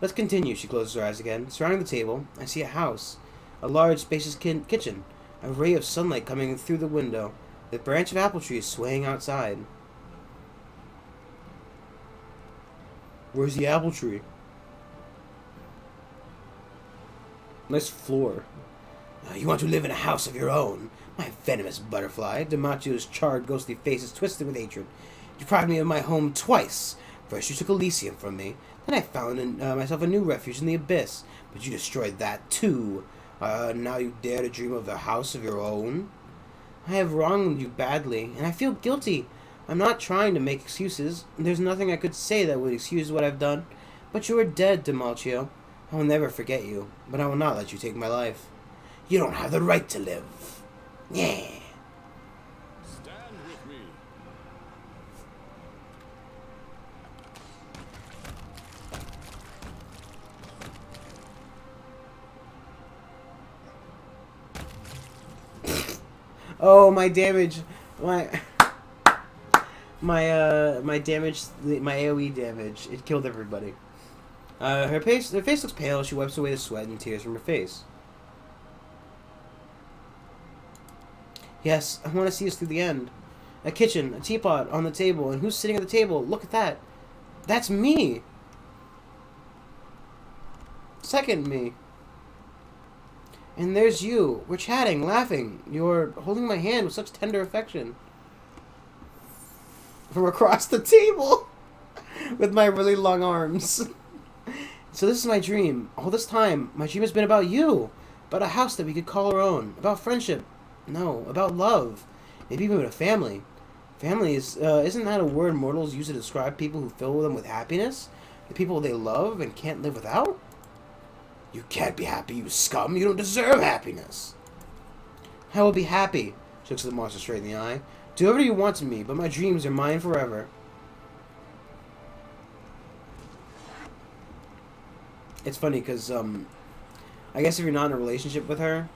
Let's continue, she closes her eyes again. Surrounding the table, I see a house. A large, spacious kitchen. A ray of sunlight coming through the window. The branch of apple trees swaying outside. Where's the apple tree? Nice floor. You want to live in a house of your own? My venomous butterfly. DiMaggio's charred, ghostly face is twisted with hatred. You deprived me of my home twice. First you took Elysium from me. Then I found myself a new refuge in the Abyss. But you destroyed that too. Now you dare to dream of a house of your own? I have wronged you badly, and I feel guilty. I'm not trying to make excuses. There's nothing I could say that would excuse what I've done. But you are dead, DiMaggio. I will never forget you, but I will not let you take my life. You don't have the right to live. Yeah. Stand with me. Oh, my damage. My damage, my AoE damage. It killed everybody. Her face looks pale. She wipes away the sweat and tears from her face. Yes, I want to see us through the end. A kitchen, a teapot on the table, and who's sitting at the table? Look at that. That's me. Second me. And there's you. We're chatting, laughing. You're holding my hand with such tender affection. From across the table. With my really long arms. So this is my dream. All this time, my dream has been about you. About a house that we could call our own. About friendship. No, about love. Maybe even a family. Family is, isn't that a word mortals use to describe people who fill them with happiness? The people they love and can't live without? You can't be happy, you scum. You don't deserve happiness. I will be happy. She looks at the monster straight in the eye. Do whatever you want to me, but my dreams are mine forever. It's funny because, I guess if you're not in a relationship with her,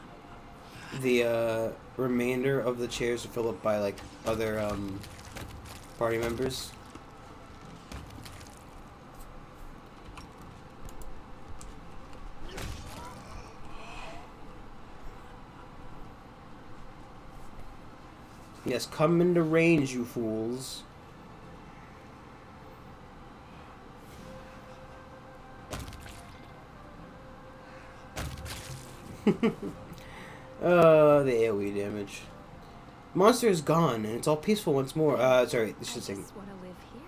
the remainder of the chairs are filled up by, like, other party members. Yes, come into range, you fools. The AoE damage. Monster is gone, and it's all peaceful once more. Sorry, this should sing. I just want to live here,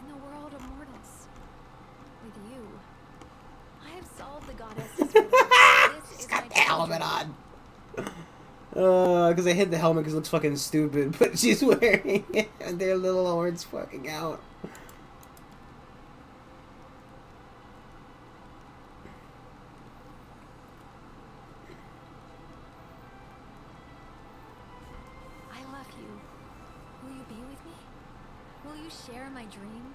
in the world of mortals, with you. I have solved the goddess's riddle. She's got the helmet on. Because I hit the helmet because it looks fucking stupid, but she's wearing it, and their little horns fucking out. Share my dream?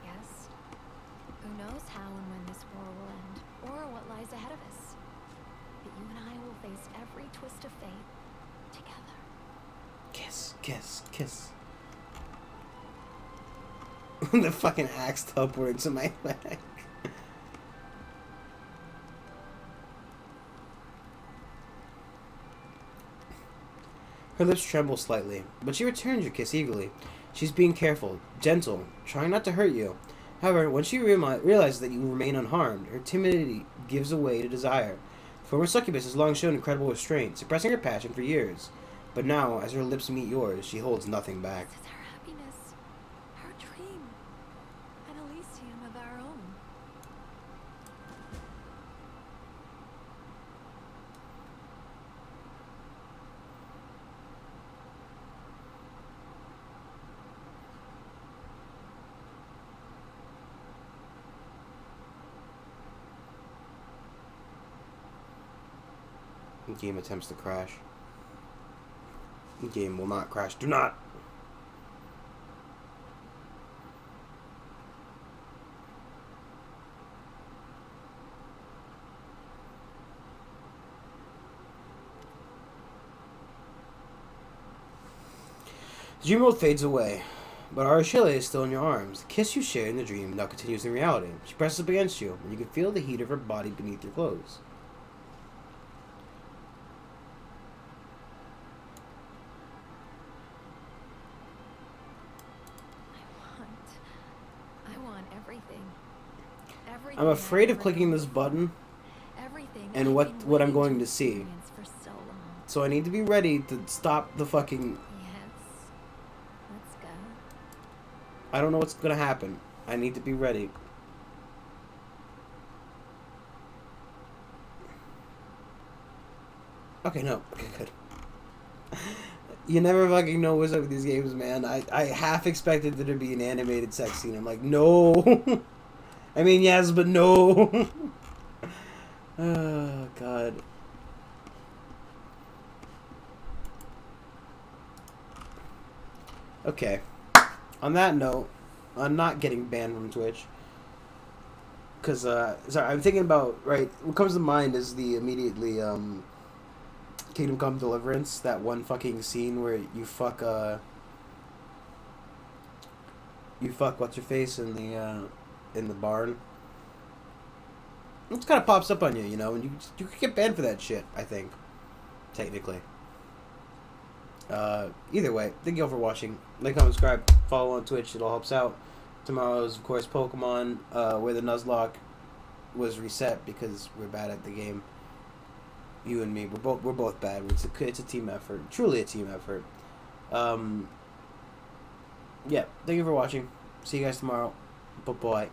Yes. Who knows how and when this war will end, or what lies ahead of us. But you and I will face every twist of fate together. Kiss, kiss, kiss. The fucking axe upwards in my back. Her lips tremble slightly, but she returns your kiss eagerly. She's being careful, gentle, trying not to hurt you. However, when she realizes that you remain unharmed, her timidity gives way to desire. Former succubus has long shown incredible restraint, suppressing her passion for years. But now, as her lips meet yours, she holds nothing back. This is our happiness, our dream, an Elysium of our own. The game attempts to crash. The game will not crash. Do not! The dream world fades away, but Arashile is still in your arms. The kiss you share in the dream now continues in reality. She presses up against you, and you can feel the heat of her body beneath your clothes. I want everything. I'm afraid of clicking this button and what I'm going to see. So I need to be ready to stop the fucking... Yes. Let's go. I don't know what's gonna happen. I need to be ready. Okay, no. Okay, good. You never fucking know what's up with these games, man. I half expected there to be an animated sex scene. I'm like, no. I mean, yes, but no. Oh, God. Okay. On that note, I'm not getting banned from Twitch. Because, sorry, I'm thinking about, right, what comes to mind is the immediately, Kingdom Come Deliverance, that one fucking scene where you fuck what's your face in the barn. It kind of pops up on you, you know, and you could get banned for that shit, I think, technically. Either way, thank you all for watching. Like, comment, subscribe, follow on Twitch, it all helps out. Tomorrow's, of course, Pokemon, where the Nuzlocke was reset because we're bad at the game. You and me, we're both bad. It's a team effort, truly a team effort. Yeah, thank you for watching. See you guys tomorrow. Bye bye.